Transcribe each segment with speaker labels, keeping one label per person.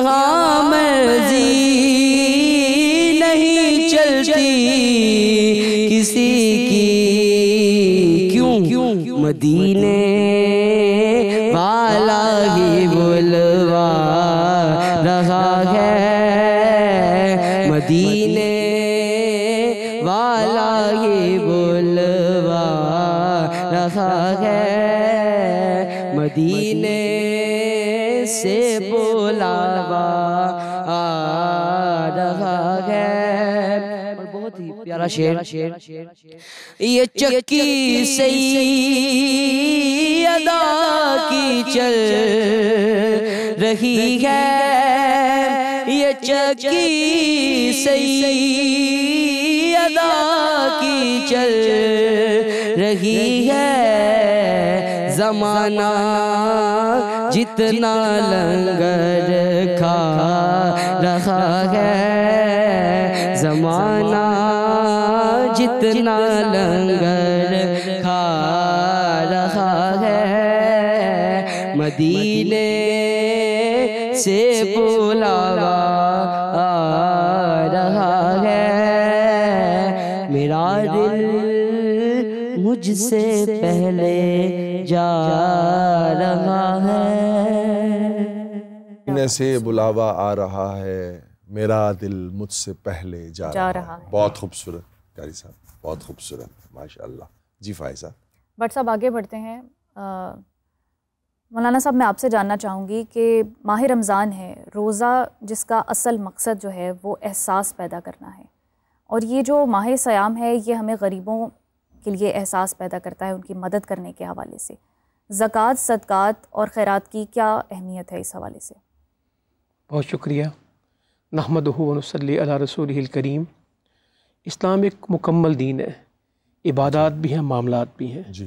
Speaker 1: یہاں مرضی نہیں چلتی کسی کی، کیوں مدینے والا ہی بلوا رہا ہے، مدینے والا ہی بلوا رہا ہے، مدینے سے بلاوا آ رہا ہے۔ اور بہت ہی پیارا شعر، یہ چکی سیدہ کی چل رہی ہے، یہ چکی سیدہ کی چل رہی ہے، زمانہ جتنا لنگر کھا رہا ہے، زمانہ جتنا لنگر کھا رہا ہے، مدینے سے بلاوا آ رہا ہے، میرا دل مجھ سے پہلے جا رہا ہے،
Speaker 2: مدینے سے بلاوا آ رہا ہے، میرا دل مجھ سے پہلے جا رہا ہے۔ بہت خوبصورت قاری صاحب، بہت خوبصورت، ماشاءاللہ۔ جی فائزہ۔
Speaker 3: بٹ صاحب آگے بڑھتے ہیں۔ مولانا صاحب میں آپ سے جاننا چاہوں گی کہ ماہ رمضان ہے، روزہ جس کا اصل مقصد جو ہے وہ احساس پیدا کرنا ہے، اور یہ جو ماہ صیام ہے یہ ہمیں غریبوں کے لیے احساس پیدا کرتا ہے ان کی مدد کرنے کے حوالے سے۔ زکوٰۃ، صدقات اور خیرات کی کیا اہمیت ہے اس حوالے سے؟
Speaker 4: بہت شکریہ۔ نحمدہ و نصلی علی رسولہ الکریم۔ اسلام ایک مکمل دین ہے، عبادات بھی ہیں، معاملات بھی ہیں۔
Speaker 2: جی،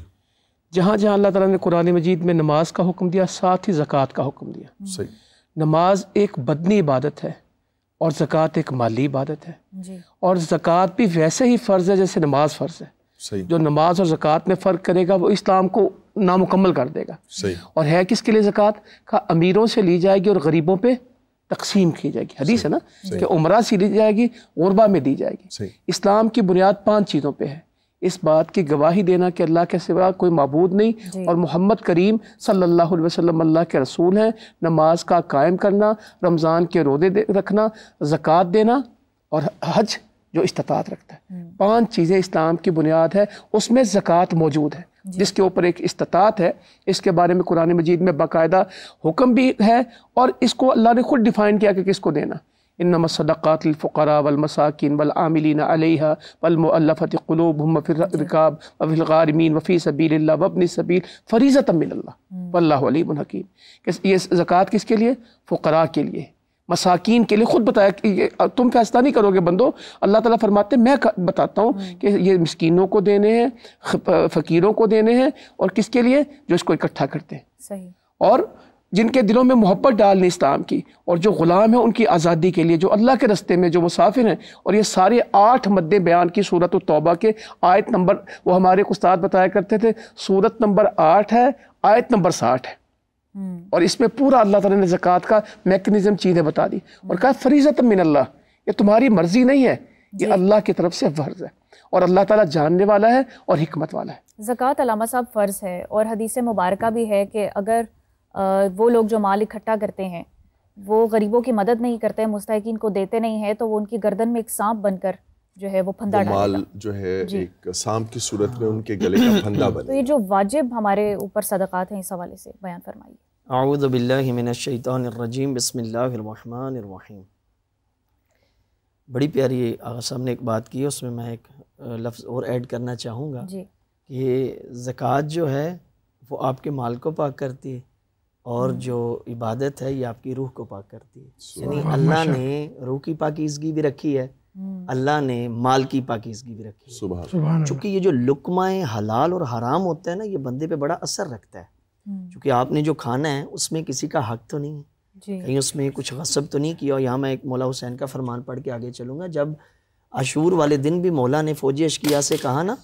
Speaker 4: جہاں جہاں اللہ تعالیٰ نے قرآن مجید میں نماز کا حکم دیا، ساتھ ہی زکوٰۃ کا حکم دیا۔
Speaker 2: صحیح۔
Speaker 4: نماز ایک بدنی عبادت ہے اور زکوٰۃ ایک مالی عبادت ہے،
Speaker 3: جی،
Speaker 4: اور زکوٰۃ بھی ویسے ہی فرض ہے جیسے نماز فرض ہے۔
Speaker 2: صحیح،
Speaker 4: جو نماز اور زکوٰۃ میں فرق کرے گا وہ اسلام کو نامکمل کر دے گا۔
Speaker 2: صحیح،
Speaker 4: اور ہے کس کے لیے زکوٰۃ؟ کا امیروں سے لی جائے گی اور غریبوں پہ تقسیم کی جائے گی۔ حدیث ہے نا کہ عمرہ سے لی جائے گی، غربا میں دی جائے گی۔
Speaker 2: صحیح،
Speaker 4: اسلام کی بنیاد 5 چیزوں پہ ہے۔ اس بات کی گواہی دینا کہ اللہ کے سوا کوئی معبود نہیں اور محمد کریم صلی اللہ علیہ وسلم اللہ کے رسول ہیں، نماز کا قائم کرنا، رمضان کے روزے رکھنا، زکوٰۃ دینا، اور حج جو استطاعت رکھتا ہے۔ 5 چیزیں اسلام کی بنیاد ہے، اس میں زکوٰۃ موجود ہے جس کے اوپر ایک استطاعت ہے۔ اس کے بارے میں قرآن مجید میں باقاعدہ حکم بھی ہے، اور اس کو اللہ نے خود ڈیفائن کیا کہ کس کو دینا۔ انما الصدقات للفقراء والمساکین والعاملین علیہا والمؤلفۃ قلوبہم وفی الرقاب وفی الغارمین وفی سبیل اللہ وابن السبیل فریضۃ من اللہ واللہ علیم حکیم۔ کہ یہ زکوٰۃ کس کے لیے؟ فقراء کے لیے، مساکین کے لیے۔ خود بتایا کہ تم فیصلہ نہیں کرو گے بندو، اللہ تعالیٰ فرماتے ہیں میں بتاتا ہوں کہ یہ مسکینوں کو دینے ہیں، فقیروں کو دینے ہیں، اور کس کے لیے؟ جو اس کو اکٹھا کرتے ہیں۔
Speaker 3: صحیح۔
Speaker 4: اور جن کے دلوں میں محبت ڈالنی اسلام کی، اور جو غلام ہیں ان کی آزادی کے لیے، جو اللہ کے رستے میں جو مسافر ہیں۔ اور یہ سارے 8 مدیں بیان کی سورۃ التوبہ کے آیت نمبر، وہ ہمارے استاد بتایا کرتے تھے، سورت نمبر 8 ہے، آیت نمبر 60 ہے۔ اور اس میں پورا اللہ تعالیٰ نے زکوٰۃ کا میکنزم چیزیں بتا دی، اور کہا فریضۃ من اللہ، یہ تمہاری مرضی نہیں ہے، یہ اللہ کی طرف سے فرض ہے، اور اللہ تعالیٰ جاننے والا ہے اور حکمت والا ہے۔
Speaker 3: زکوٰۃ علامہ صاحب فرض ہے، اور حدیث مبارکہ بھی ہے کہ اگر وہ لوگ جو مال اکٹھا کرتے ہیں وہ غریبوں کی مدد نہیں کرتے، مستحقین کو دیتے نہیں ہیں، تو وہ ان کی گردن میں ایک سانپ بن کر جو ہے وہ پھندا ڈالے گا۔
Speaker 2: مال جو ہے ایک سانپ کی صورت میں ان کے گلے کا پھندا بنے۔
Speaker 3: تو یہ جو واجب ہمارے اوپر صدقات ہیں، اس حوالے سے بیان فرمائیے۔
Speaker 1: اعوذ باللہ من الشیطان الرجیم، بسم اللہ الرحمن الرحیم۔ بڑی پیاری آغا صاحب نے ایک بات کی، اس میں میں ایک لفظ اور ایڈ کرنا چاہوں گا کہ زکوٰۃ جو ہے وہ آپ کے مال کو پاک کرتی ہے، اور جو عبادت ہے یہ آپ کی روح کو پاک کرتی ہے۔ یعنی اللہ نے روح کی پاکیزگی بھی رکھی ہے، اللہ نے مال کی پاکیزگی بھی رکھی ہے۔ چونکہ یہ جو لقمہ حلال اور حرام ہوتا ہے نا، یہ بندے پہ بڑا اثر رکھتا ہے، چونکہ آپ نے جو کھانا ہے اس میں کسی کا حق تو نہیں ہے، کہیں اس میں کچھ غصب تو نہیں کیا۔ اور یہاں میں ایک مولا حسین کا فرمان پڑھ کے آگے چلوں گا۔ جب عاشور والے دن بھی مولا نے فوجی اشقیاء سے کہا نا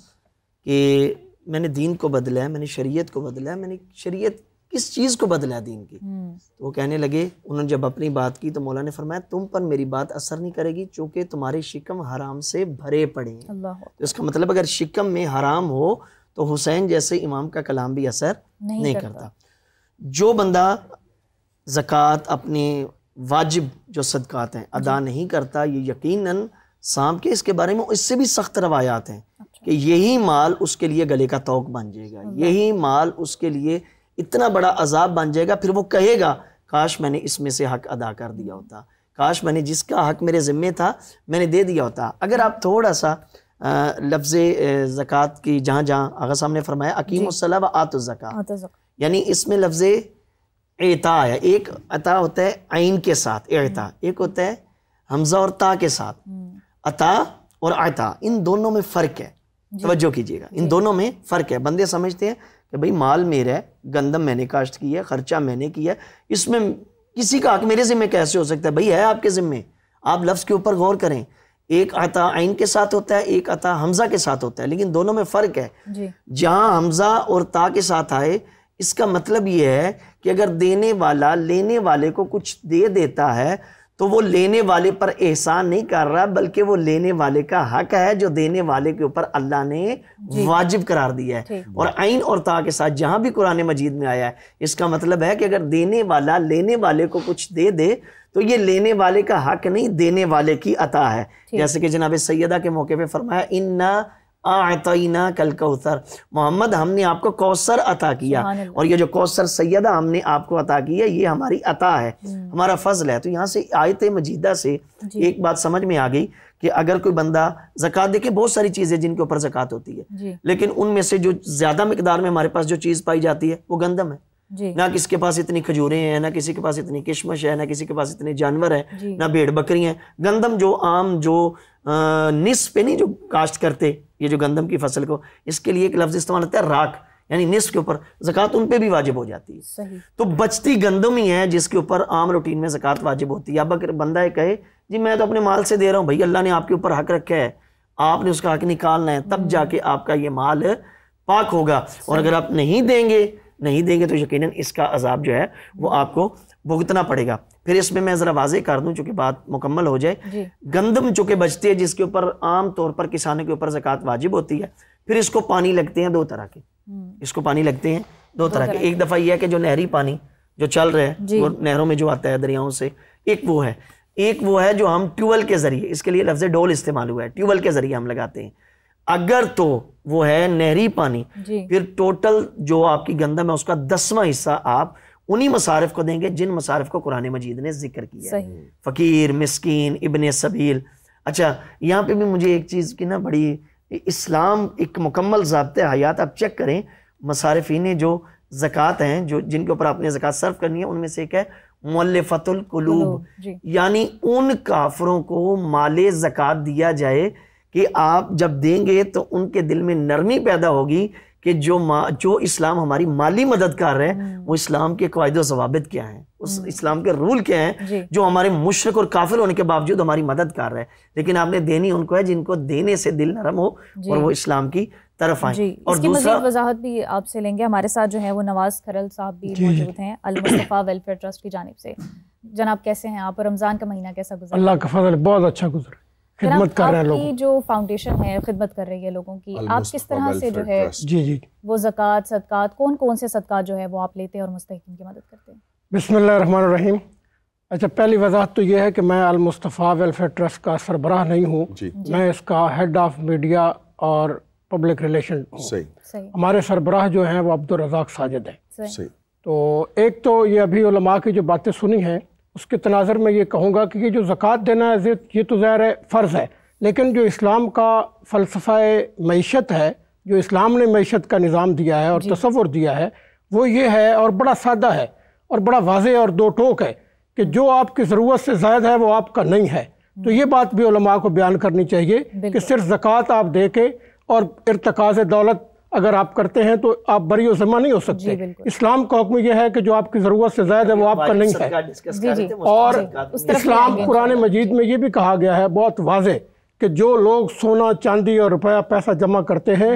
Speaker 1: کہ میں نے دین کو بدلا ہے، میں نے شریعت کو بدلا ہے، میں نے شریعت کس چیز کو بدلا ہے دین کی؟ تو وہ کہنے لگے، انہوں نے جب اپنی بات کی تو مولا نے فرمایا تم پر میری بات اثر نہیں کرے گی چونکہ تمہارے شکم حرام سے بھرے پڑے ہیں۔ تو اس کا مطلب اگر شکم میں حرام ہو تو حسین جیسے امام کا کلام بھی اثر نہیں کرتا۔ جو بندہ زکوٰۃ اپنے واجب جو صدقات ہیں ادا نہیں کرتا، یہ یقیناً سانپ کے اس کے بارے میں اس سے بھی سخت روایات ہیں کہ یہی مال اس کے لیے گلے کا توق بن جائے گا، یہی مال اس کے لیے اتنا بڑا عذاب بن جائے گا، پھر وہ کہے گا کاش میں نے اس میں سے حق ادا کر دیا ہوتا، کاش میں نے جس کا حق میرے ذمے تھا میں نے دے دیا ہوتا۔ اگر آپ تھوڑا سا لفظ زکوٰۃ کی جہاں جہاں آغا صاحب نے فرمایا اقیموا الصلاۃ وآتوا الزکاۃ، یعنی اس میں لفظ اعطا ہے، ایک عطا ہوتا ہے عین کے ساتھ اعطا، ایک ہوتا ہے حمزہ اور تا کے ساتھ عطا اور عطا، ان دونوں میں فرق ہے، توجہ کیجیے گا، ان دونوں میں فرق ہے۔ بندے سمجھتے ہیں کہ بھئی مال میرا ہے، گندم میں نے کاشت کی ہے، خرچہ میں نے کیا ہے، اس میں کسی کا حق میرے ذمہ کیسے ہو سکتا ہے؟ بھئی ہے آپ کے ذمہ، آپ لفظ کے اوپر غور کریں، ایک عطا عین کے ساتھ ہوتا ہے، ایک عطا حمزہ کے ساتھ ہوتا ہے، لیکن دونوں میں فرق ہے۔ جہاں حمزہ اور تا کے ساتھ آئے اس کا مطلب یہ ہے کہ اگر دینے والا لینے والے کو کچھ دے دیتا ہے تو وہ لینے والے پر احسان نہیں کر رہا، بلکہ وہ لینے والے کا حق ہے جو دینے والے کے اوپر اللہ نے واجب قرار دیا ہے۔ اور عین اور تا کے ساتھ جہاں بھی قرآن مجید میں آیا ہے اس کا مطلب ہے کہ اگر دینے والا لینے والے کو کچھ دے دے تو یہ لینے والے کا حق نہیں، دینے والے کی عطا ہے۔ جیسے کہ جناب سیدہ کے موقع پہ فرمایا اِنَّا اعطیناک الکوثر، محمد ہم نے آپ کو کوثر عطا کیا، اور یہ جو کوثر سیدہ ہم نے آپ کو عطا کی ہے یہ ہماری عطا ہے، ہمارا فضل ہے۔ تو یہاں سے آیت مجیدہ سے ایک بات سمجھ میں آ گئی کہ اگر کوئی بندہ زکوٰۃ، دیکھیں بہت ساری چیزیں جن کے اوپر زکوٰۃ ہوتی ہے، لیکن ان میں سے جو زیادہ مقدار میں ہمارے پاس جو چیز پائی جاتی ہے وہ گندم ہے۔ نہ کسی کے پاس اتنی کھجوریں ہیں، نہ کسی کے پاس اتنی کشمش ہے، نہ کسی کے پاس اتنے جانور ہیں، نہ بھیڑ بکری ہیں۔ گندم جو عام جو نصف پہ نہیں جو کاشت کرتے، یہ جو گندم کی فصل کو، اس کے لیے ایک لفظ استعمال ہوتا ہے راک، یعنی نصف کے اوپر زکوٰۃ ان پہ بھی واجب ہو جاتی ہے۔ تو بچتی گندم ہی ہے جس کے اوپر عام روٹین میں زکوٰۃ واجب ہوتی ہے۔ اب اگر بندہ یہ کہے جی میں تو اپنے مال سے دے رہا ہوں، بھائی اللہ نے آپ کے اوپر حق رکھا ہے، آپ نے اس کا حق نکالنا ہے، تب جا کے آپ کا یہ مال پاک ہوگا، اور اگر آپ نہیں دیں گے تو یقیناً اس کا عذاب جو ہے وہ آپ کو بھگتنا پڑے گا۔ پھر اس میں ذرا واضح کر دوں چونکہ بات مکمل ہو جائے، گندم چونکہ بچتی ہے جس کے اوپر عام طور پر کسانوں کے اوپر زکوٰۃ واجب ہوتی ہے، پھر اس کو پانی لگتے ہیں دو طرح کے، اس کو پانی لگتے ہیں دو طرح کے۔ ایک دفعہ یہ ہے کہ جو نہری پانی جو چل رہا ہے وہ نہروں میں جو آتا ہے دریاؤں سے، ایک وہ ہے جو ہم ٹیوبل کے ذریعے، اس کے لیے لفظ ڈول استعمال ہوا ہے، ٹیوبل کے ذریعے ہم لگاتے ہیں۔ اگر تو وہ ہے نہری پانی، پھر ٹوٹل جو آپ کی گندم ہے اس کا 10واں حصہ آپ انہی مصارف کو دیں گے جن مصارف کو قرآن مجید نے ذکر کیا ہے، فقیر، مسکین، ابن سبیل۔ اچھا یہاں پہ بھی مجھے ایک چیز کی نا بڑی، اسلام ایک مکمل ضابطۂ حیات آپ چیک کریں، مصارفین جو زکوٰۃ ہیں جو جن کے اوپر آپ نے زکوٰۃ صرف کرنی ہے، ان میں سے ایک ہے مؤلفۃ القلوب، یعنی ان کافروں کو مال زکوٰۃ دیا جائے کہ آپ جب دیں گے تو ان کے دل میں نرمی پیدا ہوگی کہ جو اسلام ہماری مالی مدد کر رہے ہیں وہ اسلام کے قواعد و ضوابط کیا ہیں، اس اسلام کے رول کیا ہیں جو ہمارے مشرک اور کافر ہونے کے باوجود ہماری مدد کر رہے ہیں، لیکن آپ نے دینی ان کو ہے جن کو دینے سے دل نرم ہو اور وہ اسلام کی طرف آئیں۔ اور
Speaker 3: اس کی مزید وضاحت بھی آپ سے لیں گے، ہمارے ساتھ جو ہے وہ نواز کھرل صاحب بھی موجود ہیں المصطفیٰ ویلفیئر ٹرسٹ کی جانب سے۔ جناب کیسے ہیں آپ، رمضان کا مہینہ کیسا گزرا؟
Speaker 5: اللہ کا فضل بہت اچھا گزرا، خدمت کر رہے ہیں لوگوں کی، جو
Speaker 3: فاؤنڈیشن ہے خدمت کر رہی ہے لوگوں کی، آپ کس طرح سے جو ہے وہ زکوٰۃ صدقات، کون سے صدقات جو ہے وہ آپ لیتے ہیں اور مستحقین کی مدد کرتے ہیں؟
Speaker 5: بسم اللہ الرحمن الرحیم۔ اچھا پہلی وضاحت تو یہ ہے کہ میں المصطفیٰ ویلفیئر ٹرسٹ کا سربراہ نہیں ہوں، میں اس کا ہیڈ آف میڈیا اور پبلک ریلیشن ہوں۔ ہمارے سربراہ جو ہیں وہ عبدالرزاق ساجد ہیں۔ تو ایک تو یہ ابھی علماء کی جو باتیں سنی ہیں اس کے تناظر میں یہ کہوں گا کہ یہ جو زکوٰۃ دینا ہے یہ تو ظاہر ہے فرض ہے، لیکن جو اسلام کا فلسفہ معیشت ہے، جو اسلام نے معیشت کا نظام دیا ہے اور تصور دیا ہے، وہ یہ ہے اور بڑا سادہ ہے اور بڑا واضح اور دو ٹوک ہے کہ جو آپ کی ضرورت سے زائد ہے وہ آپ کا نہیں ہے۔ تو یہ بات بھی علماء کو بیان کرنی چاہیے کہ صرف زکوٰۃ آپ دے کے اور ارتکاز دولت اگر آپ کرتے ہیں تو آپ بری و ذمہ نہیں ہو سکتے۔ اسلام کا حکم یہ ہے کہ جو آپ کی ضرورت سے زائد ہے وہ آپ کا نہیں ہے، اور اسلام قرآن مجید میں یہ بھی کہا گیا ہے بہت واضح کہ جو لوگ سونا چاندی اور روپیہ پیسہ جمع کرتے ہیں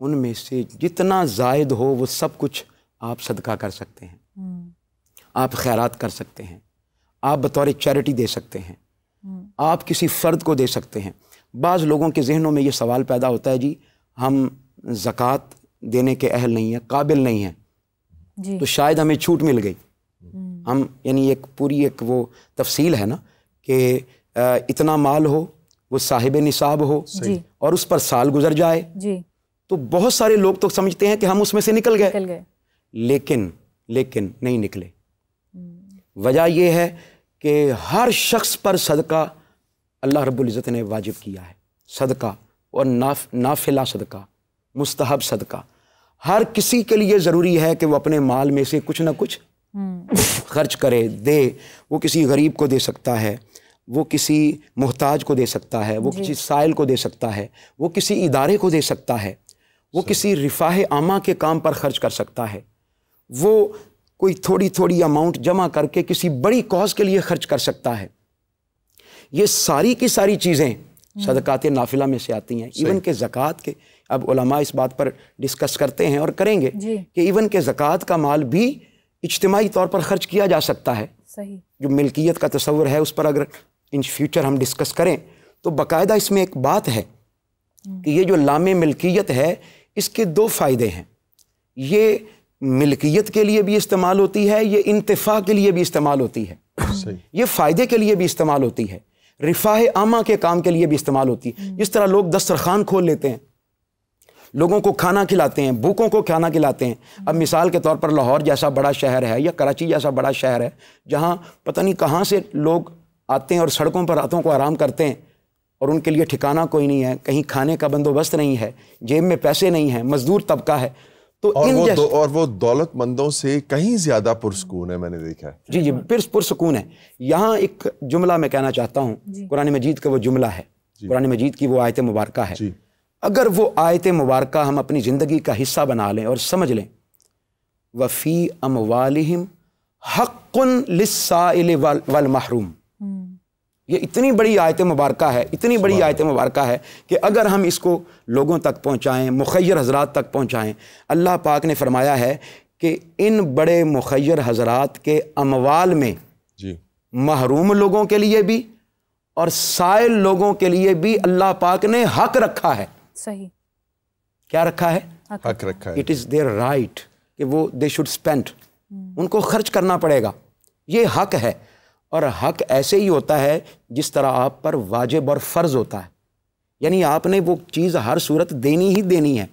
Speaker 6: ان میں سے جتنا زائد ہو وہ سب کچھ آپ صدقہ کر سکتے ہیں، آپ خیرات کر سکتے ہیں، آپ بطور چیریٹی دے سکتے ہیں، آپ کسی فرد کو دے سکتے ہیں۔ بعض لوگوں کے ذہنوں میں یہ سوال پیدا ہوتا ہے جی ہم زکوٰۃ دینے کے اہل نہیں ہیں، قابل نہیں ہیں، جی تو شاید ہمیں چھوٹ مل گئی۔ ہم یعنی ایک پوری ایک وہ تفصیل ہے نا کہ اتنا مال ہو، وہ صاحب نصاب ہو اور اس پر سال گزر جائے، تو بہت سارے لوگ تو سمجھتے ہیں کہ ہم اس میں سے نکل گئے، لیکن نہیں نکلے۔ وجہ یہ ہے کہ ہر شخص پر صدقہ اللہ رب العزت نے واجب کیا ہے، صدقہ اور نافلہ صدقہ، مستحب صدقہ ہر کسی کے لیے ضروری ہے کہ وہ اپنے مال میں سے کچھ نہ کچھ خرچ کرے، دے۔ وہ کسی غریب کو دے سکتا ہے، وہ کسی محتاج کو دے سکتا ہے، وہ کسی سائل کو دے سکتا ہے، وہ کسی ادارے کو دے سکتا ہے، وہ کسی رفاہ عامہ کے کام پر خرچ کر سکتا ہے، وہ کوئی تھوڑی اماؤنٹ جمع کر کے کسی بڑی کاز کے لیے خرچ کر سکتا ہے۔ یہ ساری کی ساری چیزیں صدقات نافلہ میں سے آتی ہیں۔ ایون کہ زکوٰۃ کے اب علماء اس بات پر ڈسکس کرتے ہیں اور کریں گے کہ ایون کہ زکوٰۃ کا مال بھی اجتماعی طور پر خرچ کیا جا سکتا ہے۔ جو ملکیت کا تصور ہے اس پر اگر ان فیوچر ہم ڈسکس کریں تو باقاعدہ اس میں ایک بات ہے کہ یہ جو لام ملکیت ہے اس کے دو فائدے ہیں۔ یہ ملکیت کے لیے بھی استعمال ہوتی ہے، یہ انتفاع کے لیے بھی استعمال ہوتی ہے، یہ فائدے کے لیے بھی استعمال ہوتی ہے، رفاہ عامہ کے کام کے لیے بھی استعمال ہوتی ہے۔ جس طرح لوگ دسترخوان کھول لیتے ہیں، لوگوں کو کھانا کھلاتے ہیں، بھوکوں کو کھانا کھلاتے ہیں۔ اب مثال کے طور پر لاہور جیسا بڑا شہر ہے یا کراچی جیسا بڑا شہر ہے جہاں پتہ نہیں کہاں سے لوگ آتے ہیں اور سڑکوں پر راتوں کو آرام کرتے ہیں اور ان کے لیے ٹھکانہ کوئی نہیں ہے، کہیں کھانے کا بندوبست نہیں ہے، جیب میں پیسے نہیں ہیں، مزدور طبقہ ہے، تو
Speaker 2: اور وہ دولت مندوں سے کہیں زیادہ پرسکون ہے، میں نے دیکھا ہے۔
Speaker 6: جی پرسکون ہے۔ یہاں ایک جملہ میں کہنا چاہتا ہوں، قرآن مجید کا وہ جملہ ہے، قرآن مجید کی وہ آیت مبارکہ ہے، اگر وہ آیت مبارکہ ہم اپنی زندگی کا حصہ بنا لیں اور سمجھ لیں، وَفِي أَمْوَالِهِمْ حَقٌّ لِلسَّائِلِ وَالْمَحْرُومِ، یہ اتنی بڑی آیت مبارکہ ہے، اتنی بڑی آیت مبارکہ ہے کہ اگر ہم اس کو لوگوں تک پہنچائیں، مخیر حضرات تک پہنچائیں، اللہ پاک نے فرمایا ہے کہ ان بڑے مخیر حضرات کے اموال میں محروم لوگوں کے لیے بھی اور سائل لوگوں کے لیے بھی اللہ پاک نے حق رکھا ہے۔
Speaker 3: صحیح،
Speaker 6: کیا رکھا ہے؟
Speaker 2: حق رکھا ہے۔
Speaker 6: اٹ از دیئر رائٹ کہ وہ دے شوڈ اسپینڈ، ان کو خرچ کرنا پڑے گا، یہ حق ہے۔ اور حق ایسے ہی ہوتا ہے جس طرح آپ پر واجب اور فرض ہوتا ہے، یعنی آپ نے وہ چیز ہر صورت دینی ہی دینی ہے۔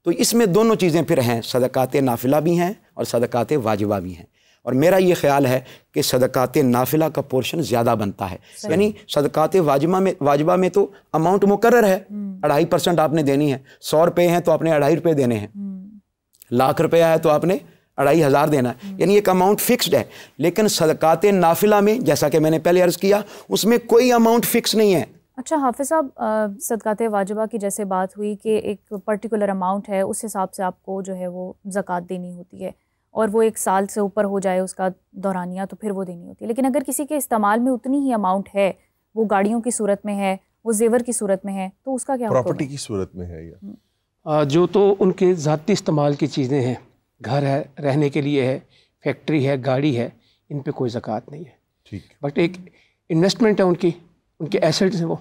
Speaker 6: تو اس میں دونوں چیزیں پھر ہیں، صدقات نافلہ بھی ہیں اور صدقات واجبہ بھی ہیں۔ اور میرا یہ خیال ہے کہ صدقات نافلہ کا پورشن زیادہ بنتا ہے، یعنی صدقات واجبہ میں تو اماؤنٹ مقرر ہے، 2.5% آپ نے دینی ہے۔ 100 روپے ہیں تو آپ نے 2.5 روپے دینے ہیں، 1,00,000 روپیہ ہے تو آپ نے 2,500 دینا ہے، یعنی ایک اماؤنٹ فکسڈ ہے۔ لیکن صدقات نافلہ میں جیسا کہ میں نے پہلے عرض کیا اس میں کوئی اماؤنٹ فکس نہیں ہے۔
Speaker 3: اچھا حافظ صاحب، صدقات واجبہ کی جیسے بات ہوئی کہ ایک پرٹیکولر اماؤنٹ ہے، اس حساب سے آپ کو جو ہے وہ زکوٰۃ دینی ہوتی ہے، اور وہ 1 سال سے اوپر ہو جائے اس کا دورانیہ تو پھر وہ دینی ہوتی ہے۔ لیکن اگر کسی کے استعمال میں اتنی ہی اماؤنٹ ہے، وہ گاڑیوں کی صورت میں ہے، وہ زیور کی صورت میں ہے، تو اس کا کیا حکم ہے؟
Speaker 2: پراپرٹی کی صورت میں ہے یا
Speaker 4: جو تو ان کے ذاتی استعمال کی چیزیں ہیں، گھر ہے، رہنے کے لیے ہے، فیکٹری ہے، گاڑی ہے، ان پہ کوئی زکوٰۃ نہیں ہے۔
Speaker 2: ٹھیک،
Speaker 4: بٹ ایک انویسٹمنٹ ہے ان کے ایسیٹس ہیں، وہ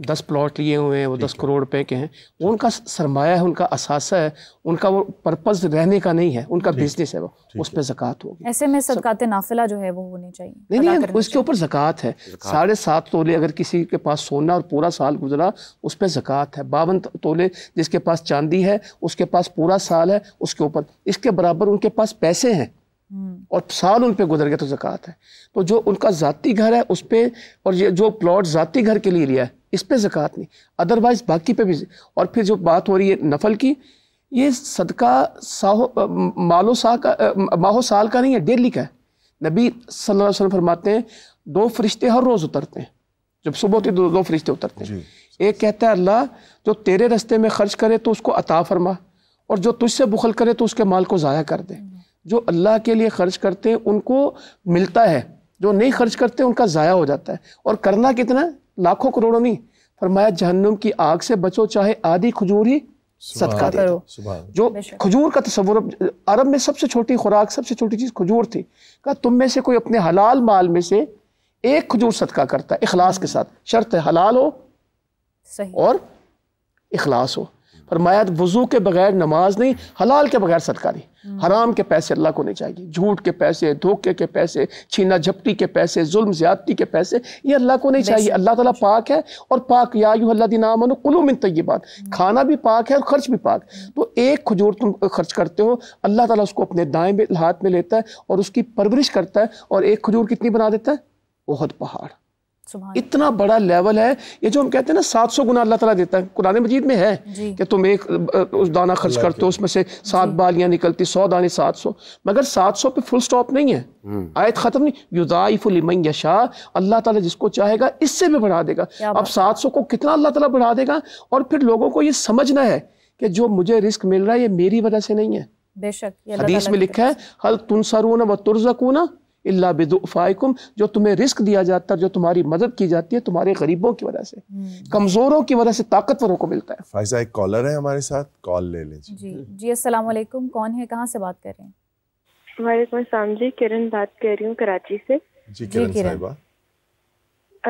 Speaker 4: 10 پلاٹ لیے ہوئے ہیں، وہ 10 کروڑ روپے کے ہیں، وہ ان کا سرمایہ ہے، ان کا اثاثہ ہے، ان کا وہ پرپز رہنے کا نہیں ہے، ان کا بزنس ہے، وہ اس پہ زکوٰۃ ہوگی۔
Speaker 3: ایسے میں صدقات نافلہ جو ہے وہ ہونے چاہیے؟
Speaker 4: نہیں، اس کے اوپر زکوٰۃ ہے۔ 7.5 تولے اگر کسی کے پاس سونا اور پورا سال گزرا اس پہ زکوٰۃ ہے۔ 52 تولے جس کے پاس چاندی ہے اس کے پاس پورا سال ہے، اس کے اوپر اس کے برابر ان کے پاس پیسے ہیں اور سال ان پہ گزر گیا تو زکوٰۃ ہے۔ تو جو ان کا ذاتی گھر ہے اس پہ، اور یہ جو پلاٹ ذاتی گھر کے لیے لیا ہے اس پہ زکوٰۃ نہیں، ادروائز باقی پہ بھی۔ اور پھر جو بات ہو رہی ہے نفل کی، یہ صدقہ ماہ و سال کا نہیں ہے، ڈیلی کا ہے۔ نبی صلی اللہ علیہ وسلم فرماتے ہیں 2 فرشتے ہر روز اترتے ہیں، جب صبح ہوتی 2 فرشتے اترتے ہیں۔ ایک کہتا ہے اللہ جو تیرے رستے میں خرچ کرے تو اس کو عطا فرما، اور جو تجھ سے بخل کرے تو اس کے مال کو ضائع کر دے۔ جو اللہ کے لیے خرچ کرتے ہیں ان کو ملتا ہے، جو نہیں خرچ کرتے ان کا ضائع ہو جاتا ہے۔ اور کرنا کتنا؟ لاکھوں کروڑوں نہیں۔ فرمایا جہنم کی آگ سے بچو چاہے آدھی کھجور ہی صدقہ دیتا. جو کھجور کا تصور، عرب میں سب سے چھوٹی خوراک، سب سے چھوٹی چیز کھجور تھی. کہا تم میں سے کوئی اپنے حلال مال میں سے ایک کھجور صدقہ کرتا ہے اخلاص کے ساتھ، شرط ہے حلال ہو اور اخلاص ہو. فرمایا وضو کے بغیر نماز نہیں، حلال کے بغیر صدقہ نہیں. حرام کے پیسے اللہ کو نہیں چاہیے، جھوٹ کے پیسے، دھوکے کے پیسے، چھینا جھپٹی کے پیسے، ظلم زیادتی کے پیسے، یہ اللہ کو نہیں چاہیے. اللہ تعالیٰ پاک ہے، اور پاک یا ایھا الذین آمنوا کلوا من طیبات، کھانا بھی پاک ہے اور خرچ بھی پاک. تو ایک کھجور تم خرچ کرتے ہو، اللہ تعالیٰ اس کو اپنے دائیں ہاتھ میں لیتا ہے اور اس کی پرورش کرتا ہے، اور ایک کھجور کتنی بنا دیتا ہے؟ احد پہاڑ. اتنا بڑا لیول ہے. یہ جو ہم کہتے ہیں نا 700 گنا اللہ تعالیٰ دیتا ہے، قرآن مجید میں ہے کہ تم ایک دانہ خرچ کرتے ہو، اس میں سے 7 بالیاں نکلتی، 100 دانے 700. مگر 700 پہ فل سٹاپ نہیں ہے، آیت ختم نہیں. یضاعف لمن یشاء، اللہ تعالیٰ جس کو چاہے گا اس سے بھی بڑھا دے گا. اب 700 کو کتنا اللہ تعالیٰ بڑھا دے گا. اور پھر لوگوں کو یہ سمجھنا ہے کہ جو مجھے رزق مل رہا ہے یہ میری وجہ سے نہیں ہے.
Speaker 3: بے شک
Speaker 4: حدیث میں لکھا ہے هل تنصرون وترزقون الا بضعفائکم، جو تمہیں رزق دیا جاتا ہے، جو تمہاری مدد کی جاتی ہے تمہارے غریبوں کی وجہ سے، کمزوروں کی وجہ سے طاقتوروں کو ملتا ہے.
Speaker 2: فائزہ ایک کالر ہے ہمارے ساتھ، کال لے لیں.
Speaker 3: جی السلام علیکم، کون ہے، کہاں سے بات کر رہے ہیں؟
Speaker 7: وعلیکم السلام جی، کرن بات کر رہی ہوں کراچی سے.
Speaker 2: جی کرن صاحبہ،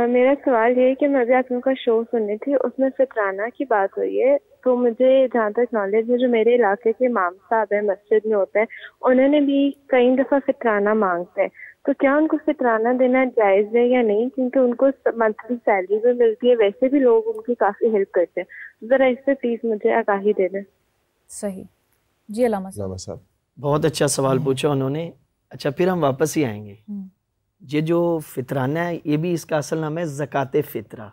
Speaker 7: میرا سوال یہ ہے کہ میں ابھی آپ لوگوں کا شو سننی تھی، اس میں فطرانہ کی بات ہوئی ہے. تو مجھے جہاں تک نالج ہے، جو میرے علاقے کے امام صاحب ہیں مسجد میں ہوتے ہیں، انہوں نے بھی کئی دفعہ فطرانہ مانگتے ہیں. تو کیا ان کو فطرانہ دینا جائز ہے یا نہیں؟ کیونکہ ان کو منتھلی سیلری بھی ملتی ہے، ویسے بھی لوگ ان کی کافی ہیلپ کرتے ہیں. ذرا اس سے پلیز مجھے آگاہی دے دیں.
Speaker 3: صحیح. جی علامہ صاحب،
Speaker 1: بہت اچھا سوال پوچھا انہوں نے. اچھا پھر ہم واپس ہی آئیں گے. یہ جو فطرانہ ہے یہ بھی اس کا اصل نام ہے زکوٰۃ فطرہ.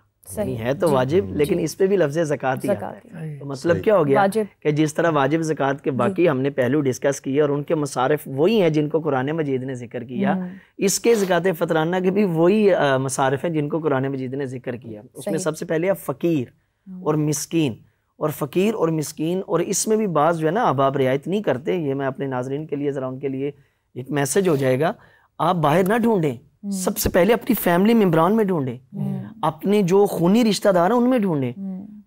Speaker 1: ہے تو واجب، لیکن اس پہ بھی لفظ زکوٰۃ ہی آتا ہے. تو مطلب کیا ہو گیا کہ جس طرح واجب زکوٰۃ کے باقی ہم نے پہلو ڈسکس کیے اور ان کے مصارف وہی ہیں جن کو قرآن مجید نے ذکر کیا، اس کے زکوٰۃ فطرانہ کے بھی وہی مصارف ہیں جن کو قرآن مجید نے ذکر کیا. اس میں سب سے پہلے ہے فقیر اور مسکین. اور فقیر اور مسکین، اور اس میں بھی بعض جو ہے نا احباب رعایت نہیں کرتے. یہ میں اپنے ناظرین کے لیے ذرا ان کے لیے ایک میسج ہو جائے گا. آپ باہر نہ ڈھونڈیں، سب سے پہلے اپنی فیملی ممبران میں ڈھونڈیں، اپنے جو خونی رشتہ دار ہیں ان میں ڈھونڈیں،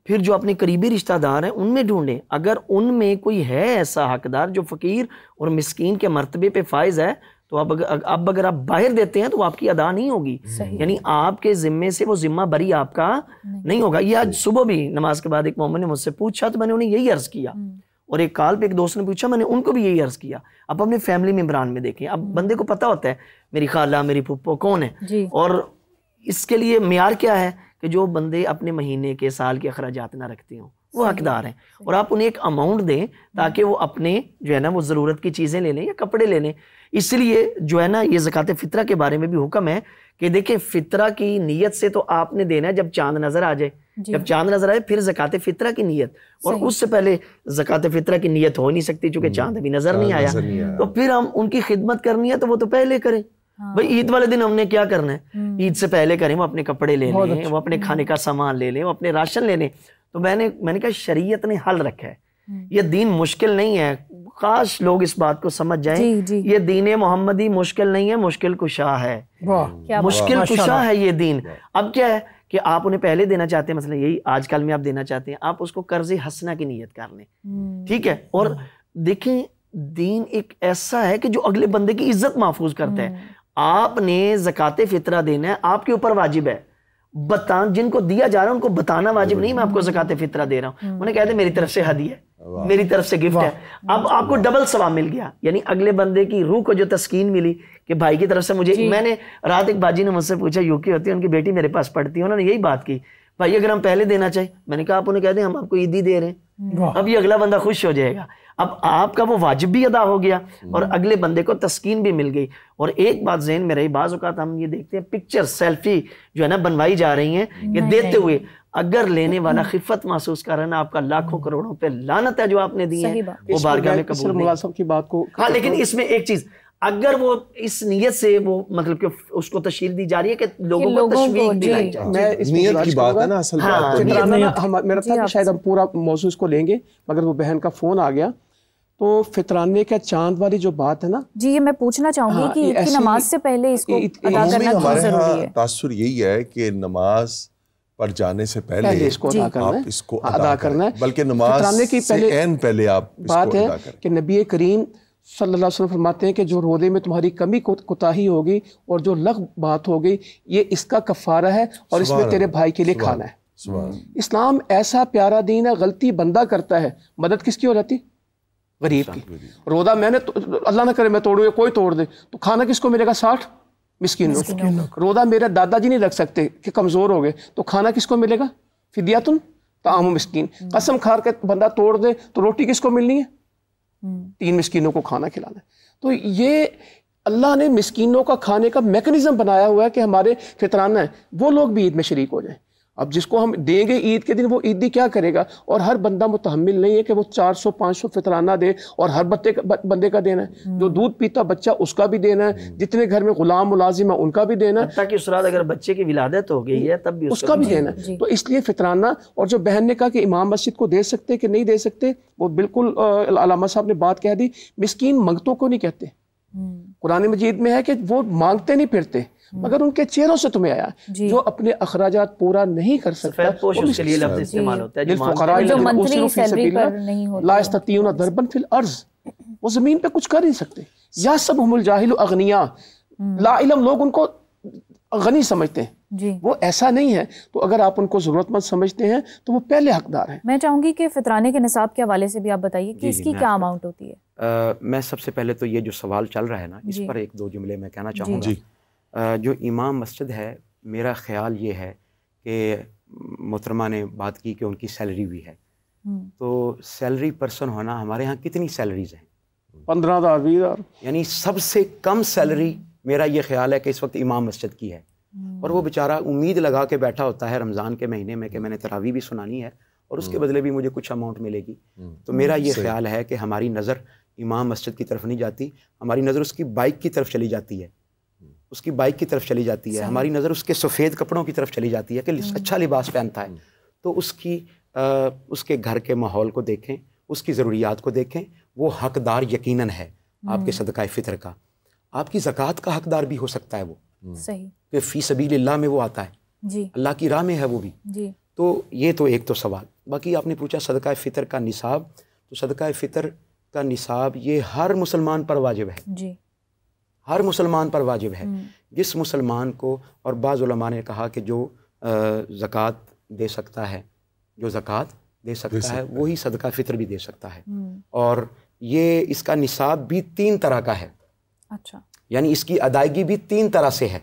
Speaker 1: پھر جو اپنے قریبی رشتہ دار ہیں ان میں ڈھونڈیں. اگر ان میں کوئی ہے ایسا حقدار جو فقیر اور مسکین کے مرتبے پہ فائز ہے، تو اب اگر آپ باہر دیتے ہیں تو آپ کی ادا نہیں ہوگی. یعنی آپ کے ذمے سے وہ ذمہ بری آپ کا نہیں ہوگا. یہ آج صبح بھی نماز کے بعد ایک مومن نے مجھ سے پوچھا تو میں نے انہیں یہی عرض کیا، اور ایک کال پہ ایک دوست نے پوچھا، میں نے ان کو بھی یہی عرض کیا. اب اپنے فیملی ممبران میں دیکھیں. اب بندے کو پتہ ہوتا ہے میری خالہ میری پھپھو کون ہے، اور اس کے لیے معیار کیا ہے کہ جو بندے اپنے مہینے کے سال کے اخراجات نہ رکھتے ہوں وہ حقدار ہیں، اور آپ انہیں ایک اماؤنٹ دیں تاکہ وہ اپنے جو ہے نا وہ ضرورت کی چیزیں لے لیں یا کپڑے لے لیں. اس لیے جو ہے نا یہ زکوٰۃ فطرہ کے بارے میں بھی حکم ہے کہ دیکھیں فطرہ کی نیت سے تو آپ نے دینا ہے جب چاند نظر آ جائے. جب چاند نظر آئے پھر زکوٰۃ فطرہ کی نیت، اور اس سے پہلے زکوٰۃ فطرہ کی نیت ہو نہیں سکتی چونکہ چاند ابھی نظر نہیں آیا. تو پھر ہم ان کی خدمت کرنی ہے تو وہ تو پہلے کریں. بھائی عید والے دن ہم نے کیا کرنا ہے؟ عید سے پہلے کریں، وہ اپنے کپڑے لے لیں، وہ اپنے کھانے کا سامان لے لیں، وہ اپنے راشن لے لیں. تو میں نے کہا شریعت نے حل رکھا ہے. یہ دین مشکل نہیں ہے، خاص لوگ اس بات کو سمجھ جائیں. یہ دین محمدی مشکل نہیں ہے، مشکل کشا ہے. مشکل کشا ہے یہ دین. اب کیا ہے کہ آپ انہیں پہلے دینا چاہتے ہیں، مثلا یہی آج کل میں آپ دینا چاہتے ہیں، آپ اس کو قرض حسنہ کی نیت کر لیں. ٹھیک ہے. اور دیکھیں دین ایک ایسا ہے کہ جو اگلے بندے کی عزت محفوظ کرتا ہے. آپ نے زکوٰۃ فطرہ دینا ہے، آپ کے اوپر واجب ہے. جن کو دیا جا رہا ہے ان کو بتانا واجب نہیں میں آپ کو زکوٰۃ فطرہ دے رہا ہوں. انہیں کہتے ہیں میری طرف سے ہدیہ ہے، میری طرف سے گفٹ ہے. اب آپ کو ڈبل ثواب مل گیا. یعنی اگلے بندے کی روح کو جو تسکین ملی کہ بھائی کی طرف سے مجھے. میں نے رات ایک باجی نے مجھ سے پوچھا یو کے ہوتی ہے، ان کی بیٹی میرے پاس پڑھتی ہے، انہوں نے یہی بات کی بھائی اگر ہم پہلے دینا چاہیے. میں نے کہا آپ انہیں کہہ دیں ہم آپ کو عیدی دے رہے ہیں. اب یہ اگلا بندہ خوش ہو جائے گا. اب آپ کا وہ واجب بھی ادا ہو گیا اور اگلے بندے کو تسکین بھی مل گئی. اور ایک بات ذہن میں رہی، بعض اوقات ہم یہ دیکھتے ہیں پکچر سیلفی جو ہے نا بنوائی جا رہی ہیں کہ دیتے ہوئے اگر لینے والا خفت محسوس کر رہا نا آپ کا لاکھوں کروڑوں پہ لعنت ہے جو آپ نے دی ہے وہ بارگاہ میں قبول نہیں. ہاں لیکن اس میں ایک چیز، اگر وہ اس نیت سے وہ مطلب کہ اس کو تشہیر دی جا رہی ہے کہ لوگوں کو تشویق دلائی جائے.
Speaker 2: میں اس نیت کی بات ہے نا اصل بات.
Speaker 4: میرا تھا کہ شاید ہم پورا موضوع اس کو لیں گے مگر وہ بہن کا فون آ گیا. تو فطرانے کا چاند والی جو بات ہے نا، جی
Speaker 3: یہ میں پوچھنا چاہوں گی کہ عید کی نماز سے پہلے اس کو ادا کرنا کیوں ضروری ہے؟
Speaker 2: تاثر یہی ہے کہ نماز پر جانے سے پہلے
Speaker 4: اس کو
Speaker 2: آپ اس کو ادا کرنا ہے، بلکہ نماز سے پہلے آپ
Speaker 4: بات ہے کہ نبی کریم صلی اللہ علیہ وسلم فرماتے ہیں کہ جو روزے میں تمہاری کمی کوتاہی ہوگی اور جو لغو بات ہوگی یہ اس کا کفارہ ہے اور اس میں تیرے بھائی کے لیے کھانا ہے۔ اسلام ایسا پیارا دین ہے، غلطی بندہ کرتا ہے، مدد کس کی ہو جاتی؟ غریب کی۔ روزہ میں نے اللہ نہ کرے میں توڑوں یا کوئی توڑ دے تو کھانا کس کو ملے گا؟ 60 مسکینوں کو۔ روزہ میرے دادا جی نہیں رکھ سکتے کہ کمزور ہو گئے تو کھانا کس کو ملے گا؟ فدیاتن طعام مسکین۔ قسم کھا کے بندہ توڑ دے تو روٹی کس کو ملنی ہے؟ 3 مسکینوں کو کھانا کھلانا ہے۔ تو یہ اللہ نے مسکینوں کا کھانے کا میکنزم بنایا ہوا ہے کہ ہمارے فطرانہ ہیں وہ لوگ بھی عید میں شریک ہو جائیں۔ اب جس کو ہم دیں گے عید کے دن وہ عیدی کیا کرے گا؟ اور ہر بندہ متحمل نہیں ہے کہ وہ 400-500 فطرانہ دے اور ہر بندے کا دینا ہے۔ جو دودھ پیتا بچہ اس کا بھی دینا ہے، جتنے گھر میں غلام ملازم ہے ان کا بھی دینا ہے،
Speaker 1: حتیٰ کہ اسراد اگر بچے کی ولادت ہو گئی ہے تب بھی
Speaker 4: اس کا بھی دینا ہے۔ تو اس لیے فطرانہ، اور جو بہن نے کہا کہ امام مسجد کو دے سکتے کہ نہیں دے سکتے، وہ بالکل علامہ صاحب نے بات کہہ دی۔ مسکین منگتوں کو نہیں کہتے، قرآن مجید میں ہے کہ وہ مانگتے نہیں پھرتے مگر ان کے چہروں سے تمہیں آیا جو اپنے اخراجات پورا نہیں کر سکتا
Speaker 1: اس کے لیے لفظ استعمال ہوتا ہے
Speaker 3: جو منتھلی سیلری پر نہیں ہوتا،
Speaker 4: لا یستطیعون ضربا فی الارض، وہ زمین پہ کچھ کر نہیں سکتے۔ یا سبہم الجاہل اغنیاء، لا علم لوگ ان کو غنی سمجھتے ہیں، وہ ایسا نہیں ہے۔ تو اگر آپ ان کو ضرورت مند سمجھتے ہیں تو وہ پہلے حقدار ہیں۔
Speaker 3: میں چاہوں گی کہ فطرانے کے نصاب کے حوالے سے بھی آپ بتائیے کہ اس کی کیا اماؤنٹ ہوتی ہے؟
Speaker 6: میں سب سے پہلے تو یہ جو سوال چل رہا ہے نا اس پر 1-2 جملے میں کہنا چاہوں گا۔ جو امام مسجد ہے، میرا خیال یہ ہے کہ محترمہ نے بات کی کہ ان کی سیلری بھی ہے، تو سیلری پرسن ہونا، ہمارے ہاں کتنی سیلریز ہیں؟
Speaker 4: 15,000 20,000،
Speaker 6: یعنی سب سے کم سیلری میرا یہ خیال ہے کہ اس وقت امام مسجد کی ہے، اور وہ بیچارہ امید لگا کے بیٹھا ہوتا ہے رمضان کے مہینے میں کہ میں نے تراویح بھی سنانی ہے اور اس کے بدلے بھی مجھے کچھ اماؤنٹ ملے گی۔ تو میرا یہ خیال ہے کہ ہماری نظر امام مسجد کی طرف نہیں جاتی، ہماری نظر اس کی بائک کی طرف چلی جاتی ہے، اس کی بائک کی طرف چلی جاتی ہے، ہماری نظر اس کے سفید کپڑوں کی طرف چلی جاتی ہے کہ اچھا لباس پہنتا ہے، تو اس کے گھر کے ماحول کو دیکھیں، اس کی ضروریات کو دیکھیں، وہ حقدار یقیناً ہے آپ کے صدقہ فطر کا، آپ کی زکوٰۃ کا حقدار بھی ہو سکتا ہے وہ،
Speaker 3: صحیح،
Speaker 6: کہ فی سبیل اللہ میں وہ آتا ہے، اللہ کی راہ میں ہے وہ بھی۔ تو یہ تو ایک تو سوال۔ باقی آپ نے پوچھا صدقہ فطر کا نصاب، تو صدقہ فطر کا نصاب یہ ہر مسلمان پر واجب ہے، ہر مسلمان پر واجب ہے۔ جس مسلمان کو، اور بعض علماء نے کہا کہ جو زکوٰۃ دے سکتا ہے، جو زکوٰۃ دے سکتا ہے وہی صدقہ فطر بھی دے سکتا ہے، اور یہ اس کا نصاب بھی 3 طرح کا ہے، اچھا، یعنی اس کی ادائیگی بھی 3 طرح سے ہے۔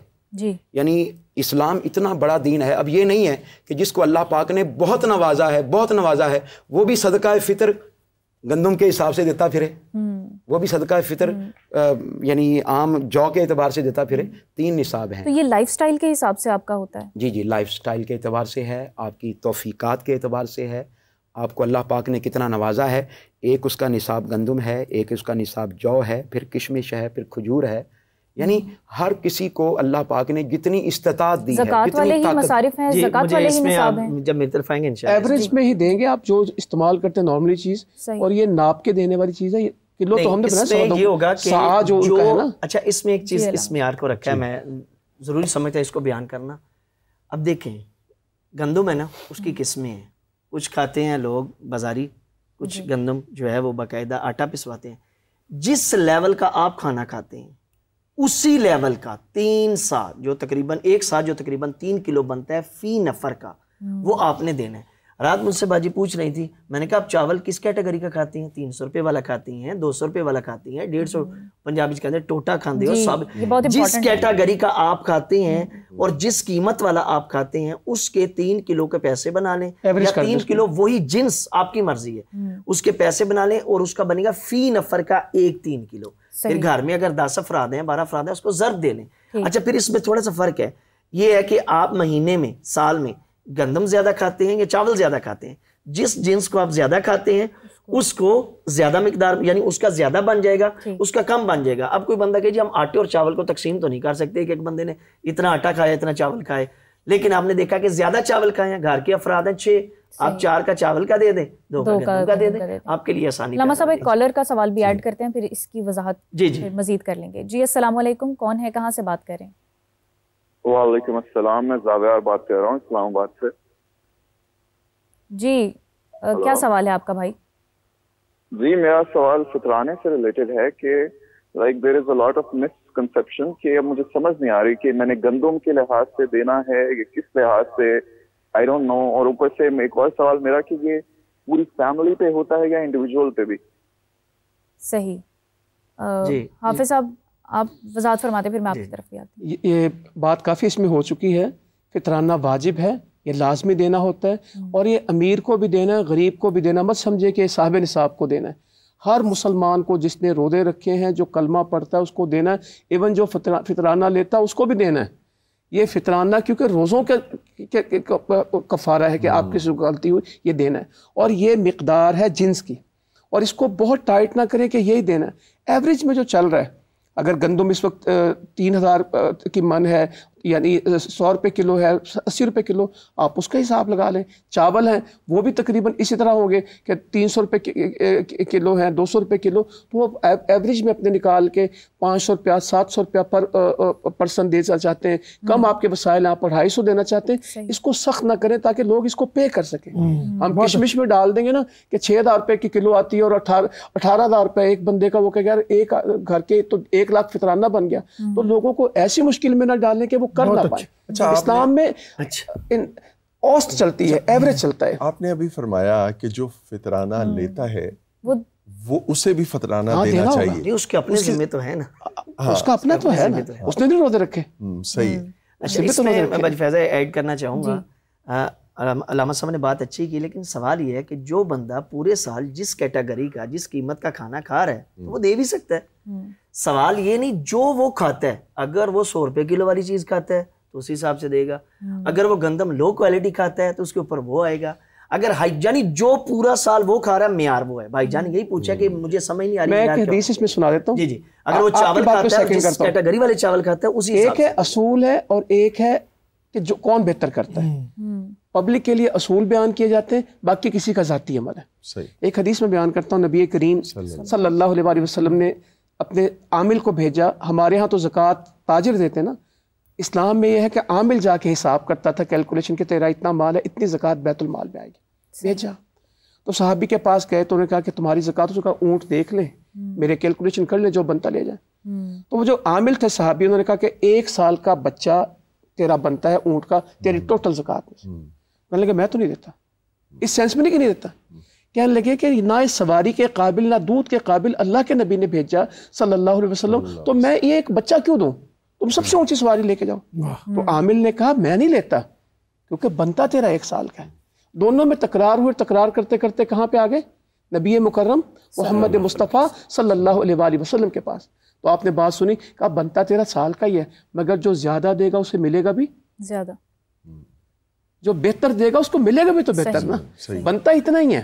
Speaker 6: یعنی اسلام اتنا بڑا دین ہے، اب یہ نہیں ہے کہ جس کو اللہ پاک نے بہت نوازا ہے وہ بھی صدقہ فطر گندم کے حساب سے دیتا پھرے، وہ بھی صدقہ فطر یعنی عام جو کے اعتبار سے دیتا پھرے۔ 3 نصاب ہیں۔
Speaker 3: تو یہ لائف سٹائل کے حساب سے آپ کا ہوتا ہے؟
Speaker 6: جی، لائف سٹائل کے اعتبار سے ہے، آپ کی توفیقات کے اعتبار سے ہے، آپ کو اللہ پاک نے کتنا نوازا ہے۔ ایک اس کا نصاب گندم ہے، ایک اس کا نصاب جو ہے، پھر کشمش ہے، پھر کھجور ہے، یعنی ہر کسی کو اللہ پاک نے جتنی استطاعت دی ہے،
Speaker 3: زکوٰۃ والے ہی مصارف ہیں، زکوٰۃ والے ہی نصاب ہیں،
Speaker 1: جب میری طرف آئیں گے انشاءاللہ
Speaker 4: ایوریج میں ہی دیں گے آپ جو استعمال کرتے ہیں نارملی چیز، اور یہ ناپ کے دینے والی چیز ہے، کلو تو ہم نے
Speaker 1: اس میں یہ ہوگا کہ اچھا اس میں ایک چیز اس معیار کو رکھا ہے، میں ضروری سمجھتا ہے اس کو بیان کرنا۔ اب دیکھیں گندم ہے نا، اس کی قسمیں ہیں، کچھ کھاتے ہیں لوگ بازاری، کچھ گندم جو ہے وہ باقاعدہ آٹا پسواتے ہیں۔ جس لیول کا آپ کھانا کھاتے ہیں اسی لیول کا 3 سا جو تقریباً 1 سا جو تقریباً 3 کلو بنتا ہے فی نفر کا، وہ آپ نے دینا ہے۔ رات مجھ سے باجی پوچھ رہی تھی، میں نے کہا آپ چاول کس کیٹیگری کا کھاتی ہیں؟ 300 روپے والا کھاتی ہیں، 200 روپے والا کھاتی ہیں، 150 پنجابی کہتے ہیں ٹوٹا کھاندے ہو سب، جس کیٹیگری کا آپ کھاتے ہیں اور جس قیمت والا آپ کھاتے ہیں اس کے 3 کلو کے پیسے بنا لیں، یا 3 کلو وہی جنس آپ کی مرضی ہے اس کے پیسے بنا لیں، اور اس کا بنے گا فی نفر کا 3 کلو۔ پھر گھر میں اگر 10 افراد ہیں 12 افراد ہیں اس کو ضرب دے لیں۔ اچھا پھر اس میں تھوڑا سا فرق ہے، یہ ہے کہ آپ مہینے میں سال میں گندم زیادہ کھاتے ہیں یا چاول زیادہ کھاتے ہیں، جس جنس کو آپ زیادہ کھاتے ہیں اس کو زیادہ مقدار، یعنی اس کا زیادہ بن جائے گا، اس کا کم بن جائے گا۔ اب کوئی بندہ کہ جی ہم آٹے اور چاول کو تقسیم تو نہیں کر سکتے کہ ایک بندے نے اتنا آٹا کھایا اتنا چاول کھائے، لیکن آپ نے دیکھا کہ زیادہ چاول کھائے ہیں، گھر کے افراد ہیں 6، آپ 4 کا چاول کا دے دیں، 2 کا گندم کا دے دیں، آپ کے لیے آسانی۔
Speaker 3: علامہ صاحب ایک کالر کا سوال بھی ایڈ کرتے ہیں، پھر اس کی وضاحت مزید کر لیں گے۔ جی السلام علیکم، کون ہے، کہاں سے بات کر رہے ہیں؟
Speaker 8: وعلیکم السلام، میں زاویہ بات کر رہا ہوں اسلام آباد سے۔
Speaker 3: جی کیا سوال ہے آپ کا بھائی؟
Speaker 8: جی میرا سوال فطرانے سے ریلیٹڈ ہے کہ like there is a lot of misconception کہ اب مجھے سمجھ نہیں آ رہی کہ میں نے گندم کے لحاظ سے دینا ہے یا کس لحاظ سے، آئی ڈونٹ نو. اور اوپر سے ایک اور سوال میرا کہ یہ پوری فیملی پہ ہوتا ہے یا انڈیویجول پہ بھی؟
Speaker 3: صحیح. حافظ صاحب آپ وضاحت فرماتے پھر میں آپ کی طرف بھی آتی ہوں.
Speaker 4: یہ بات کافی اس میں ہو چکی ہے. فطرانہ واجب ہے، یہ لازمی دینا ہوتا ہے، اور یہ امیر کو بھی دینا ہے، غریب کو بھی دینا. مت سمجھے کہ صاحب نصاب کو دینا ہے. ہر مسلمان کو جس نے روزے رکھے ہیں، جو کلمہ پڑھتا ہے، اس کو دینا ہے. ایون جو فطرانہ لیتا ہے اس کو بھی دینا ہے. یہ فطرانہ کیونکہ روزوں کے کفارہ ہے کہ آپ کی جو غلطی ہوئی یہ دینا ہے، اور یہ مقدار ہے جنس کی، اور اس کو بہت ٹائٹ نہ کریں کہ یہی دینا ہے. ایوریج میں جو چل رہا ہے، اگر گندم اس وقت 3000 کی من ہے، یعنی 100 روپے کلو ہے، 80 روپے کلو، آپ اس کا حساب لگا لیں. چاول ہیں وہ بھی تقریباً اسی طرح ہوں گے کہ 300 روپے کلو ہیں، 200 روپے کلو، تو وہ ایوریج میں اپنے نکال کے 500 روپیہ 700 روپیہ پر پرسن دے چاہتے ہیں. کم آپ کے وسائل آپ 250 دینا چاہتے ہیں. اس کو سخت نہ کریں تاکہ لوگ اس کو پے کر سکیں. ہم کشمش میں ڈال دیں گے نا کہ 6000 روپے کی کلو آتی ہے اور 18,000 روپے ایک بندے کا، وہ کہ یار ایک گھر کے تو 1 لاکھ فطرانہ بن گیا. تو لوگوں کو ایسی مشکل میں نہ ڈالیں کہ وہ کر نہ پائے. اسلام میں اوسط چلتی ہے، ایوریج چلتا ہے.
Speaker 2: آپ نے ابھی فرمایا کہ جو فطرانہ لیتا ہے وہ اسے بھی فطرانہ دینا چاہیے.
Speaker 1: اس کے اپنے ذمہ تو ہے نا،
Speaker 4: اس کا اپنا تو ہے نا، اس نے نہیں روزے رکھے.
Speaker 2: صحیح.
Speaker 1: اچھا اس میں میں بھائی فیضہ ایڈ کرنا چاہوں گا. علامہ صاحب نے بات اچھی کی، لیکن سوال یہ ہے کہ جو بندہ پورے سال جس کیٹیگری کا، جس قیمت کا کھانا کھا رہا ہے تو وہ دے بھی سکتا ہے. سوال یہ نہیں جو وہ کھاتا ہے، اگر وہ 100 روپے کلو والی چیز کھاتا ہے تو اسی حساب سے دے گا. اگر وہ گندم لو کوالٹی کھاتا ہے تو اس کے اوپر وہ آئے گا. اگر یعنی جو پورا سال وہ کھا رہا ہے معیار وہ ہے. بھائی جان یہی پوچھا کہ مجھے سمجھ نہیں آ رہی.
Speaker 4: میں ایک حدیث اس میں سنا دیتا ہوں.
Speaker 1: جی اگر وہ چاول کھاتا ہے، جس کیٹیگری والے چاول کھاتا ہے اسی
Speaker 4: ایک ہے اصول ہے، اور ایک ہے کہ جو کون بہتر کرتا ہے. پبلک کے لیے اصول بیان کیے جاتے ہیں، باقی کسی کا ذاتی عمل ہے. ایک حدیث میں بیان کرتا ہوں، نبی کریم صلی اللہ علیہ وسلم نے اپنے عامل کو بھیجا. ہمارے ہاں تو زکوٰۃ تاجر دیتے نا، اسلام میں یہ ہے کہ عامل جا کے حساب کرتا تھا، کیلکولیشن کہ تیرا اتنا مال ہے، اتنی زکوٰۃ بیت المال میں آئے گی. بھیجا تو صحابی کے پاس گئے تو انہوں نے کہا کہ تمہاری زکوٰۃ، اس کا اونٹ دیکھ لیں، میرے کیلکولیشن کر لیں، جو بنتا لے جائیں. تو وہ جو عامل تھے صحابی، انہوں نے کہا کہ 1 سال کا بچہ تیرا بنتا ہے اونٹ کا، تیری ٹوٹل زکوٰۃ میں سے. کہنے لگے میں تو نہیں دیتا. اس سینس میں نہیں کہ نہیں دیتا، کہنے لگے کہ نہ اس سواری کے قابل نہ دودھ کے قابل اللہ کے نبی نے بھیجا صلی اللہ علیہ وسلم، تو میں یہ ایک بچہ کیوں دوں؟ تم سب سے اونچی سواری لے کے جاؤ. تو عامل نے کہا میں نہیں لیتا کیونکہ بنتا تیرا 1 سال کا ہے. دونوں میں تکرار ہوئے. تکرار کرتے کرتے کہاں پہ آگے؟ نبی مکرم محمد مصطفیٰ صلی اللہ علیہ وآلہ وسلم کے پاس. تو آپ نے بات سنی، کہا بنتا تیرا سال کا ہی ہے، مگر جو زیادہ دے گا اسے ملے گا بھی
Speaker 3: زیادہ،
Speaker 4: جو بہتر دے گا اس کو ملے گا بھی تو بہتر نا. بنتا اتنا ہی ہے،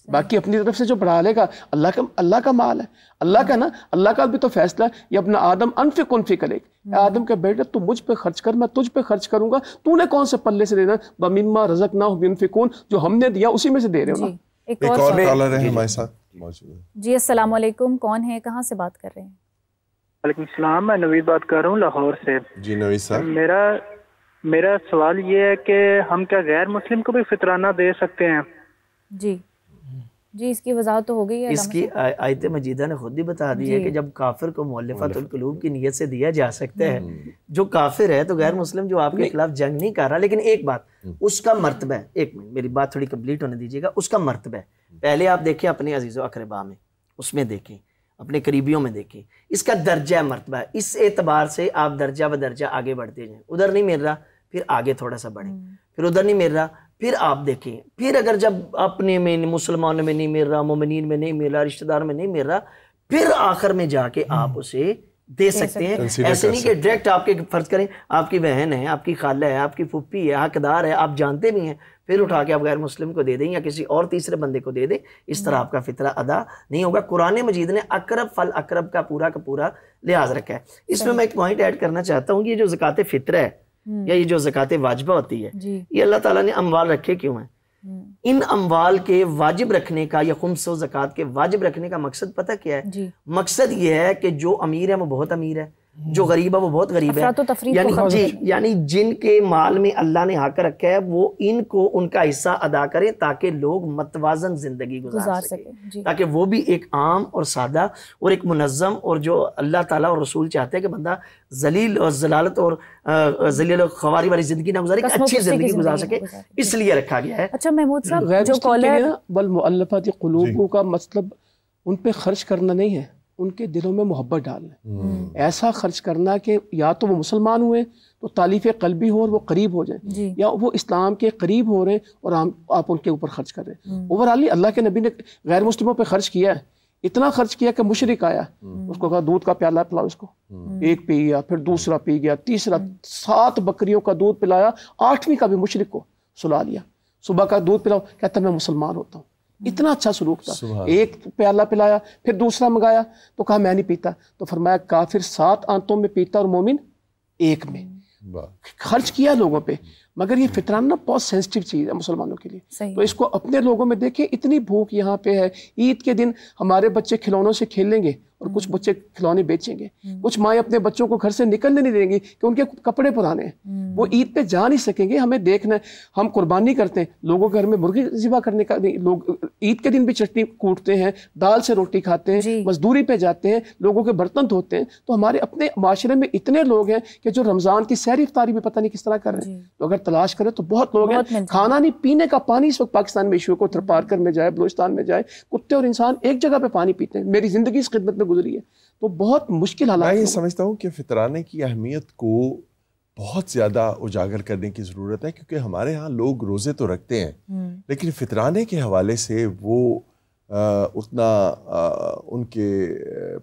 Speaker 4: باقی اپنی طرف سے جو بڑھا لے گا اللہ کا مال ہے، اللہ کا نا، اللہ کا بھی تو فیصلہ ہے. یا ابن آدم انفق انفق علیک، آدم کے بیٹے تو مجھ پہ خرچ کر، میں تجھ پہ خرچ کروں گا. تو نے کون سے پلے سے دینا؟ وَمِمَّا رَزَقْنَاهُمْ يُنْفِقُونَ، جو ہم نے دیا اسی میں سے دے رہے ہو نا.
Speaker 2: ایک اور کالر ہے ہمارے ساتھ موجود ہے.
Speaker 3: جی السلام علیکم، کون ہے، کہاں سے بات کر رہے ہیں؟
Speaker 9: وعلیکم السلام، میں نوید بات کر رہا ہوں لاہور سے.
Speaker 2: جی نوید صاحب،
Speaker 9: میرا سوال یہ ہے کہ ہم کیا غیر مسلم کو بھی فطرانہ دے سکتے ہیں؟
Speaker 3: جی اس کی وضاحت تو ہو گئی ہے.
Speaker 1: اس کی آیت مجیدہ نے خود ہی بتا دی ہے کہ جب کافر کو مؤلفۃ القلوب کی نیت سے دیا جا سکتا ہے. جو کافر ہے تو غیر مسلم جو آپ کے خلاف جنگ نہیں کر رہا، لیکن ایک بات اس کا مرتبہ ہے. ایک منٹ میری بات تھوڑی کمپلیٹ ہونے دیجیے گا. اس کا مرتبہ ہے، پہلے آپ دیکھیں اپنے عزیز و اقربا میں، اس میں دیکھیں، اپنے قریبیوں میں دیکھیں، اس کا درجہ مرتبہ ہے. اس اعتبار سے آپ درجہ و درجہ آگے بڑھتے جائیں. ادھر نہیں مل رہا پھر آگے تھوڑا سا بڑھیں، پھر ادھر نہیں مل رہا پھر آپ دیکھیں، پھر اگر جب اپنے میں مسلمانوں میں نہیں مل رہا، مومنین میں نہیں مل رہا، رشتہ دار میں نہیں مل رہا، پھر آخر میں جا کے آپ اسے دے سکتے ہیں. ایسے نہیں کہ ڈائریکٹ آپ کے فرض کریں آپ کی بہن ہے، آپ کی خالہ ہے، آپ کی پھپھی ہے، حقدار ہے، آپ جانتے بھی ہیں، پھر اٹھا کے آپ غیر مسلم کو دے دیں یا کسی اور تیسرے بندے کو دے دیں. اس طرح آپ کا فطرہ ادا نہیں ہوگا. قرآن مجید نے اقرب فل اقرب کا پورا لحاظ رکھا ہے. اس میں ایک پوائنٹ ایڈ کرنا چاہتا ہوں کہ یہ جو زکوٰۃ فطر ہے یا یہ جو زکوٰۃ واجبہ ہوتی ہے، یہ اللہ تعالیٰ نے اموال رکھے کیوں ہیں؟ ان اموال کے واجب رکھنے کا یا خمس و زکوٰۃ کے واجب رکھنے کا مقصد پتہ کیا ہے؟ مقصد یہ ہے کہ جو امیر ہے وہ بہت امیر ہے، جو غریب ہے وہ بہت غریب ہے، یعنی جن کے مال میں اللہ نے حق رکھا ہے وہ ان کو ان کا حصہ ادا کریں تاکہ لوگ متوازن زندگی گزار سکیں، تاکہ وہ بھی ایک عام اور سادہ اور ایک منظم، اور جو اللہ تعالیٰ اور رسول چاہتے ہیں کہ بندہ ذلیل اور ذلالت اور ذلیل و خواری والی زندگی نہ گزارے، کہ اچھی زندگی گزار سکے، اس لیے رکھا گیا ہے۔
Speaker 3: اچھا محمود صاحب،
Speaker 4: جو کالر والمؤلفات قلوب کا مطلب ان پہ خرچ کرنا نہیں ہے، ان کے دلوں میں محبت ڈالنا، ایسا خرچ کرنا کہ یا تو وہ مسلمان ہوئے تو تالیف قلبی ہو اور وہ قریب ہو جائیں، یا وہ اسلام کے قریب ہو رہے ہیں اور آپ ان کے اوپر خرچ کر رہے ہیں۔ اوورالی اللہ کے نبی نے غیر مسلموں پہ خرچ کیا ہے، اتنا خرچ کیا کہ مشرک آیا، اس کو کہا دودھ کا پیالہ پلاؤ اس کو، ایک پی گیا، پھر دوسرا پی گیا، تیسرا 7 بکریوں کا دودھ پلایا، 8ویں کا بھی مشرک کو سلا لیا، صبح کا دودھ پلاؤ، کہتا میں مسلمان ہوتا ہوں، اتنا اچھا سلوک تھا۔ ایک پیالہ پلایا، پھر دوسرا منگایا تو کہا میں نہیں پیتا، تو فرمایا کافر 7 آنتوں میں پیتا اور مومن 1 میں۔ خرچ کیا لوگوں پہ، مگر یہ فطران نا بہت سینسٹیو چیز ہے مسلمانوں کے لیے، تو اس کو اپنے لوگوں میں دیکھیں، اتنی بھوک یہاں پہ ہے۔ عید کے دن ہمارے بچے کھلونوں سے کھیلیں گے اور کچھ بچے کھلونے بیچیں گے، کچھ مائیں اپنے بچوں کو گھر سے نکلنے نہیں دیں گی کہ ان کے کپڑے پرانے ہیں، وہ عید پہ جا نہیں سکیں گے۔ ہمیں دیکھنا ہے، ہم قربانی کرتے ہیں، لوگوں کے گھر میں مرغی ذبح کرنے کا نہیں، لوگ عید کے دن بھی چٹنی کوٹتے ہیں، دال سے روٹی کھاتے ہیں، مزدوری پہ جاتے ہیں، لوگوں کے برتن دھوتے ہیں۔ تو ہمارے اپنے معاشرے میں اتنے لوگ ہیں کہ جو رمضان کی سحری افطاری بھی پتہ نہیں کس طرح کر رہے ہیں، تو اگر تلاش کریں تو بہت لوگ ہیں۔ کھانا نہیں، پینے کا پانی اس وقت پاکستان میں ایشو ہے، کوئی تھرپارکر میں جائے، بلوچستان میں جائے، کتے اور انسان ایک جگہ پہ پانی پیتے ہیں۔ میری زندگی اس خدمت میں گزری ہے، تو بہت مشکل حالات۔
Speaker 2: میں یہ سمجھتا ہوں کہ فطرانے کی اہمیت کو بہت زیادہ اجاگر کرنے کی ضرورت ہے، کیونکہ ہمارے ہاں لوگ روزے تو رکھتے ہیں لیکن فطرانے کے حوالے سے وہ اتنا ان کے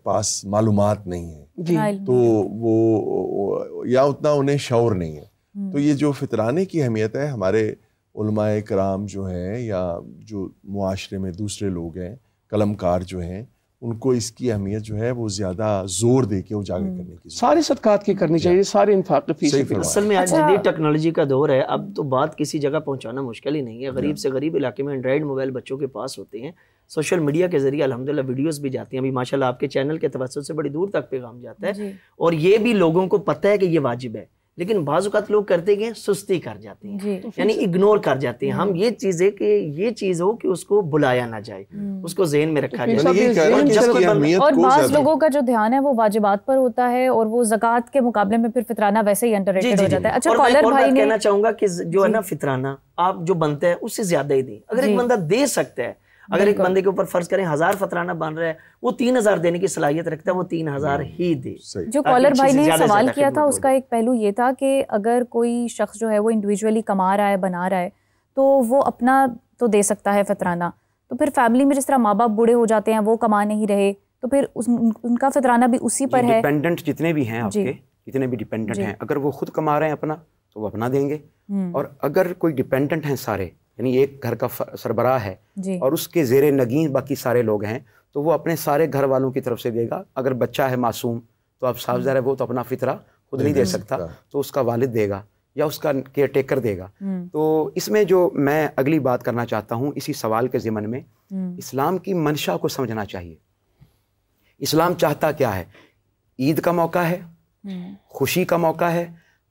Speaker 2: پاس معلومات نہیں ہے، تو وہ یا اتنا انہیں شعور نہیں ہے۔ تو یہ جو فطرانے کی اہمیت ہے، ہمارے علماء کرام جو ہیں یا جو معاشرے میں دوسرے لوگ ہیں، قلم کار جو ہیں، ان کو اس کی اہمیت جو ہے وہ زیادہ زور دے کے اجاگر کرنے کی
Speaker 4: سارے صدقات کی کرنی چاہیے، سارے انفاق فی سبیل اللہ۔
Speaker 1: اصل میں آج جدید ٹیکنالوجی کا دور ہے، اب تو بات کسی جگہ پہنچانا مشکل ہی نہیں ہے۔ غریب سے غریب علاقے میں اینڈرائڈ موبائل بچوں کے پاس ہوتے ہیں، سوشل میڈیا کے ذریعے الحمدللہ ویڈیوز بھی جاتی ہیں، ابھی ماشاءاللہ آپ کے چینل کے توسط سے بڑی دور تک پیغام جاتا ہے، اور یہ بھی لوگوں کو پتہ ہے کہ یہ واجب ہے، لیکن بعض اوقات لوگ کرتے ہیں سستی کر جاتے ہیں، یعنی اگنور کر جاتے ہیں۔ ہم یہ چیز ہے کہ یہ چیز ہو کہ اس کو بلایا نہ جائے، اس کو ذہن میں رکھا جائے۔
Speaker 3: اور بعض لوگوں کا جو دھیان ہے وہ واجبات پر ہوتا ہے، اور وہ زکوٰۃ کے مقابلے میں پھر فطرانہ ویسے ہی انڈر ریٹڈ ہو جاتا ہے۔ اچھا، کالر بھائی نے
Speaker 1: کہنا چاہوں گا کہ جو ہے نا فطرانہ آپ جو بنتا ہے اس سے زیادہ ہی دیں۔ اگر ایک بندہ دے سکتا ہے، اگر ایک بندے کے اوپر فرض کریں 1000 فطرانہ بن رہا ہے، وہ 3000 دینے کی صلاحیت رکھتا ہے، وہ 3000 ہی دے۔
Speaker 3: جو کالر بھائی نے سوال کیا تھا اس کا ایک پہلو یہ تھا کہ اگر کوئی شخص جو ہے وہ انڈیویجولی کما رہا ہے، بنا رہا ہے، تو وہ اپنا تو دے سکتا ہے فطرانہ، تو پھر فیملی میں جس طرح ماں باپ بوڑھے ہو جاتے ہیں، وہ کما نہیں رہے، تو پھر ان کا فطرانہ بھی اسی پر ہے۔
Speaker 6: ڈیپینڈنٹ جتنے بھی ہیں آپ کے، جتنے بھی ڈیپینڈنٹ ہیں، اگر وہ خود کما رہے ہیں اپنا تو وہ اپنا دیں گے، اور اگر کوئی ڈیپینڈنٹ ہیں سارے، یعنی ایک گھر کا سربراہ ہے اور اس کے زیر نگین باقی سارے لوگ ہیں، تو وہ اپنے سارے گھر والوں کی طرف سے دے گا۔ اگر بچہ ہے معصوم تو اب صاف ظاہر ہے وہ تو اپنا فطرہ خود نہیں دے سکتا، تو اس کا والد دے گا یا اس کا کیئر ٹیکر دے گا۔ تو اس میں جو میں اگلی بات کرنا چاہتا ہوں اسی سوال کے ضمن میں، اسلام کی منشا کو سمجھنا چاہیے۔ اسلام چاہتا کیا ہے؟ عید کا موقع ہے، خوشی کا موقع ہے،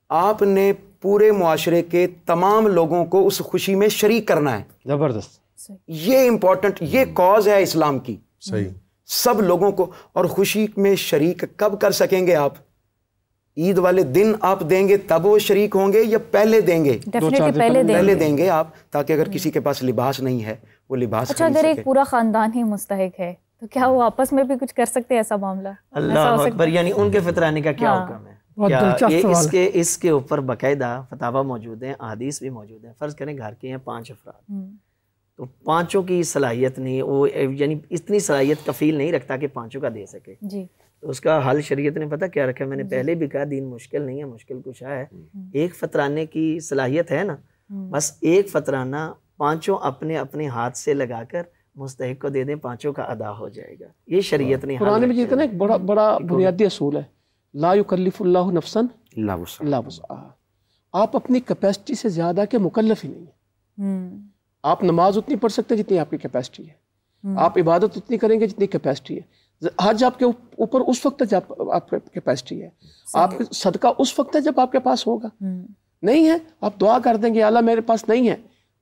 Speaker 6: آپ نے پورے معاشرے کے تمام لوگوں کو اس خوشی میں شریک کرنا ہے۔
Speaker 4: زبردست،
Speaker 6: یہ امپورٹنٹ، یہ کاز ہے اسلام کی،
Speaker 2: صحیح،
Speaker 6: سب لوگوں کو۔ اور خوشی میں شریک کب کر سکیں گے آپ؟ عید والے دن آپ دیں گے تب وہ شریک ہوں گے، یا پہلے دیں گے؟ پہلے دیں گے آپ، تاکہ اگر کسی کے پاس لباس نہیں ہے وہ لباس خرید سکے۔
Speaker 3: اگر ایک پورا خاندان ہی مستحق ہے تو کیا وہ آپس میں بھی کچھ کر سکتے ہیں ایسا معاملہ؟
Speaker 1: اللہ اکبر، یعنی ان کے فطرانے کا کیا حکم ہے؟ اس کے اوپر باقاعدہ فتاویٰ موجود ہیں، احادیث بھی موجود ہیں۔ فرض کریں گھر کے ہیں 5 افراد، تو 5 کی صلاحیت نہیں، وہ یعنی اتنی صلاحیت کفیل نہیں رکھتا کہ 5 کا دے سکے، تو اس کا حل شریعت نے پتہ کیا رکھا ہے؟ میں نے پہلے بھی کہا دین مشکل نہیں ہے، مشکل کشا ہے۔ ایک فطرانے کی صلاحیت ہے نا، بس ایک فطرانہ 5 اپنے اپنے ہاتھ سے لگا کر مستحق کو دے دیں، 5 کا ادا ہو جائے گا۔ یہ شریعت نے
Speaker 4: قرآن مجید کا ایک بڑا بنیادی اصول ہے، لا یکلف اللہ نفسا الا وسعہا۔ آپ اپنی کیپیسٹی سے زیادہ کے مکلف ہی نہیں ہیں۔ آپ نماز اتنی پڑھ سکتے ہیں جتنی آپ کی کیپیسٹی ہے، آپ عبادت اتنی کریں گے جتنی کیپیسٹی ہے۔ حج آپ کے اوپر اس وقت ہے جب آپ کے کیپیسٹی ہے, آپ صدقہ اس وقت ہے جب آپ کے پاس ہوگا. نہیں ہے آپ دعا کر دیں گے اللہ میرے پاس نہیں ہے.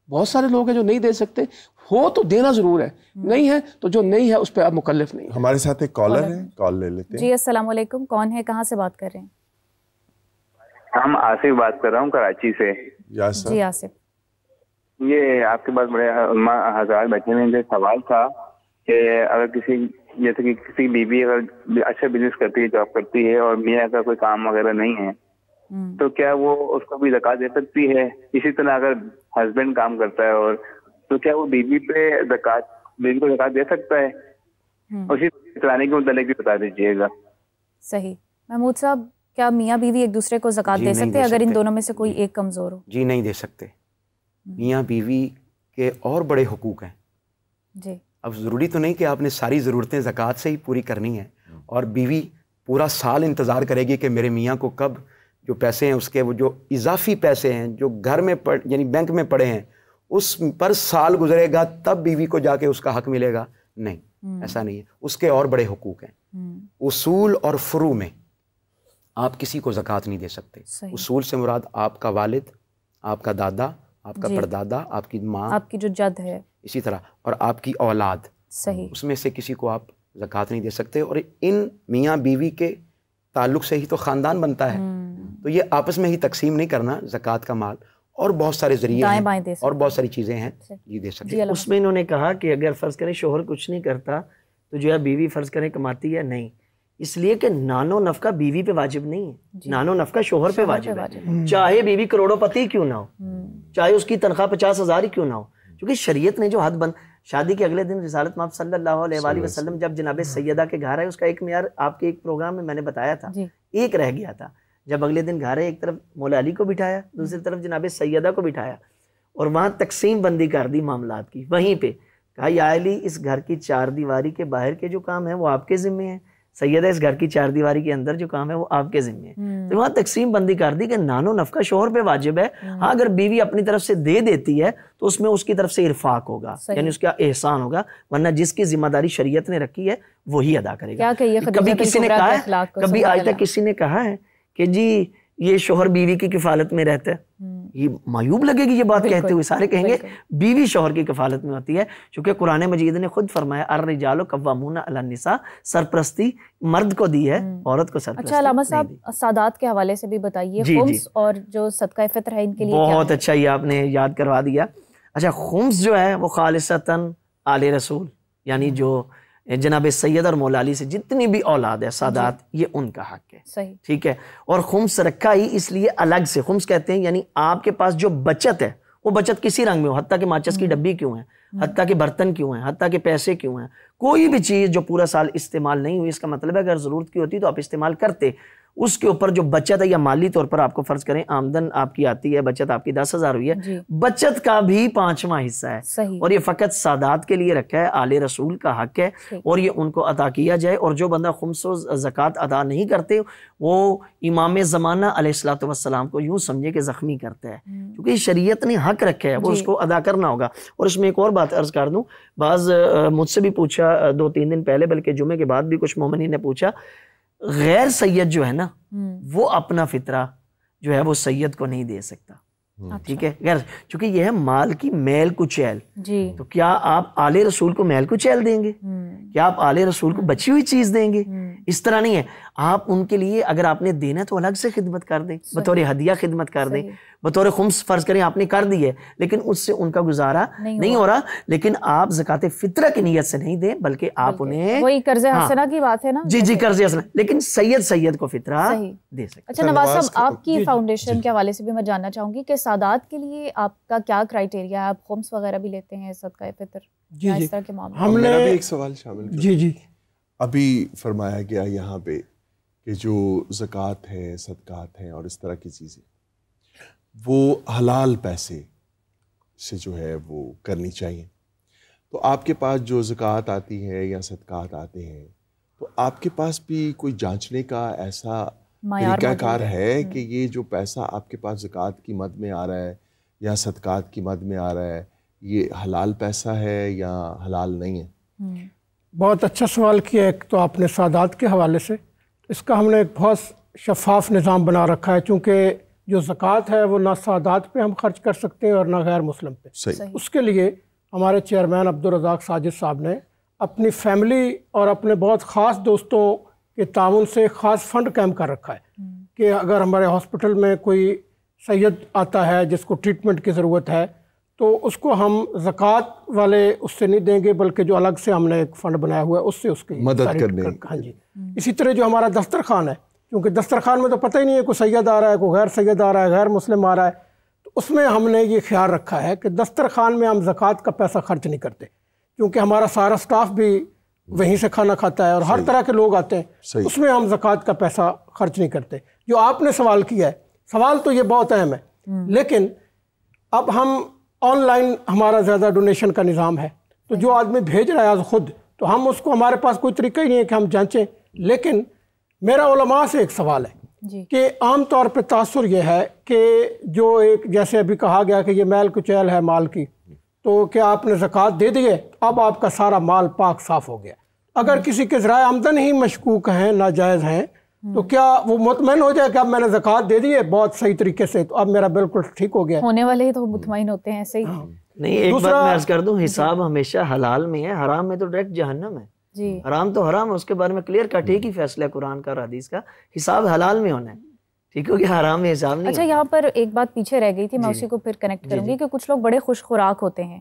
Speaker 4: بہت سارے لوگ ہیں جو نہیں دے سکتے, ہو تو دینا ضرور ہے, نہیں ہے تو جو نہیں ہے اس پہ آپ مکلف نہیں.
Speaker 2: ہمارے ساتھ ایک کالر ہے, کال لے لیتے ہیں.
Speaker 3: جی السلام علیکم, کون ہے, کہاں سے بات کر رہے ہیں؟
Speaker 10: ہم آصف بات کر رہا ہوں کراچی سے.
Speaker 3: جی آصف,
Speaker 10: یہ آپ کے پاس بڑے حضرات بیٹھے ہوئے ہیں, سوال تھا کہ اگر کسی جیسے کہ کسی بیوی اگر اچھا بزنس کرتی ہے, جاب کرتی ہے, اور میاں کا کوئی کام وغیرہ نہیں ہے, تو کیا وہ اس کو بھی زکوٰۃ دے سکتی ہے؟ اسی طرح اگر ہسبینڈ کام کرتا ہے اور تو کیا وہ بیوی پہ بیوی کو زکوٰۃ دے سکتا ہے؟ اسی چلانے کے متعلق بھی بتا دیجیے گا.
Speaker 3: صحیح. محمود صاحب, کیا میاں بیوی ایک دوسرے کو زکوٰۃ دے سکتے ہیں اگر ان دونوں میں سے کوئی ایک کمزور ہو؟
Speaker 6: جی نہیں دے سکتے. میاں بیوی کے اور بڑے حقوق ہیں.
Speaker 3: جی
Speaker 6: اب ضروری تو نہیں کہ آپ نے ساری ضرورتیں زکوٰۃ سے ہی پوری کرنی ہیں, اور بیوی پورا سال انتظار کرے گی کہ میرے میاں کو کب جو پیسے ہیں اس کے وہ جو اضافی پیسے ہیں جو گھر میں یعنی بینک میں پڑے ہیں اس پر سال گزرے گا تب بیوی کو جا کے اس کا حق ملے گا. نہیں, ایسا نہیں ہے. اس کے اور بڑے حقوق ہیں. اصول اور فروع میں آپ کسی کو زکوٰۃ نہیں دے سکتے. اصول سے مراد آپ کا والد, آپ کا دادا, آپ کا پردادا, آپ کی ماں,
Speaker 3: آپ کی جو جد ہے,
Speaker 6: اسی طرح, اور آپ کی اولاد.
Speaker 3: صحیح.
Speaker 6: اس میں سے کسی کو آپ زکوٰۃ نہیں دے سکتے. اور ان میاں بیوی کے تعلق سے ہی تو خاندان بنتا ہے. تو یہ آپس میں ہی تقسیم نہیں کرنا زکوٰۃ کا مال, اور بہت سارے ذریعے ہیں اور بہت ساری چیزیں ہیں یہ دے سکتے ہیں.
Speaker 1: اس میں انہوں نے کہا کہ اگر فرض کریں شوہر کچھ نہیں کرتا تو جو ہے بیوی فرض کریں کماتی ہے, نہیں, اس لیے کہ نانو نفقہ بیوی پہ واجب نہیں ہے, نانو نفقہ شوہر پہ واجب ہے, چاہے بیوی کروڑوں پتی کیوں نہ ہو, چاہے اس کی تنخواہ 50,000 ہی کیوں نہ ہو. کیونکہ شریعت نے جو حد بند, شادی کے اگلے دن رسالت مآب صلی اللہ علیہ وآلہ وسلم جب جناب سیدہ کے گھر ہے, اس کا ایک معیار آپ کے ایک پروگرام میں میں نے بتایا تھا, ایک رہ گیا تھا. جب اگلے دن گھر ہے, ایک طرف مولا علی کو بٹھایا, دوسری طرف جناب سیدہ کو بٹھایا, اور وہاں تقسیم بندی کر دی معاملات کی. وہیں پہ کہا یا علی اس گھر کی چار دیواری کے باہر کے جو کام ہیں وہ آپ کے ذمے ہیں, سیدہ اس گھر کی چار دیواری کے اندر جو کام ہے وہ آپ کے ذمے ہیں. تو وہاں تقسیم بندی کر دی کہ نانو نفقہ شوہر پہ واجب ہے. ہاں اگر بیوی اپنی طرف سے دے دیتی ہے تو اس میں اس کی طرف سے ارفاق ہوگا, یعنی اس کا احسان ہوگا, ورنہ جس کی ذمہ داری شریعت نے رکی ہے وہی ادا کرے گا. کبھی کسی نے کہا ہے, کبھی آج تک کسی نے کہا ہے کہ جی یہ شوہر بیوی کی کفالت میں رہتا ہے, یہ معیوب لگے گی یہ بات کہتے ہوئے. سارے کہیں گے بیوی شوہر کی کفالت میں ہوتی ہے, چونکہ قرآن مجید نے خود فرمایا الرجال قوامون علی النساء, سرپرستی مرد کو دی ہے, عورت کو سرپرستی.
Speaker 3: اچھا علامہ صاحب, سادات کے حوالے سے بھی بتائیے, خمس اور جو صدقہ فطر ہے ان کے لیے
Speaker 1: بہت اچھا یہ آپ نے یاد کروا دیا. اچھا خمس جو ہے وہ خالصتاً آل رسول, یعنی جو جناب سید اور مولا علی سے جتنی بھی اولاد ہے سادات, یہ ان کا حق ہے.
Speaker 3: صحیح,
Speaker 1: ٹھیک ہے. اور خمس رکھا ہی اس لیے الگ سے, خمس کہتے ہیں یعنی آپ کے پاس جو بچت ہے وہ بچت کسی رنگ میں ہو, حتیٰ کہ ماچس کی ڈبی کیوں ہے, حتیٰ کہ برتن کیوں ہیں, حتیٰ کہ پیسے کیوں ہیں, کوئی بھی چیز جو پورا سال استعمال نہیں ہوئی, اس کا مطلب ہے اگر ضرورت کی ہوتی تو آپ استعمال کرتے, اس کے اوپر جو بچت ہے یا مالی طور پر آپ کو فرض کریں آمدن آپ کی آتی ہے, بچت آپ کی 10,000 ہوئی ہے, بچت کا بھی 5واں حصہ ہے, اور یہ فقط سادات کے لیے رکھا ہے, آل رسول کا حق ہے, اور یہ ان کو عطا کیا جائے. اور جو بندہ خمس و زکوٰۃ ادا نہیں کرتے وہ امام زمانہ علیہ الصلوۃ والسلام کو یوں سمجھے کہ زخمی کرتا ہے, کیونکہ شریعت نے حق رکھا ہے, وہ اس کو ادا کرنا ہوگا. اور اس میں ایک اور بات عرض کر دوں, بعض مجھ سے بھی پوچھا 2-3 دن پہلے, بلکہ جمعے کے بعد بھی کچھ مومنین نے پوچھا, غیر سید جو ہے نا وہ اپنا فطرہ جو ہے وہ سید کو نہیں دے سکتا. ٹھیک ہے, غیر, چونکہ یہ ہے مال کی میل کچیل. تو کیا آپ آل رسول کو میل کچیل دیں گے؟ کیا آپ آل رسول کو بچی ہوئی چیز دیں گے؟ اس طرح نہیں ہے. آپ ان کے لیے اگر آپ نے دینا تو الگ سے خدمت کر دیں, بطور ہدیہ خدمت کر دیں, بطور خمس فرض کریں آپ نے کر دی ہے, لیکن اس سے ان کا گزارا نہیں ہو رہا. لیکن آپ زکوٰۃ فطرہ کی نیت سے نہیں دیں, بلکہ آپ انہیں
Speaker 3: وہی قرض حسنہ کی بات ہے نا.
Speaker 1: جی قرض حسنہ, لیکن سید کو فطرہ دے سکتے.
Speaker 3: اچھا نواز صاحب, آپ کی فاؤنڈیشن کے حوالے سے بھی میں جاننا چاہوں گی کہ سادات کے لیے آپ کا کیا کرائٹیریا ہے, آپ خمس وغیرہ بھی لیتے ہیں, صدقہ فطر, اس طرح کے معاملے؟
Speaker 2: ہم نے بھی ایک سوال شامل کیا. ابھی فرمایا گیا یہاں پہ کہ جو زکوٰۃ ہے, صدقات ہیں اور اس طرح کی چیزیں, وہ حلال پیسے سے جو ہے وہ کرنی چاہیے. تو آپ کے پاس جو زکوٰۃ آتی ہے یا صدقات آتے ہیں, تو آپ کے پاس بھی کوئی جانچنے کا ایسا طریقہ کار ہے کہ یہ جو پیسہ آپ کے پاس زکوٰۃ کی مد میں آ رہا ہے یا صدقات کی مد میں آ رہا ہے, یہ حلال پیسہ ہے یا حلال نہیں ہے؟
Speaker 5: بہت اچھا سوال کیا. ایک تو آپ نے سادات کے حوالے سے، اس کا ہم نے ایک بہت شفاف نظام بنا رکھا ہے، چونکہ جو زکوٰۃ ہے وہ نہ سادات پہ ہم خرچ کر سکتے ہیں اور نہ غیر مسلم پہ. صحیح. اس کے لیے ہمارے چیئرمین عبدالرزاق ساجد صاحب نے اپنی فیملی اور اپنے بہت خاص دوستوں کے تعاون سے خاص فنڈ قائم کر رکھا ہے کہ اگر ہمارے ہاسپٹل میں کوئی سید آتا ہے جس کو ٹریٹمنٹ کی ضرورت ہے تو اس کو ہم زکوٰۃ والے اس سے نہیں دیں گے، بلکہ جو الگ سے ہم نے ایک فنڈ بنایا ہوا ہے اس سے اس کی
Speaker 2: مدد کرنے.
Speaker 5: ہاں جی. اسی طرح جو ہمارا دسترخوان ہے، کیونکہ دسترخوان میں تو پتہ ہی نہیں ہے کوئی سید آ رہا ہے، کوئی غیر سید آ رہا ہے، غیر مسلم آ رہا ہے، تو اس میں ہم نے یہ خیال رکھا ہے کہ دسترخوان میں ہم زکوٰۃ کا پیسہ خرچ نہیں کرتے، کیونکہ ہمارا سارا سٹاف بھی وہیں سے کھانا کھاتا ہے اور ہر طرح کے لوگ آتے ہیں، اس میں ہم زکوٰۃ کا پیسہ خرچ نہیں کرتے. جو آپ نے سوال کیا ہے، سوال تو یہ بہت اہم ہے، لیکن اب ہم آن لائن ہمارا زیادہ ڈونیشن کا نظام ہے، تو جو آدمی بھیج رہا ہے آج خود، تو ہم اس کو، ہمارے پاس کوئی طریقہ ہی نہیں ہے کہ ہم جانچیں. لیکن میرا علماء سے ایک سوال ہے کہ عام طور پہ تاثر یہ ہے کہ جو ایک جیسے ابھی کہا گیا کہ یہ میل کچیل ہے مال کی، تو کیا آپ نے زکوٰۃ دے دیے، اب آپ کا سارا مال پاک صاف ہو گیا. اگر کسی کے ذرائع آمدن ہی مشکوک ہیں، ناجائز ہیں، تو کیا وہ مطمئن ہو جائے کہ اب میں نے زکوٰۃ دے دی ہے بہت صحیح طریقے سے، تو اب میرا بالکل ٹھیک ہو گیا.
Speaker 3: ہونے والے ہی تو مطمئن ہوتے ہیں. صحیح.
Speaker 1: نہیں، ایک بات میں عرض کر دوں، حساب ہمیشہ حلال میں ہے، حرام میں تو ڈائریکٹ جہنم ہے. جی، حرام تو حرام ہے، اس کے بارے میں کلیئر کٹ ایک ہی فیصلہ ہے قرآن کا اور حدیث کا، حساب حلال میں ہونا ہے. ٹھیک ہو گیا، حرام میں حساب نہیں.
Speaker 3: اچھا، یہاں پر ایک بات پیچھے رہ گئی تھی، میں اسی کو پھر کنیکٹ کروں گی کہ کچھ لوگ بڑے خوش خوراک ہوتے ہیں،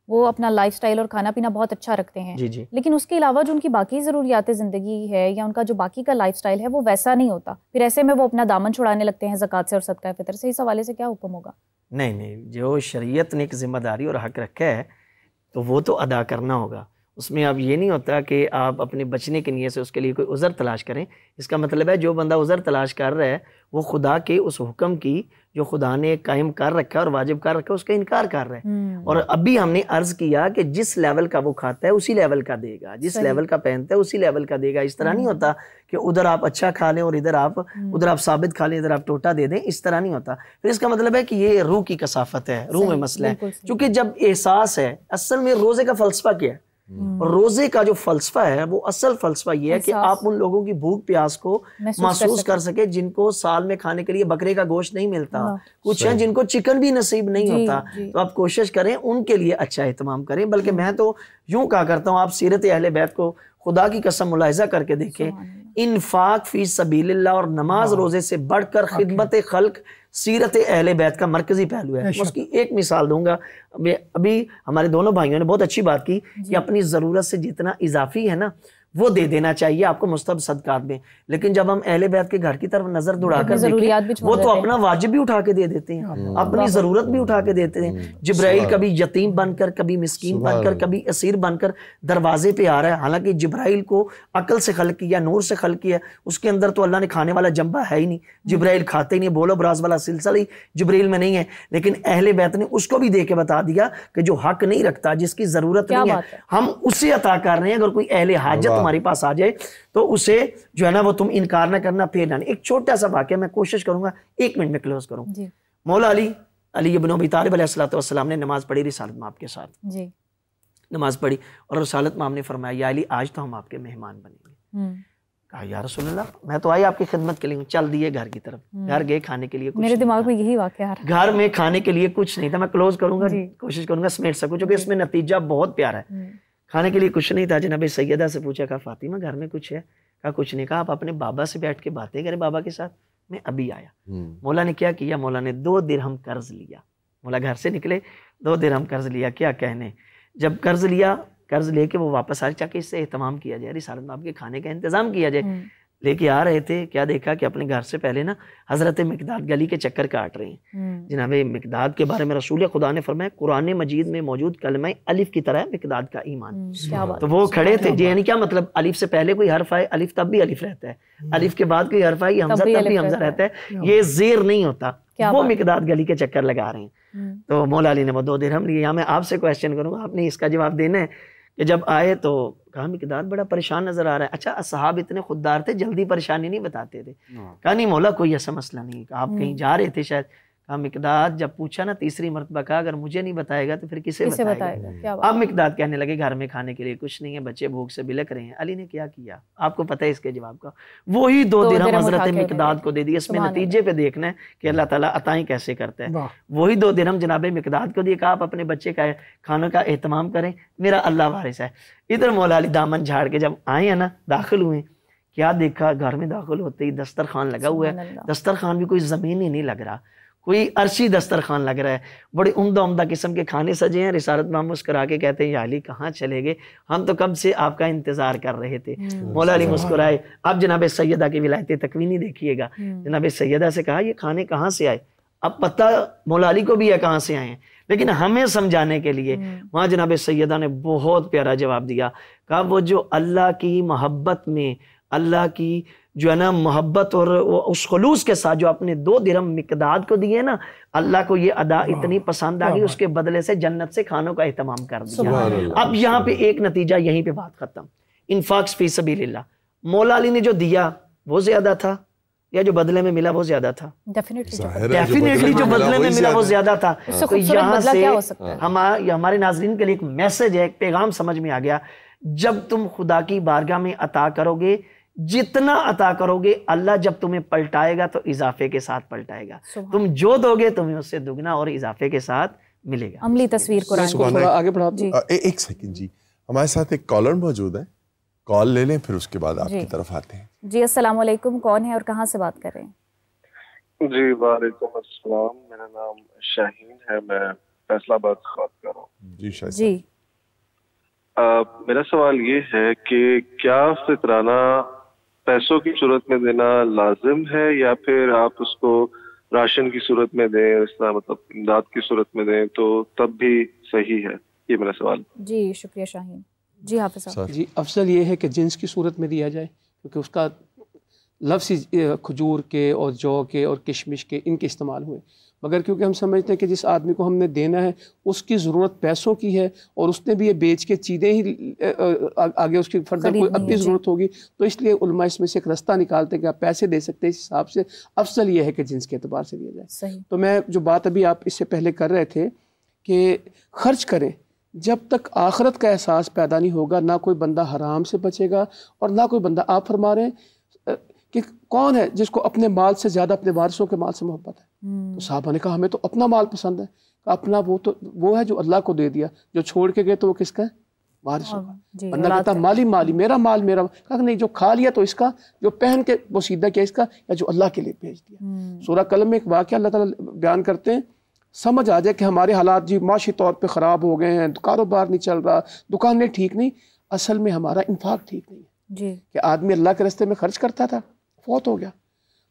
Speaker 3: وہ اپنا لائف سٹائل اور کھانا پینا بہت اچھا رکھتے ہیں، لیکن اس کے علاوہ جو ان کی باقی ضروریات زندگی ہے یا ان کا جو باقی کا لائف سٹائل ہے وہ ویسا نہیں ہوتا، پھر ایسے میں وہ اپنا دامن چھڑانے لگتے ہیں زکوٰۃ سے اور صدقہ فطر سے. اس حوالے سے کیا حکم ہوگا؟
Speaker 1: نہیں، جو شریعت نے ایک ذمہ داری اور حق رکھا ہے تو وہ تو ادا کرنا ہوگا. اس میں اب یہ نہیں ہوتا کہ آپ اپنے بچنے کی نیت سے اس کے لیے کوئی عذر تلاش کریں. اس کا مطلب ہے جو بندہ عذر تلاش کر رہا ہے وہ خدا کے اس حکم کی جو خدا نے قائم کر رکھا اور واجب کر رکھا اس کا انکار کر رہا ہے. اور ابھی ہم نے عرض کیا کہ جس لیول کا وہ کھاتا ہے اسی لیول کا دے گا، جس لیول کا پہنتا ہے اسی لیول کا دے گا. اس طرح نہیں ہوتا کہ ادھر آپ اچھا کھا لیں اور ادھر آپ ثابت کھا لیں، ادھر آپ ٹوٹا دے دیں. اس طرح نہیں ہوتا. پھر اس کا مطلب ہے کہ یہ روح کی کثافت ہے، روح میں مسئلہ ہے. چونکہ جب احساس ہے، اصل میں روزے کا فلسفہ کیا ہے؟ اور روزے کا جو فلسفہ ہے وہ اصل فلسفہ یہ ہے کہ آپ ان لوگوں کی بھوک پیاس کو محسوس کر سکے جن کو سال میں کھانے کے لیے بکرے کا گوشت نہیں ملتا، کچھ ہیں جن کو چکن بھی نصیب نہیں ہوتا. تو آپ کوشش کریں ان کے لیے اچھا اہتمام کریں. بلکہ میں تو یوں کہا کرتا ہوں، آپ سیرت اہل بیت کو خدا کی قسم ملاحظہ کر کے دیکھیں، انفاق فی سبیل اللہ اور نماز روزے سے بڑھ کر خدمت خلق سیرت اہل بیت کا مرکزی پہلو ہے. اس کی ایک مثال دوں گا. ابھی ہمارے دونوں بھائیوں نے بہت اچھی بات کی کہ اپنی ضرورت سے جتنا اضافی ہے نا وہ دے دینا چاہیے آپ کو مستحب صدقات میں. لیکن جب ہم اہل بیت کے گھر کی طرف نظر دوڑا کر دیکھیں، وہ تو اپنا واجب بھی اٹھا کے دے دیتے ہیں، اپنی ضرورت بھی اٹھا کے دیتے ہیں. جبرائیل کبھی یتیم بن کر، کبھی مسکین بن کر، کبھی اسیر بن کر دروازے پہ آ رہا ہے. حالانکہ جبرائیل کو عقل سے خلق کیا، نور سے خلق کیا، اس کے اندر تو اللہ نے کھانے والا جنبہ ہے ہی نہیں. جبرائیل کھاتے ہی نہیں، بولو براز والا سلسلہ ہی جبرائیل میں نہیں ہے. لیکن اہل بیت نے اس کو بھی دے کے بتا دیا کہ جو حق نہیں رکھتا، جس کی ضرورت نہیں ہے، ہم اسے عطا کر رہے ہیں. اگر کوئی اہل حاجت تمہارے پاس آ جائے تو اسے جو ہے نا وہ تم انکار نہ کرنا، پھر نہ. ایک چھوٹا سا واقعہ میں کوشش کروں گا 1 منٹ میں کلوز کروں. مولا علی ابن ابی طالب علیہ السلام نے نماز پڑھی رسالت مآب کے ساتھ. نماز پڑھی اور رسالت مآب نے فرمایا یا علی آج تو ہم آپ کے مہمان بنیں گے. کہا یا رسول اللہ میں تو آئی آپ کی خدمت کے لیے. چل دیے گھر کی طرف. گھر گئے، کھانے کے لیے کچھ،
Speaker 3: میرے دماغ میں یہی واقعہ آ رہا ہے، گھر
Speaker 1: میں کھانے کے لیے کچھ نہیں تھا. میں کلوز کروں گا، کوشش کروں گا سمیٹ سکوں چونکہ اس میں نتیجہ بہت پیارا ہے. کھانے کے لیے کچھ نہیں تھا. جناب سیدہ سے پوچھا، کہا فاطمہ گھر میں کچھ ہے؟ کہا کچھ نہیں. کہا آپ اپنے بابا سے بیٹھ کے باتیں کریں بابا کے ساتھ، میں ابھی آیا. مولا نے کیا کیا؟ مولا نے 2 درہم قرض لیا. مولا گھر سے نکلے، 2 درہم قرض لیا. کیا کہنے، جب قرض لیا، قرض لے کے وہ واپس آ رہے کہ اس سے اہتمام کیا جائے، رسالت مآب کے کھانے کا انتظام کیا جائے. لے کے آ رہے تھے، کیا دیکھا کہ اپنے گھر سے پہلے نا حضرت مقداد گلی کے چکر کاٹ رہے ہیں. جناب مقداد کے بارے میں رسول خدا نے فرمایا قرآن مجید میں موجود کلمہ الف کی طرح مقداد کا ایمان. تو وہ کھڑے تھے. جی یعنی کیا مطلب؟ الف سے پہلے کوئی حرف آئے الف تب بھی الف رہتا ہے، الف کے بعد کوئی حرف آئے حمزہ تب بھی حمزہ رہتا ہے، یہ زیر نہیں ہوتا. وہ مقداد گلی کے چکر لگا رہے ہیں. تو مولا علی نے وہ 2 درہم لیے. یہاں میں آپ سے کویسچن کروں گا، آپ نے اس کا جواب دینا ہے کہ جب آئے تو کہا مقداد بڑا پریشان نظر آ رہا ہے. اچھا اصحاب اتنے خوددار تھے، جلدی پریشانی نہیں بتاتے تھے. کہا نہیں مولا کوئی ایسا مسئلہ نہیں. آپ کہیں جا رہے تھے شاید. کہا مقداد جب پوچھا نا تیسری مرتبہ کہا اگر مجھے نہیں بتائے گا تو پھر کسے بتائے گا. اب مقداد کہنے لگے گھر میں کھانے کے لیے کچھ نہیں ہے, بچے بھوک سے بلک رہے ہیں. علی نے کیا کیا آپ کو پتہ ہے اس کے جواب کا, وہی 2 درہم حضرت مقداد کو دے دی. اس میں نتیجے پہ دیکھنا ہے کہ اللہ تعالیٰ عطائیں کیسے کرتا ہے. وہی 2 درہم جناب مقداد کو دیے, کہا آپ اپنے بچے کا کھانوں کا اہتمام کریں, میرا اللہ وارث ہے. ادھر مولا علی دامن جھاڑ کے جب آئے ہیں نا, داخل ہوئے, کیا دیکھا گھر میں داخل ہوتے ہی دسترخوان لگا ہوا ہے. دسترخوان بھی کوئی زمینی نہیں لگ رہا, کوئی عرشی دسترخوان لگ رہا ہے, بڑے عمدہ قسم کے کھانے سجے ہیں. رسالت مام مسکرا کے کہتے ہیں یا علی کہاں چلے گئے, ہم تو کب سے آپ کا انتظار کر رہے تھے. مولا علی مسکرائے. اب جناب سیدہ کی ولایت تکوینی دیکھیے گا, جناب سیدہ سے کہا یہ کھانے کہاں سے آئے. اب پتہ مولا علی کو بھی ہے کہاں سے آئے ہیں, لیکن ہمیں سمجھانے کے لیے وہاں جناب سیدہ نے بہت پیارا جواب دیا. کہا وہ جو اللہ کی محبت میں, اللہ کی جو ہے نا محبت اور اس خلوص کے ساتھ جو اپنے 2 درہم مقداد کو دیے نا, اللہ کو یہ ادا اتنی پسند آ گئی, اس کے بدلے سے جنت سے کھانوں کا اہتمام کر دیا. اب یہاں پہ ایک نتیجہ, یہیں پہ بات ختم. انفاق فی سبیل اللہ, مولا علی نے جو دیا وہ زیادہ تھا یا جو بدلے میں ملا وہ زیادہ تھا؟ ڈیفینیٹلی جو بدلے میں ملا وہ زیادہ تھا. تو یہاں سے ہمارے ناظرین کے لیے ایک میسج ہے, ایک پیغام سمجھ میں آ گیا. جب تم خدا کی بارگاہ میں عطا کرو گے, جتنا عطا کرو گے اللہ جب تمہیں پلٹائے گا تو اضافے کے ساتھ پلٹائے گا. تم جو دو گے تمہیں اس سے دگنا اور اضافے کے ساتھ ملے گا.
Speaker 3: عملی تصویر قرآن کی.
Speaker 2: آگے بڑھا دو. ایک سیکنڈ جی, ہمارے ساتھ ایک کالر موجود ہے, کال لے لیں پھر اس کے بعد آپ کی طرف آتے ہیں.
Speaker 3: جی السلام علیکم, کون ہے اور کہاں سے بات کر رہے ہیں؟
Speaker 11: جی وعلیکم السلام, میرا نام شاہین ہے, میں فیصلہ آباد سے بات کر رہا ہوں.
Speaker 2: جی شاہین
Speaker 3: جی.
Speaker 11: میرا سوال یہ ہے کہ کیا فطرانہ پیسوں کی صورت میں دینا لازم ہے یا پھر آپ اس کو راشن کی صورت میں دیں, اس طرح مطلب امداد کی صورت میں دیں تو تب بھی صحیح ہے؟ یہ میرا سوال.
Speaker 3: جی شکریہ شاہین. جی حافظ صاحب.
Speaker 4: جی افضل یہ ہے کہ جنس کی صورت میں دیا جائے, کیونکہ اس کا لفظ کھجور کے اور جو کے اور کشمش کے ان کے استعمال ہوئے, مگر کیونکہ ہم سمجھتے ہیں کہ جس آدمی کو ہم نے دینا ہے اس کی ضرورت پیسوں کی ہے اور اس نے بھی یہ بیچ کے چیزیں ہی آگے اس کی فردر کوئی اپنی ضرورت ہوگی, تو اس لیے علماء اس میں سے ایک رستہ نکالتے ہیں کہ آپ پیسے دے سکتے ہیں. اس حساب سے افضل یہ ہے کہ جنس کے اعتبار سے دیا جائے. تو میں جو بات ابھی آپ اس سے پہلے کر رہے تھے کہ خرچ کریں, جب تک آخرت کا احساس پیدا نہیں ہوگا نہ کوئی بندہ حرام سے بچے گا اور نہ کوئی بندہ. آپ فرما رہے ہیں کہ کون ہے جس کو اپنے مال سے زیادہ اپنے وارثوں کے مال سے محبت ہے؟ تو صحابہ نے کہا ہمیں تو اپنا مال پسند ہے. اپنا وہ ہے جو اللہ کو دے دیا, جو چھوڑ کے گئے تو وہ کس کا ہے؟ وارثوں کا. بندہ کہتا مالی میرا مال میرا, کہا نہیں جو کھا لیا تو اس کا, جو پہن کے وہ سیدھا کیا اس کا, یا جو اللہ کے لیے بھیج دیا. سورہ قلم میں ایک واقعہ اللہ تعالیٰ بیان کرتے ہیں, سمجھ آ جائے کہ ہمارے حالات جی معاشی طور پہ خراب ہو گئے ہیں, کاروبار نہیں چل رہا, دکانیں ٹھیک نہیں, اصل میں ہمارا انفاق ٹھیک نہیں ہے. کہ آدمی اللہ کے راستے میں خرچ کرتا تھا, فوت ہو گیا,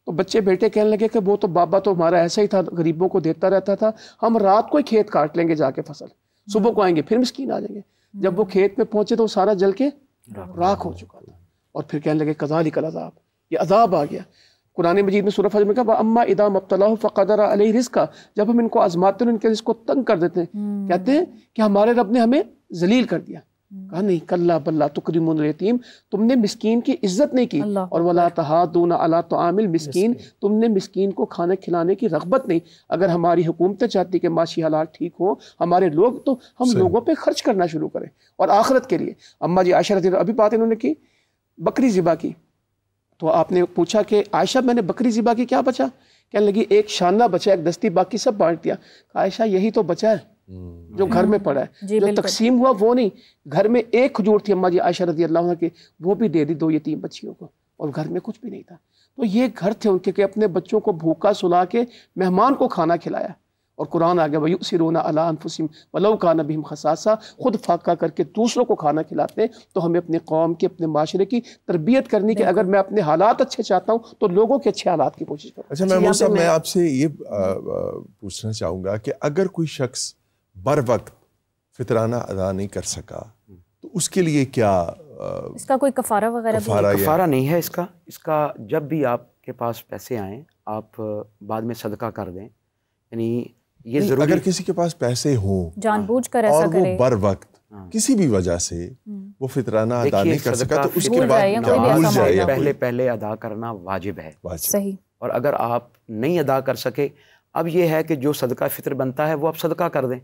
Speaker 4: تو بچے بیٹے کہنے لگے کہ وہ تو بابا تو ہمارا ایسا ہی تھا, غریبوں کو دیتا رہتا تھا, ہم رات کو ہی کھیت کاٹ لیں گے جا کے فصل, صبح کو آئیں گے پھر مسکین آ جائیں گے. جب وہ کھیت میں پہنچے تو وہ سارا جل کے راکھ ہو چکا تھا, اور پھر کہنے لگے کذالک العذاب, یہ عذاب آ گیا. قرآن مجید میں سورہ فجر میں کہا اما اذا مبتلاه فقدر علیہ رزقا, جب ہم ان کو آزماتے ہیں ان کے رزق کو تنگ کر دیتے ہیں, کہتے ہیں کہ ہمارے رب نے ہمیں ذلیل کر دیا. کہا نہیں, کلا بلا تکرمون الیتیم, تم نے مسکین کی عزت نہیں کی, اور ولا تحاضون علی طعام المسکین, تم نے مسکین کو کھانے کھلانے کی رغبت نہیں. اگر ہماری حکومتیں چاہتی کہ معاشی حالات ٹھیک ہوں ہمارے لوگ, تو ہم لوگوں پہ خرچ کرنا شروع کریں اور آخرت کے لیے. اما جی عائشہ رضی اللہ, ابھی بات انہوں نے کی بکری ذبح کی, تو آپ نے پوچھا کہ عائشہ میں نے بکری ذبح کی کیا بچا؟ کہنے لگی ایک شانہ بچا, ایک دستی, باقی سب بانٹ دیا. عائشہ یہی تو بچا ہے جو گھر میں پڑا ہے, جو تقسیم ہوا وہ نہیں. گھر میں ایک کھجور تھی اما جی عائشہ رضی اللہ عنہ کی, وہ بھی دے دی 2 یتیم بچیوں کو, اور گھر میں کچھ بھی نہیں تھا. تو یہ گھر تھے ان کے کہ اپنے بچوں کو بھوکا سلا کے مہمان کو کھانا کھلایا. اور قرآن آ گیا وَيُؤْثِرُونَ عَلَىٰ أَنفُسِهِمْ وَلَوْ كَانَ بِهِمْ خَصَاصَةٌ, خود فاقہ کر کے دوسروں کو کھانا کھلاتے ہیں. تو ہمیں اپنے قوم کی, اپنے معاشرے کی تربیت کرنی کہ اگر میں اپنے حالات اچھے چاہتا ہوں تو لوگوں کے اچھے حالات کی کوشش کروں.
Speaker 2: اچھا محمود صاحب, میں آپ سے یہ پوچھنا چاہوں گا کہ اگر کوئی شخص بر وقت فطرانہ ادا نہیں کر سکا تو اس کے لیے کیا
Speaker 3: اس کا کوئی کفارہ وغیرہ؟
Speaker 6: کفارہ نہیں ہے اس کا جب بھی آپ کے پاس پیسے آئیں آپ بعد میں صدقہ کر دیں. یعنی یہ ضروری, اگر
Speaker 2: کسی کے پاس پیسے ہوں
Speaker 3: جان بوجھ کر ایسا کرے
Speaker 2: اور وہ بر وقت کسی بھی وجہ سے وہ فطرانہ ادا نہیں کر سکا تو اس کے بعد
Speaker 6: پہلے ادا کرنا واجب ہے.
Speaker 3: صحیح.
Speaker 6: اور اگر آپ نہیں ادا کر سکے, اب یہ ہے کہ جو صدقہ فطر بنتا ہے وہ آپ صدقہ کر دیں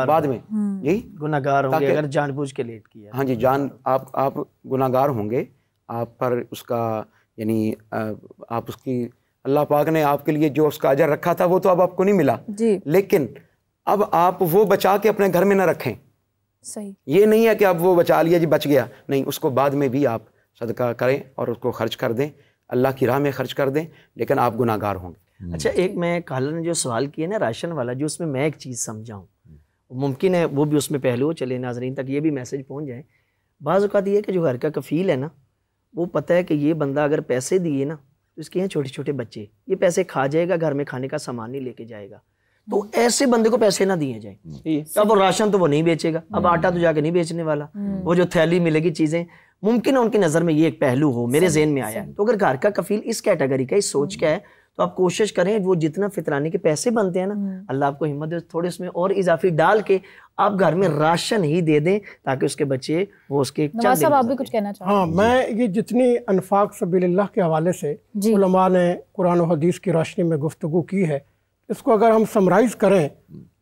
Speaker 6: بعد میں، جی
Speaker 1: گناہگار ہوں گے اگر جان بوجھ کے لیٹ کیا.
Speaker 6: ہاں جی، آپ گناہگار ہوں گے، آپ پر اس کا یعنی آپ اس کی اللہ پاک نے آپ کے لیے جو اس کا اجر رکھا تھا وہ تو اب آپ کو نہیں ملا
Speaker 3: جی،
Speaker 6: لیکن اب آپ وہ بچا کے اپنے گھر میں نہ رکھیں.
Speaker 3: صحیح،
Speaker 6: یہ نہیں ہے کہ آپ وہ بچا لیا جی بچ گیا، نہیں، اس کو بعد میں بھی آپ صدقہ کریں اور اس کو خرچ کر دیں، اللہ کی راہ میں خرچ کر دیں، لیکن آپ گناہگار ہوں گے.
Speaker 1: اچھا، ایک میں کالر نے جو سوال کیا نا راشن والا، جو اس میں ایک چیز سمجھاؤں، ممکن ہے وہ بھی اس میں پہلو ہو، چلے ناظرین تک یہ بھی میسج پہنچ جائیں. بعض اوقات یہ ہے کہ جو گھر کا کفیل ہے نا، وہ پتہ ہے کہ یہ بندہ اگر پیسے دیے نا تو اس کے ہیں چھوٹے چھوٹے بچے، یہ پیسے کھا جائے گا، گھر میں کھانے کا سامان نہیں لے کے جائے گا، تو ایسے بندے کو پیسے نہ دیے جائیں. اب وہ راشن تو وہ نہیں بیچے گا، اب آٹا تو جا کے نہیں بیچنے والا، وہ جو تھیلی ملے گی چیزیں، ممکن ہے ان کی نظر میں یہ ایک پہلو ہو، میرے ذہن میں آیا. تو اگر گھر کا کفیل اس کیٹیگری کا، اس سوچ کا ہے، تو آپ کوشش کریں وہ جتنا فطرانے کے پیسے بنتے ہیں نا، اللہ آپ کو ہمت دے، تھوڑے اس میں اور اضافی ڈال کے آپ گھر میں راشن ہی دے دیں تاکہ اس کے بچے وہ اس کے.
Speaker 3: نواز صاحب آپ بھی کچھ کہنا چاہتے ہیں؟
Speaker 5: ہاں، میں یہ جتنی انفاق سبیل اللہ کے حوالے سے علماء نے قرآن و حدیث کی روشنی میں گفتگو کی ہے، اس کو اگر ہم سمرائز کریں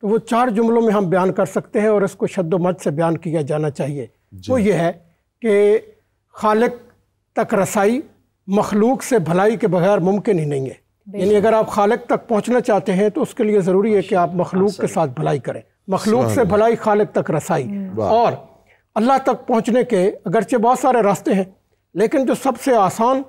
Speaker 5: تو وہ 4 جملوں میں ہم بیان کر سکتے ہیں اور اس کو شد و مد سے بیان کیا جانا چاہیے. وہ یہ ہے کہ خالق تک رسائی مخلوق سے بھلائی کے بغیر ممکن ہی نہیں ہے. یعنی اگر آپ خالق تک پہنچنا چاہتے ہیں تو اس کے لیے ضروری ہے کہ آپ مخلوق کے ساتھ بھلائی کریں. مخلوق سے بھلائی، خالق تک رسائی. اور اللہ تک پہنچنے کے اگرچہ بہت سارے راستے ہیں، لیکن جو سب سے آسان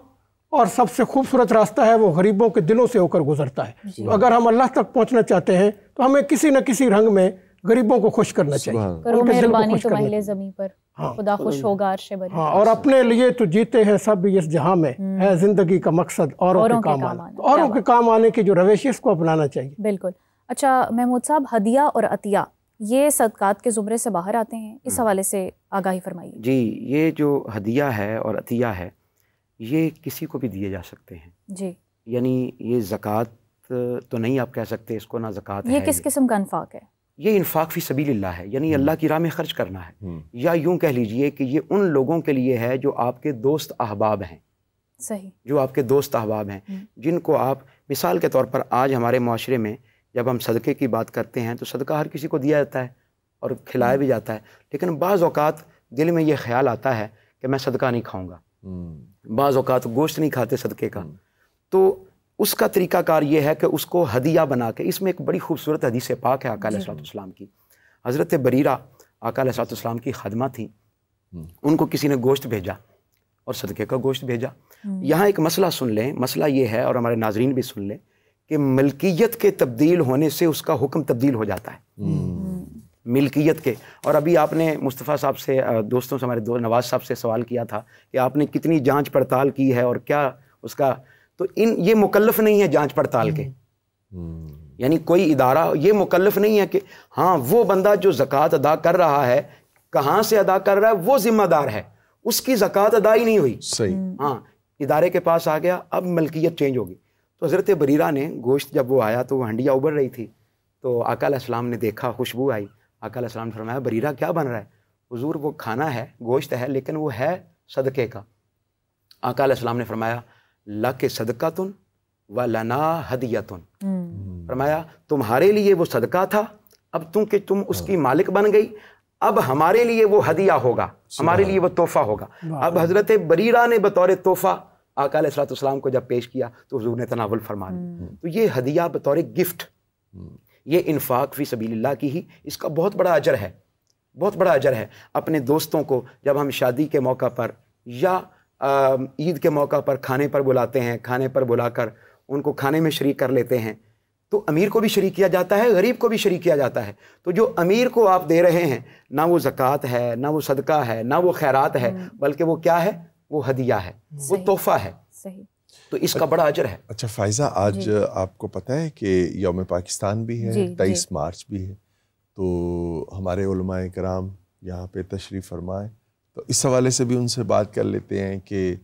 Speaker 5: اور سب سے خوبصورت راستہ ہے وہ غریبوں کے دلوں سے ہو کر گزرتا ہے. تو اگر ہم اللہ تک پہنچنا چاہتے ہیں تو ہمیں کسی نہ کسی رنگ میں غریبوں کو خوش کرنا چاہیے.
Speaker 3: کرو مہربانی تو اہل زمین پر خدا خوش ہوگا عرش بری.
Speaker 5: ہاں، اور اپنے لیے تو جیتے ہیں سب اس جہاں میں، ہے زندگی کا مقصد اوروں کے کام آنا. اوروں کے کام آنے کی جو روش ہے اس کو اپنانا چاہیے.
Speaker 3: بالکل. اچھا محمود صاحب، ہدیہ اور عطیہ یہ صدقات کے زمرے سے باہر آتے ہیں، اس حوالے سے آگاہی فرمائیے.
Speaker 6: جی، یہ جو ہدیہ ہے اور عطیہ ہے یہ کسی کو بھی دیے جا سکتے ہیں.
Speaker 3: جی،
Speaker 6: یعنی یہ زکوٰۃ تو نہیں آپ کہہ سکتے اس کو، نہ زکوٰۃ ہے.
Speaker 3: یہ کس قسم کا انفاق ہے؟
Speaker 6: یہ انفاق فی سبیل اللہ ہے، یعنی اللہ کی راہ میں خرچ کرنا ہے. یا یوں کہہ لیجئے کہ یہ ان لوگوں کے لیے ہے جو آپ کے دوست احباب ہیں.
Speaker 3: صحیح،
Speaker 6: جو آپ کے دوست احباب ہیں، جن کو آپ مثال کے طور پر آج ہمارے معاشرے میں جب ہم صدقے کی بات کرتے ہیں تو صدقہ ہر کسی کو دیا جاتا ہے اور کھلایا بھی جاتا ہے، لیکن بعض اوقات دل میں یہ خیال آتا ہے کہ میں صدقہ نہیں کھاؤں گا. بعض اوقات گوشت نہیں کھاتے صدقے کا، تو اس کا طریقہ کار یہ ہے کہ اس کو ہدیہ بنا کے، اس میں ایک بڑی خوبصورت حدیث پاک ہے آقا علیہ الصلوۃ والسلام کی. حضرت بریرہ آقا علیہ الصلوۃ والسلام کی خادمہ تھیں، ان کو کسی نے گوشت بھیجا اور صدقے کا گوشت بھیجا. یہاں ایک مسئلہ سن لیں، مسئلہ یہ ہے اور ہمارے ناظرین بھی سن لیں کہ ملکیت کے تبدیل ہونے سے اس کا حکم تبدیل ہو جاتا ہے. ملکیت کے. اور ابھی آپ نے مصطفیٰ صاحب سے، دوستوں سے، ہمارے دوست نواز صاحب سے سوال کیا تھا کہ آپ نے کتنی جانچ پڑتال کی ہے اور کیا اس کا، تو یہ مکلف نہیں ہے جانچ پڑتال کے. یعنی کوئی ادارہ یہ مکلف نہیں ہے کہ ہاں وہ بندہ جو زکوٰۃ ادا کر رہا ہے کہاں سے ادا کر رہا ہے وہ ذمہ دار ہے، اس کی زکوٰۃ ادا ہی نہیں ہوئی.
Speaker 2: صحیح.
Speaker 6: ہاں، ادارے کے پاس آ گیا، اب ملکیت چینج ہوگی. تو حضرت بریرہ نے گوشت جب وہ آیا تو وہ ہنڈیا ابل رہی تھی، تو آقا علیہ السلام نے دیکھا، خوشبو آئی. آقا علیہ السلام نے فرمایا بریرہ کیا بن رہا ہے؟ حضور وہ کھانا ہے، گوشت ہے، لیکن وہ ہے صدقے کا. آقا علیہ السلام نے فرمایا لک صدقۃ و لنا ہدیۃ. فرمایا تمہارے لیے وہ صدقہ تھا، اب تم اس کی مالک بن گئی، اب ہمارے لیے وہ ہدیہ ہوگا، ہمارے لیے وہ تحفہ ہوگا. اب حضرت بریرہ نے بطور تحفہ آقا علیہ السلام کو جب پیش کیا تو حضور نے تناول فرما لی. تو یہ ہدیہ بطور گفٹ، یہ انفاق فی سبیل اللہ کی ہی، اس کا بہت بڑا اجر ہے، بہت بڑا اجر ہے. اپنے دوستوں کو جب ہم شادی کے موقع پر یا عید کے موقع پر کھانے پر بلاتے ہیں، کھانے پر بلا کر ان کو کھانے میں شریک کر لیتے ہیں، تو امیر کو بھی شریک کیا جاتا ہے، غریب کو بھی شریک کیا جاتا ہے. تو جو امیر کو آپ دے رہے ہیں نہ وہ زکوٰۃ ہے، نہ وہ صدقہ ہے، نہ وہ خیرات ہے، بلکہ وہ کیا ہے؟ وہ ہدیہ ہے، وہ تحفہ ہے. تو اس کا بڑا اجر ہے.
Speaker 2: اچھا فائزہ، آج آپ کو پتہ ہے کہ یوم پاکستان بھی ہے، 23 مارچ بھی ہے، تو ہمارے علماء کرام یہاں پہ تشریف فرمائے، تو اس حوالے سے بھی ان سے بات کر لیتے ہیں کہ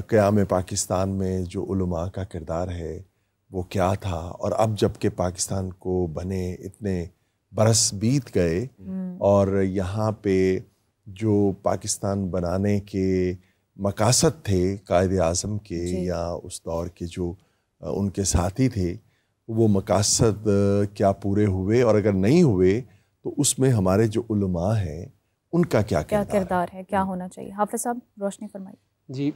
Speaker 2: قیام پاکستان میں جو علماء کا کردار ہے وہ کیا تھا، اور اب جب کہ پاکستان کو بنے اتنے برس بیت گئے اور یہاں پہ جو پاکستان بنانے کے مقاصد تھے قائد اعظم کے یا اس دور کے جو ان کے ساتھی تھے، وہ مقاصد کیا پورے ہوئے، اور اگر نہیں ہوئے تو اس میں ہمارے جو علماء ہیں ان کا کیا کردار
Speaker 3: ہے، کیا ہونا چاہیے؟ حافظ صاحب روشنی فرمائیے۔
Speaker 4: جی،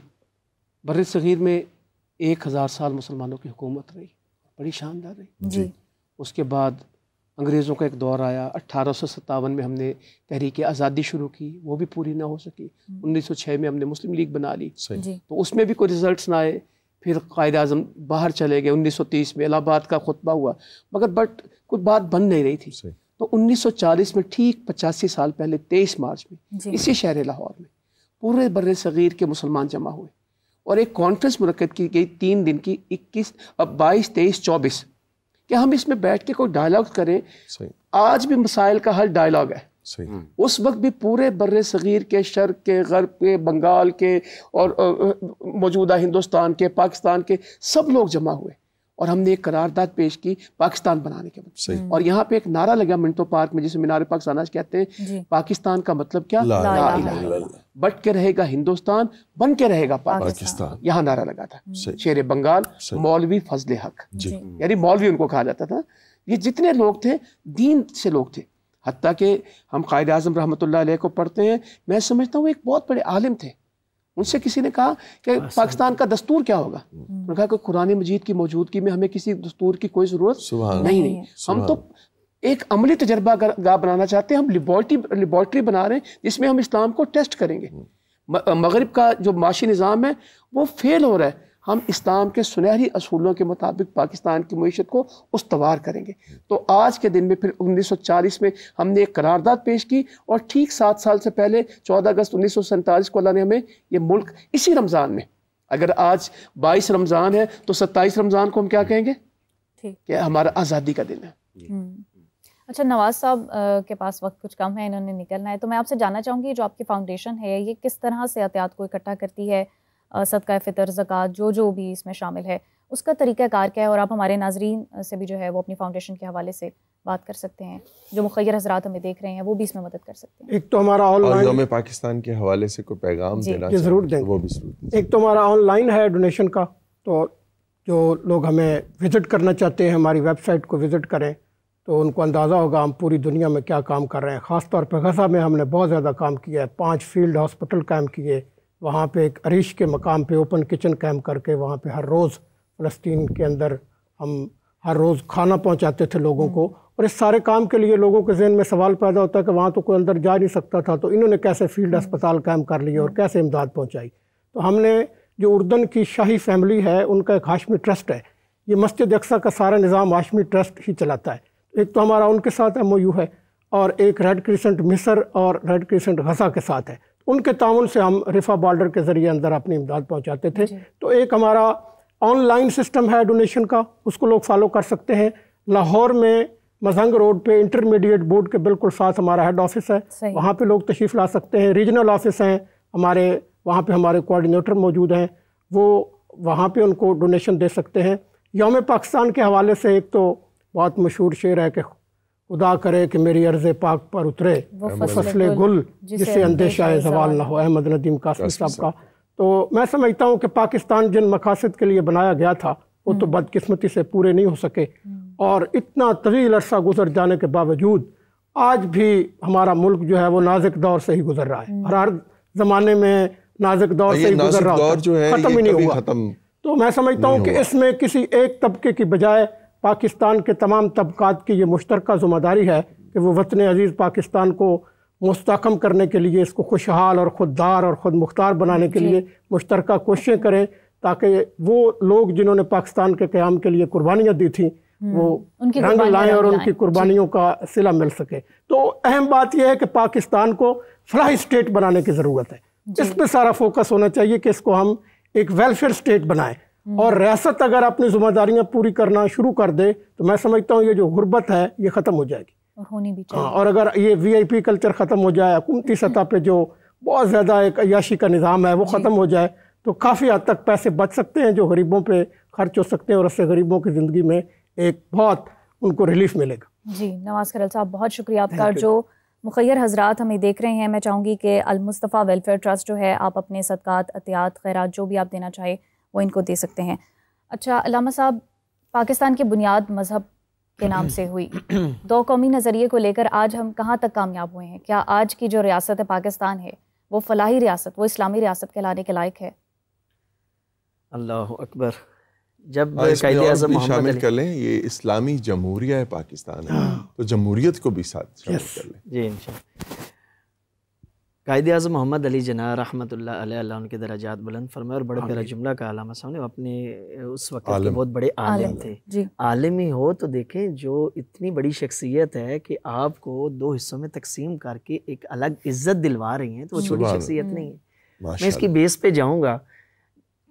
Speaker 4: بر صغیر میں 1000 سال مسلمانوں کی حکومت رہی، بڑی شاندار رہی
Speaker 3: جی۔
Speaker 4: اس کے بعد انگریزوں کا ایک دور آیا، 1857 میں ہم نے تحریک آزادی شروع کی، وہ بھی پوری نہ ہو سکی۔ 1906 میں ہم نے مسلم لیگ بنا لی، تو اس میں بھی کوئی رزلٹس نہ آئے۔ پھر قائد اعظم باہر چلے گئے، 1930 میں الہ آباد کا خطبہ ہوا، مگر کوئی بات بن نہیں رہی تھی۔ تو 1940 میں ٹھیک 85 سال پہلے 23 مارچ میں اسی شہر لاہور میں پورے بر صغیر کے مسلمان جمع ہوئے اور ایک کانفرنس منعقد کی گئی 3 دن کی، 22، 23، 24، کہ ہم اس میں بیٹھ کے کوئی ڈائلاگ کریں۔ آج بھی مسائل کا حل ڈائلاگ ہے۔ اس وقت بھی پورے بر صغیر کے، شرق کے، غرب کے، بنگال کے اور موجودہ ہندوستان کے، پاکستان کے سب لوگ جمع ہوئے اور ہم نے ایک قرارداد پیش کی پاکستان بنانے کے بعد۔ اور یہاں پہ ایک نعرہ لگا منٹو پارک میں، جسے مینار پاکستان آج کہتے ہیں، پاکستان کا مطلب کیا؟ لا الہ الا اللہ۔ بٹ کے رہے گا ہندوستان، بن کے رہے گا پاکستان، یہاں نعرہ لگا تھا۔ شیر بنگال مولوی فضل حق، یعنی مولوی ان کو کہا جاتا تھا۔ یہ جتنے لوگ تھے دین سے لوگ تھے، حتیٰ کہ ہم قائد اعظم رحمۃ اللہ علیہ کو پڑھتے ہیں، میں سمجھتا ہوں وہ ایک بہت بڑے عالم تھے۔ ان سے کسی نے کہا کہ پاکستان کا دستور کیا ہوگا؟ انہوں نے کہا کہ قرآن مجید کی موجودگی میں ہمیں کسی دستور کی کوئی ضرورت نہیں، ہم تو ایک عملی تجربہ گاہ بنانا چاہتے ہیں، ہم لیبارٹری بنا رہے ہیں جس میں ہم اسلام کو ٹیسٹ کریں گے۔ مغرب کا جو معاشی نظام ہے وہ فیل ہو رہا ہے، ہم اسلام کے سنہری اصولوں کے مطابق پاکستان کی معیشت کو استوار کریں گے۔ تو آج کے دن میں پھر 1940 میں ہم نے ایک قرارداد پیش کی، اور ٹھیک 7 سال سے پہلے 14 اگست 1947 کو اللہ نے ہمیں یہ ملک اسی رمضان میں، اگر آج 22 رمضان ہے تو 27 رمضان کو ہم کیا کہیں گے کہ ہمارا آزادی کا دن ہے۔
Speaker 3: اچھا، نواز صاحب کے پاس وقت کچھ کم ہے، انہوں نے نکلنا ہے، تو میں آپ سے جاننا چاہوں گی جو آپ کی فاؤنڈیشن ہے یہ کس طرح سے عطیات کو اکٹھا کرتی ہے؟ صدقہ فطر، زکوٰۃ، جو بھی اس میں شامل ہے، اس کا طریقہ کار کیا ہے؟ اور آپ ہمارے ناظرین سے بھی جو ہے وہ اپنی فاؤنڈیشن کے حوالے سے بات کر سکتے ہیں، جو مخیر حضرات ہمیں دیکھ رہے ہیں وہ بھی اس میں مدد کر سکتے ہیں۔
Speaker 5: ایک تو ہمارا آن لائن
Speaker 2: یوم پاکستان کے حوالے سے کوئی پیغام دینا چاہتے
Speaker 5: ضرور دیں، وہ بھی ضرور۔ ایک تو ہمارا آن لائن ہے ڈونیشن کا، تو جو لوگ ہمیں وزٹ کرنا چاہتے ہیں ہماری ویب سائٹ کو وزٹ کریں تو ان کو اندازہ ہوگا ہم پوری دنیا میں کیا کام کر رہے ہیں۔ خاص طور پہ غزہ میں ہم نے بہت زیادہ کام کیا ہے، 5 فیلڈ ہاسپٹل قائم کیے، وہاں پہ ایک عریش کے مقام پہ اوپن کچن قائم کر کے وہاں پہ ہر روز فلسطین کے اندر ہم ہر روز کھانا پہنچاتے تھے لوگوں کو۔ اور اس سارے کام کے لیے لوگوں کے ذہن میں سوال پیدا ہوتا ہے کہ وہاں تو کوئی اندر جا نہیں سکتا تھا، تو انہوں نے کیسے فیلڈ ہسپتال قائم کر لیے اور کیسے امداد پہنچائی؟ تو ہم نے جو اردن کی شاہی فیملی ہے ان کا ایک ہاشمی ٹرسٹ ہے، یہ مسجد اقصیٰ کا سارا نظام ہاشمی ٹرسٹ ہی چلاتا ہے۔ ایک تو ہمارا ان کے ساتھ MOU ہے، اور ایک ریڈ کریسنٹ مصر اور ریڈ کریسنٹ غزہ کے ساتھ ہے، ان کے تعاون سے ہم رفا بارڈر کے ذریعے اندر اپنی امداد پہنچاتے تھے۔ تو ایک ہمارا آن لائن سسٹم ہے ڈونیشن کا، اس کو لوگ فالو کر سکتے ہیں۔ لاہور میں مزنگ روڈ پہ انٹرمیڈیٹ بورڈ کے بالکل ساتھ ہمارا ہیڈ آفس ہے، وہاں پہ لوگ تشریف لا سکتے ہیں۔ ریجنل آفس ہیں ہمارے، وہاں پہ ہمارے کوآرڈینیٹر موجود ہیں، وہ وہاں پہ ان کو ڈونیشن دے سکتے ہیں۔ یوم پاکستان کے حوالے سے ایک تو بہت مشہور شعر ہے کہ خدا کرے کہ میری عرض پاک پر اترے فصل گل جسے اندیشہ زوال نہ ہو، احمد ندیم قاسمی صاحب کا۔ تو میں سمجھتا ہوں کہ پاکستان جن مقاصد کے لیے بنایا گیا تھا وہ تو بدقسمتی سے پورے نہیں ہو سکے، اور اتنا طویل عرصہ گزر جانے کے باوجود آج بھی ہمارا ملک جو ہے وہ نازک دور سے ہی گزر رہا ہے، ہر زمانے میں نازک دور سے ہی گزر رہا ہے، ختم ہی نہیں ہوا۔ تو میں سمجھتا ہوں کہ اس میں کسی ایک طبقے کی بجائے پاکستان کے تمام طبقات کی یہ مشترکہ ذمہ داری ہے کہ وہ وطن عزیز پاکستان کو مستحکم کرنے کے لیے، اس کو خوشحال اور خوددار اور خود مختار بنانے کے لیے مشترکہ کوششیں کریں، تاکہ وہ لوگ جنہوں نے پاکستان کے قیام کے لیے قربانیاں دی تھیں وہ رنگ لائیں اور ان کی قربانیوں کا صلہ مل سکے۔ تو اہم بات یہ ہے کہ پاکستان کو فلاحی اسٹیٹ بنانے کی ضرورت ہے، اس پہ سارا فوکس ہونا چاہیے کہ اس کو ہم ایک ویلفیئر اسٹیٹ بنائیں، اور ریاست اگر اپنی ذمہ داریاں پوری کرنا شروع کر دے تو میں سمجھتا ہوں یہ جو غربت ہے یہ ختم ہو جائے گی،
Speaker 3: ہونی بھی چاہیے۔
Speaker 5: اور اگر یہ VIP کلچر ختم ہو جائے، حکومتی سطح پہ جو بہت زیادہ ایک عیاشی کا نظام ہے وہ ختم ہو جائے تو کافی حد تک پیسے بچ سکتے ہیں جو غریبوں پہ خرچ ہو سکتے ہیں، اور اس سے غریبوں کی زندگی میں ایک بہت ان کو ریلیف ملے گا۔
Speaker 3: جی نواز کھرل صاحب بہت شکریہ آپ کا۔ جو مخیر حضرات ہمیں دیکھ رہے ہیں، میں چاہوں گی کہ المصطفیٰ ویلفیئر ٹرسٹ جو ہے، آپ اپنے صدقات، عطیات، خیرات جو بھی آپ دینا چاہیں وہ ان کو دے سکتے ہیں۔ اچھا علامہ صاحب، پاکستان کی بنیاد مذہب کے نام سے ہوئی، دو قومی نظریے کو لے کر آج ہم کہاں تک کامیاب ہوئے ہیں؟ کیا آج کی جو ریاست پاکستان ہے وہ فلاحی ریاست، وہ اسلامی ریاست کہلانے کے لائق ہے؟
Speaker 1: اللہ اکبر. جب
Speaker 2: قائد اعظم محمد شامل کر لیں، یہ اسلامی جمہوریہ ہے پاکستان ہے، تو جمہوریت کو بھی ساتھ شامل کر لیں.
Speaker 1: جی انشاءاللہ. قائد اعظم محمد علی جناح رحمۃ اللہ علیہ، اللہ ان کے درجات بلند فرمائے. اور بڑا پیارا جملہ کا علامہ صاحب نے، اپنے اس وقت کے بہت بڑے عالم تھے. عالم ہی ہو تو دیکھیں، جو اتنی بڑی شخصیت ہے کہ آپ کو دو حصوں میں تقسیم کر کے ایک الگ عزت دلوا رہی ہیں، تو وہ چھوٹی شخصیت نہیں ہے. میں اس کی بیس پہ جاؤں گا.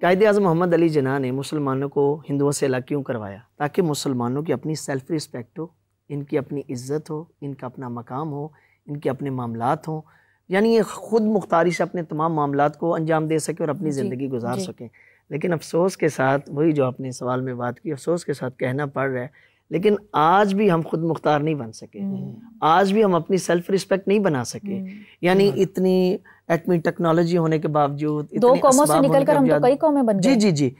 Speaker 1: قائد اعظم محمد علی جناح نے مسلمانوں کو ہندوؤں سے الگ کیوں کروایا؟ تاکہ مسلمانوں کی اپنی سیلف رسپیکٹ ہو، ان کی اپنی عزت ہو، ان کا اپنا مقام ہو، ان کے اپنے معاملات ہوں، یعنی یہ خود مختاری سے اپنے تمام معاملات کو انجام دے سکے اور اپنی زندگی گزار سکیں. لیکن افسوس کے ساتھ، وہی جو آپ نے سوال میں بات کی، افسوس کے ساتھ کہنا پڑ رہا ہے، لیکن آج بھی ہم خود مختار نہیں بن سکے، آج بھی ہم اپنی سیلف رسپیکٹ نہیں بنا سکے. یعنی اتنی ایٹمی ٹیکنالوجی ہونے کے باوجود،
Speaker 3: دو قوموں سے نکل کر ہم تو کئی قومیں بن گئے.
Speaker 1: جی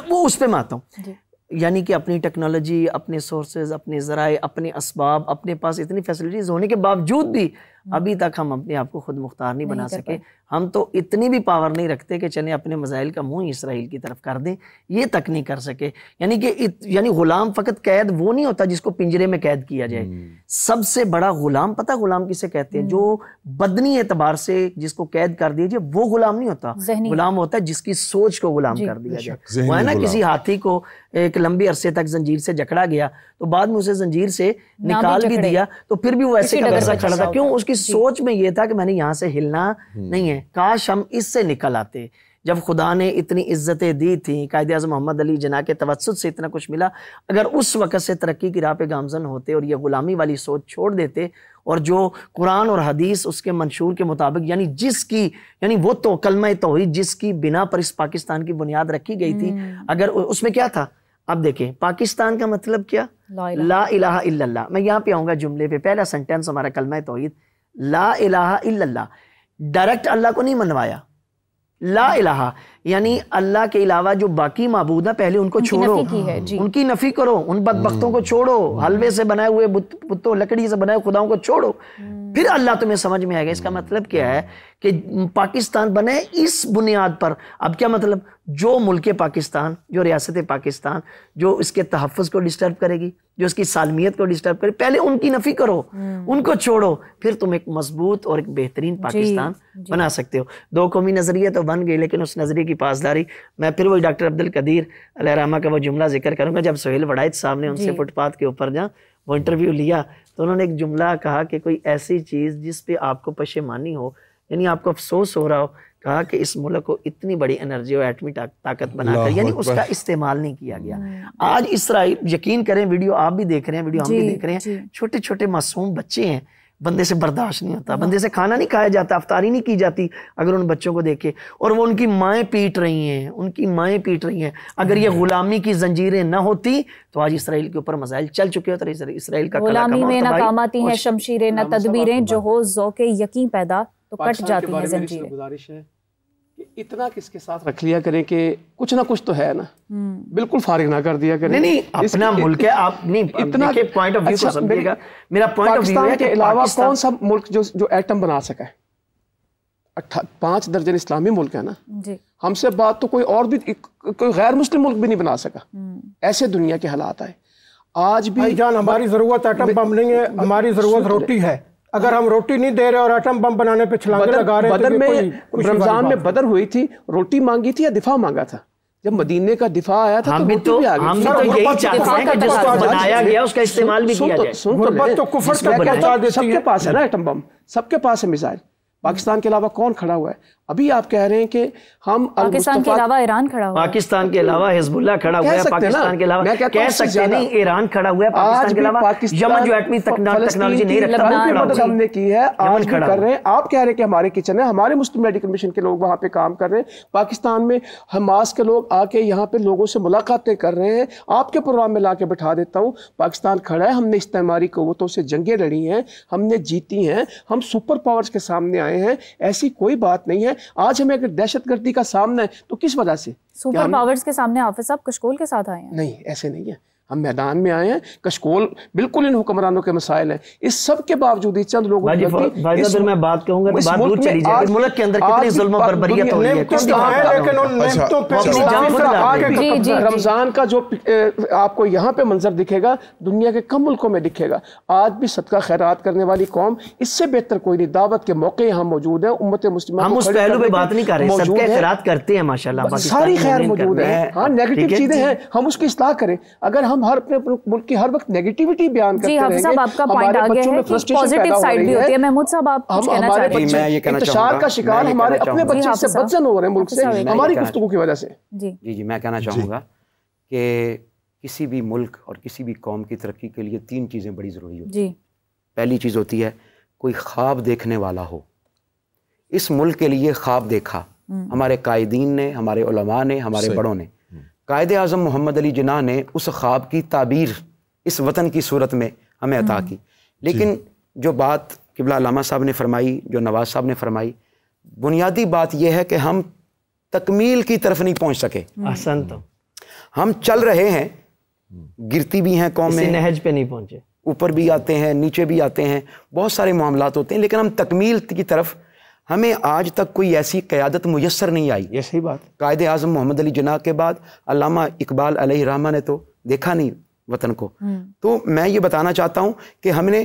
Speaker 1: وہ اس پہ میں آتا ہوں. یعنی کہ اپنی ٹیکنالوجی، اپنے سورسز، اپنے ذرائع، اپنے اسباب، اپنے پاس اتنی فیسلٹیز ہونے کے باوجود بھی ابھی تک ہم اپنے آپ کو خود مختار نہیں بنا سکے. ہم تو اتنی بھی پاور نہیں رکھتے کہ چلیں اپنے مسائل کا منہ اسرائیل کی طرف کر دیں، یہ تک نہیں کر سکے. یعنی کہ غلام فقط قید وہ نہیں ہوتا جس کو پنجرے میں قید کیا جائے. سب سے بڑا غلام پتہ غلام کسے کہتے ہیں؟ جو بدنی اعتبار سے جس کو قید کر دیا جائے، وہ غلام نہیں ہوتا. غلام ہوتا ہے جس کی سوچ کو غلام کر دیا جائے. وہ ہے نا، کسی ہاتھی کو ایک لمبے عرصے تک زنجیر سے جکڑا گیا تو بعد میں اسے زنجیر سے نکال بھی دیا تو پھر بھی وہ ایسے کا ویسا کھڑا تھا. کیوں؟ اس کی سوچ میں یہ تھا کہ میں نے یہاں سے ہلنا نہیں ہے. کاش ہم اس سے نکل آتے. جب خدا نے اتنی عزتیں دی تھیں، قائد اعظم محمد علی جناح کے توسط سے اتنا کچھ ملا، اگر اس وقت سے ترقی کی راہ پہ گامزن ہوتے اور یہ غلامی والی سوچ چھوڑ دیتے، اور جو قرآن اور حدیث اس کے منشور کے مطابق، یعنی وہ تو کلمہ توحید جس کی بنا پر اس پاکستان کی بنیاد رکھی گئی تھی، اگر اس میں کیا تھا؟ اب دیکھیں، پاکستان کا مطلب کیا؟ لا الہ الا اللہ. میں یہاں پہ آؤں گا جملے پہ. پہلا سنٹینس ہمارا کلمہ توحید، لا الہ الا اللہ. ڈائریکٹ اللہ کو نہیں منوایا. لا الہ یعنی اللہ کے علاوہ جو باقی معبود ہیں پہلے ان کو چھوڑو، ان کی نفی کرو، ان بدبختوں کو چھوڑو، حلوے سے بنائے ہوئے بتوں، لکڑی سے بنائے خداؤں کو چھوڑو، پھر اللہ تمہیں سمجھ میں آئے گا. اس کا مطلب کیا ہے کہ پاکستان بنے اس بنیاد پر. اب کیا مطلب؟ جو ملک پاکستان، جو ریاست پاکستان جو اس کے تحفظ کو ڈسٹرب کرے گی، جو اس کی سالمیت کو ڈسٹرب کرے، پہلے ان کی نفی کرو، ان کو چھوڑو، پھر تم ایک مضبوط اور ایک بہترین پاکستان بنا سکتے ہو. دو قومی نظریہ تو بن گئے، لیکن اس نظریے کی پاسداری، میں پھر وہی ڈاکٹر عبد القدیر علیہ رحمہ کا وہ جملہ ذکر کروں گا. جب سہیل وڑائچ صاحب نے ان سے فٹ پاتھ کے اوپر جہاں وہ انٹرویو لیا تو انہوں نے ایک جملہ کہا کہ کوئی ایسی چیز جس پہ آپ کو پشیمانی ہو، یعنی آپ کو افسوس ہو رہا ہو، کہا کہ اس ملک کو اتنی بڑی انرجی اور ایٹمی طاقت بنا کر یعنی اس کا استعمال نہیں کیا گیا. آج اسرائیل، یقین کریں، ویڈیو آپ بھی دیکھ رہے ہیں، ویڈیو ہم بھی دیکھ رہے ہیں، چھوٹے چھوٹے معصوم بچے ہیں، بندے سے برداشت نہیں ہوتا، بندے سے کھانا نہیں کھایا جاتا، افطاری نہیں کی جاتی اگر ان بچوں کو دیکھے، اور وہ ان کی مائیں پیٹ رہی ہیں، ان کی مائیں پیٹ رہی ہیں. اگر یہ غلامی کی زنجیریں نہ ہوتی تو آج اسرائیل کے اوپر مسائل چل چکے ہوتے. اسرائیل کا
Speaker 3: غلامی میں نہ کام آتی ہیں شمشیریں، نہ تدبیریں، جو ہو ذوق یقین پیدا تو کٹ جاتی ہیں زنجیریں.
Speaker 4: گزارش ہے کہ اتنا کس کے ساتھ رکھ لیا کریں کہ کچھ نہ کچھ تو ہے نا، بالکل فارغ نہ کر دیا کریں.
Speaker 1: نہیں، اپنا ملک ہے، آپ نہیں اتنا کے پوائنٹ آف ویو کو سمجھیے گا. میرا پوائنٹ آف ویو ہے کہ
Speaker 4: علاوہ کون سا ملک جو ایٹم بنا سکا ہے؟ 5 درجن اسلامی ملک ہے نا. ہم سے بات تو کوئی اور بھی، کوئی غیر مسلم ملک بھی نہیں بنا سکا. ایسے دنیا کے حالات آئے. آج بھی
Speaker 5: جان ہماری ضرورت ایٹم بم نہیں ہے، ہماری ضرورت روٹی ہے. اگر ہم روٹی نہیں دے رہے اور ایٹم بم بنانے پہ چھلانگے لگا رہے ہیں،
Speaker 4: بدر میں رمضان میں بدر ہوئی تھی، روٹی مانگی تھی یا دفاع مانگا تھا؟ جب مدینے کا دفاع آیا تھا
Speaker 1: ہم تو یہی چاہتے ہیں کہ جس کو بنایا گیا اس کا استعمال بھی کیا جائے.
Speaker 4: سب کے پاس ہے نا ایٹم بم، سب کے پاس ہے میزائل. پاکستان کے علاوہ کون کھڑا ہوا ہے؟ ابھی آپ کہہ رہے ہیں کہ ہم
Speaker 3: پاکستان کے علاوہ ایران کھڑا ہوا ہے،
Speaker 1: پاکستان کے علاوہ حزب اللہ کھڑا ہوا ہے، پاکستان کے علاوہ کہہ سکتے نہیں ایران کھڑا ہوا ہے، پاکستان کے علاوہ یمن جو ایٹمی ٹیکنالوجی نہیں رکھتا
Speaker 4: ہم نے کی ہے، آج بھی کر رہے ہیں. آپ کہہ رہے ہیں کہ ہمارے کچن ہے، ہمارے مسلم میڈیکل مشن کے لوگ وہاں پہ کام کر رہے ہیں. پاکستان میں حماس کے لوگ آ کے یہاں پہ لوگوں سے ملاقاتیں کر رہے ہیں. آپ کے پروگرام میں لا کے بٹھا دیتا ہوں. پاکستان کھڑا ہے، ہم نے استعماری قوتوں سے جنگیں لڑی ہیں، ہم نے جیتی ہیں، ہم سپر پاورز کے سامنے آئے ہیں. ایسی کوئی بات نہیں ہے. آج ہمیں اگر دہشت گردی کا سامنا ہے تو کس وجہ سے؟
Speaker 3: سپر پاورز کے سامنے حافظ صاحب کشکول کے ساتھ آئے ہیں؟
Speaker 4: نہیں، ایسے نہیں ہے. ہم میدان میں آئے ہیں، کشکول بالکل ان حکمرانوں کے مسائل ہیں، اس سب کے باوجود چند لوگوں
Speaker 1: کی میں بات کہوں گا تو بات دور چلی جائے، ملک کے اندر کتنی ظلم و بربریت ہو رہی ہے۔
Speaker 4: رمضان کا جو آپ کو یہاں پہ منظر دکھے گا دنیا کے کم ملکوں میں دکھے گا۔ آج بھی صدقہ خیرات کرنے والی قوم، اس سے بہتر کوئی نہیں، دعوت کے موقع یہاں موجود ہیں، امت مسلمہ
Speaker 1: ہم اس پہلو پہ بات نہیں کر رہے، صدقہ خیرات کرتے ہیں ماشاءاللہ،
Speaker 4: ساری خیر موجود ہے، ہاں نیگیٹو چیزیں ہیں، ہم اس کی اصلاح کریں۔ اگر ہم ہر اپنے ملک کی ہر وقت نیگیٹیوٹی بیان کرتے رہیں گے، ہمارے بچوں میں فرسٹریشن پیدا ہو رہی ہے، ہمارے بچے انتشار کا شکار، ہمارے اپنے بچے سے بدزن ہو رہے ہیں ملک سے ہماری گفتگو کی وجہ سے۔
Speaker 6: جی میں کہنا چاہوں گا کہ کسی بھی ملک اور کسی بھی قوم کی ترقی کے لیے 3 چیزیں بڑی ضروری ہوتی ہیں۔ پہلی چیز ہوتی ہے کوئی خواب دیکھنے والا ہو۔ اس ملک کے لیے خواب دیکھا ہمارے قائدین نے، ہمارے علماء نے، ہمارے بڑوں نے۔ قائد اعظم محمد علی جناح نے اس خواب کی تعبیر اس وطن کی صورت میں ہمیں عطا کی، لیکن جو بات قبلہ علامہ صاحب نے فرمائی، جو نواز صاحب نے فرمائی، بنیادی بات یہ ہے کہ ہم تکمیل کی طرف نہیں پہنچ سکے۔ ہم چل رہے ہیں، گرتی بھی ہیں قوم میں،
Speaker 1: نہج پہ نہیں پہنچے،
Speaker 6: اوپر بھی آتے ہیں، نیچے بھی آتے ہیں، بہت سارے معاملات ہوتے ہیں، لیکن ہم تکمیل کی طرف، ہمیں آج تک کوئی ایسی قیادت میسر نہیں آئی۔
Speaker 4: یہ صحیح بات۔
Speaker 6: قائد اعظم محمد علی جناح کے بعد علامہ اقبال علیہ الرحمہ نے تو دیکھا نہیں وطن کو۔ تو میں یہ بتانا چاہتا ہوں کہ ہم نے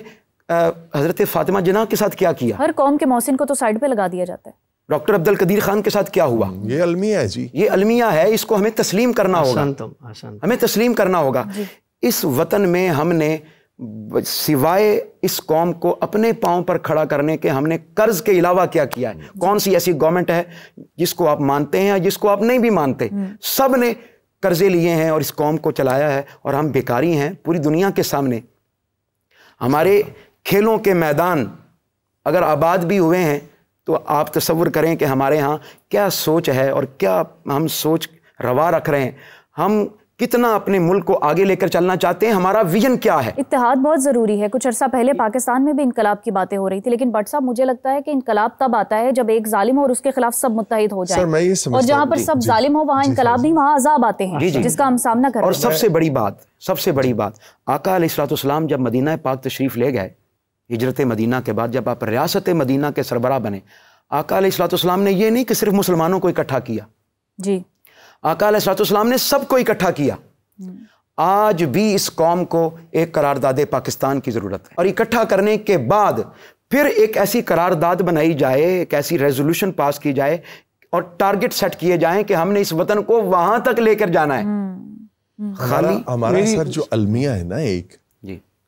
Speaker 6: حضرت فاطمہ جناح کے ساتھ کیا کیا۔
Speaker 3: ہر قوم کے محسن کو تو سائڈ پہ لگا دیا جاتا ہے۔
Speaker 6: ڈاکٹر عبد القدیر خان کے ساتھ کیا ہوا؟
Speaker 2: یہ المیہ ہے جی،
Speaker 6: یہ المیہ ہے، اس کو ہمیں تسلیم کرنا ہوگا، ہمیں تسلیم کرنا ہوگا۔ اس وطن میں ہم نے سوائے اس قوم کو اپنے پاؤں پر کھڑا کرنے کے ہم نے قرض کے علاوہ کیا کیا ہے؟ کون سی ایسی گورنمنٹ ہے جس کو آپ مانتے ہیں یا جس کو آپ نہیں بھی مانتے؟ سب نے قرضے لیے ہیں اور اس قوم کو چلایا ہے، اور ہم بیکاری ہیں پوری دنیا کے سامنے۔ ہمارے کھیلوں کے میدان اگر آباد بھی ہوئے ہیں تو آپ تصور کریں کہ ہمارے ہاں کیا سوچ ہے اور کیا ہم سوچ روا رکھ رہے ہیں، ہم کتنا اپنے ملک کو آگے لے کر چلنا چاہتے ہیں، ہمارا ویژن کیا ہے۔
Speaker 3: اتحاد بہت ضروری ہے۔ کچھ عرصہ پہلے پاکستان میں بھی انقلاب کی باتیں ہو رہی تھی، لیکن بٹ صاحب مجھے لگتا ہے کہ انقلاب تب آتا ہے جب ایک ظالم ہو اور اس کے خلاف سب متحد ہو جائیں، اور جہاں پر سب ظالم ہو وہاں انقلاب نہیں، وہاں عذاب آتے ہیں جس کا ہم سامنا کر رہے ہیں۔
Speaker 6: اور سب سے بڑی بات آقا علیہ الصلوۃ والسلام جب مدینہ پاک تشریف لے گئے، ہجرت مدینہ کے بعد جب آپ ریاست مدینہ کے سربراہ بنے، آقا علیہ الصلوۃ والسلام نے یہ نہیں کہ صرف مسلمانوں کو اکٹھا کیا، آقا علیہ الصلوۃ والسلام نے سب کو اکٹھا کیا۔ آج بھی اس قوم کو ایک قرارداد پاکستان کی ضرورت ہے، اور اکٹھا کرنے کے بعد پھر ایک ایسی قرارداد بنائی جائے، ایک ایسی ریزولوشن پاس کی جائے اور ٹارگٹ سیٹ کیے جائیں کہ ہم نے اس وطن کو وہاں تک لے کر جانا ہے۔
Speaker 2: ہمارا سر جو المیہ ہے نا ایک،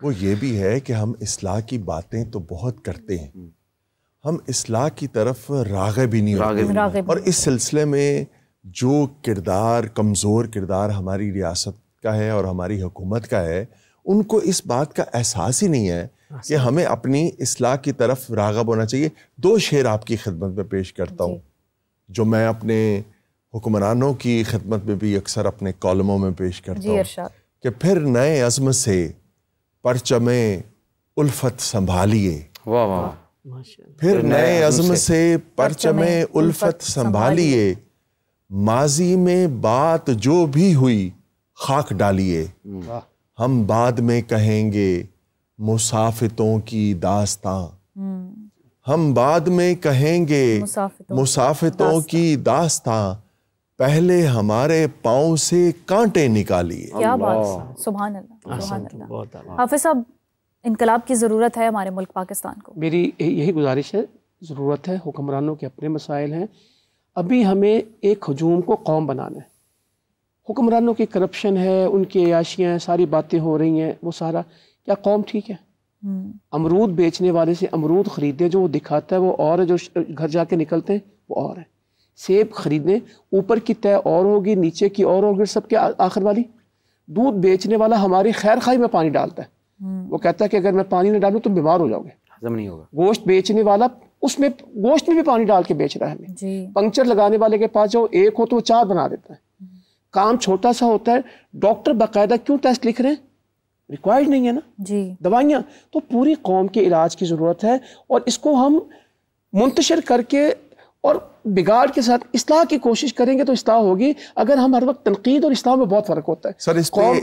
Speaker 2: وہ یہ بھی ہے کہ ہم اصلاح کی باتیں تو بہت کرتے ہیں، ہم اصلاح کی طرف راغب ہی نہیں ہوتے، اور اس سلسلے میں جو کردار، کمزور کردار ہماری ریاست کا ہے اور ہماری حکومت کا ہے، ان کو اس بات کا احساس ہی نہیں ہے کہ ہمیں اپنی اصلاح کی طرف راغب ہونا چاہیے۔ 2 شعر آپ کی خدمت میں پیش کرتا ہوں جو میں اپنے حکمرانوں کی خدمت میں بھی اکثر اپنے کالموں میں پیش کرتا ہوں کہ پھر نئے عزم سے پرچم الفت سنبھالیے، پھر نئے عزم سے پرچم الفت سنبھالیے، ماضی میں بات جو بھی ہوئی خاک ڈالیے، ہم بعد میں کہیں گے مسافتوں کی داستاں، ہم بعد میں کہیں گے مسافتوں کی داستاں، پہلے ہمارے پاؤں سے کانٹے نکالیے۔
Speaker 3: کیا بات، سبحان اللہ، سبحان اللہ۔ حافظ صاحب، انقلاب کی ضرورت ہے ہمارے ملک پاکستان کو۔
Speaker 4: میری یہی گزارش ہے، ضرورت ہے، حکمرانوں کے اپنے مسائل ہیں، ابھی ہمیں ایک ہجوم کو قوم بنانا ہے۔ حکمرانوں کی کرپشن ہے، ان کی عیاشیاں، ساری باتیں ہو رہی ہیں، وہ سارا کیا قوم ٹھیک ہے؟ امرود بیچنے والے سے امرود خریدیں، جو وہ دکھاتا ہے وہ اور ہے، جو گھر جا کے نکلتے ہیں وہ اور ہے۔ سیب خریدیں، اوپر کی تہ اور ہوگی، نیچے کی اور ہوگی، سب کے آخر والی۔ دودھ بیچنے والا ہماری خیر خواہی میں پانی ڈالتا ہے، وہ کہتا ہے کہ اگر میں پانی نہ ڈالوں تو بیمار ہو جاؤ گے،
Speaker 6: ہضم نہیں ہوگا۔
Speaker 4: گوشت بیچنے والا اس میں گوشت میں بھی پانی ڈال کے بیچ رہا ہے ہمیں۔ پنکچر لگانے والے کے پاس جو ایک ہو تو وہ 4 بنا دیتا ہے، کام چھوٹا سا ہوتا ہے۔ ڈاکٹر باقاعدہ کیوں ٹیسٹ لکھ رہے ہیں؟ ریکوائرڈ نہیں ہے نا دوائیاں۔ تو پوری قوم کے علاج کی ضرورت ہے، اور اس کو ہم منتشر کر کے اور بگاڑ کے ساتھ اصلاح کی کوشش کریں گے تو اصلاح ہوگی. اگر ہم ہر وقت تنقید اور اصلاح میں بہت فرق ہوتا ہے. قوم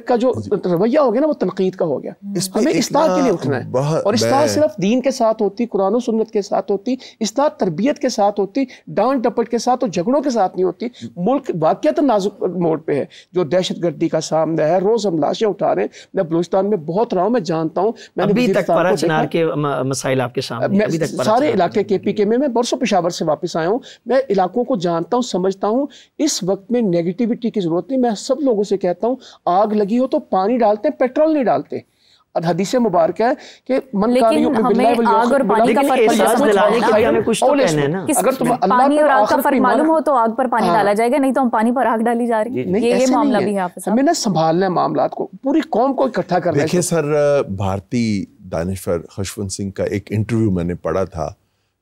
Speaker 4: کا جو رویہ ہو گیا نا وہ تنقید کا ہو گیا. ہمیں اصلاح کے لیے اٹھنا ہے, اور اصلاح صرف دین کے ساتھ ہوتی, قرآن و سنت کے ساتھ ہوتی, اصلاح تربیت کے ساتھ ہوتی, ڈانٹ ڈپٹ کے ساتھ اور جھگڑوں کے ساتھ نہیں ہوتی. ملک واقعات نازک موڑ پہ ہے, جو دہشت گردی کا سامنا ہے, روز ہم لاشیں اٹھا رہے ہیں. میں بلوچستان میں بہت رہا ہوں, میں جانتا ہوں.
Speaker 1: ابھی تک پارا چنار کے مسائل آپ کے سامنے,
Speaker 4: سارے علاقے کے پی کے میں برسوں پشاور سے واپس آیا ہوں, میں علاقوں کو جانتا ہوں, سمجھتا ہوں. اس وقت میں نیگیٹیوٹی کی ضرورت نہیں. میں سب لوگوں سے کہتا ہوں آگ لگی ہو تو پانی ڈالتے ہیں, پیٹرول نہیں ڈالتے. اور حدیث مبارک ہے کہ من کان یؤمن باللہ
Speaker 3: آگ اور پانی کا فرق دلانے کے لیے ہمیں کچھ تو کہنا ہے نا. اگر تم پانی اور آگ کا فرق معلوم ہو تو آگ پر پانی ڈالا جائے گا, نہیں تو ہم پانی پر آگ ڈالی جا رہی ہے. یہ معاملہ بھی ہے آپ
Speaker 4: ہمیں نا سنبھالنا ہے معاملات کو, پوری قوم کو اکٹھا کرنا ہے.
Speaker 2: دیکھیں سر, بھارتی دانشور خشونت سنگھ کا ایک انٹرویو میں نے پڑھا تھا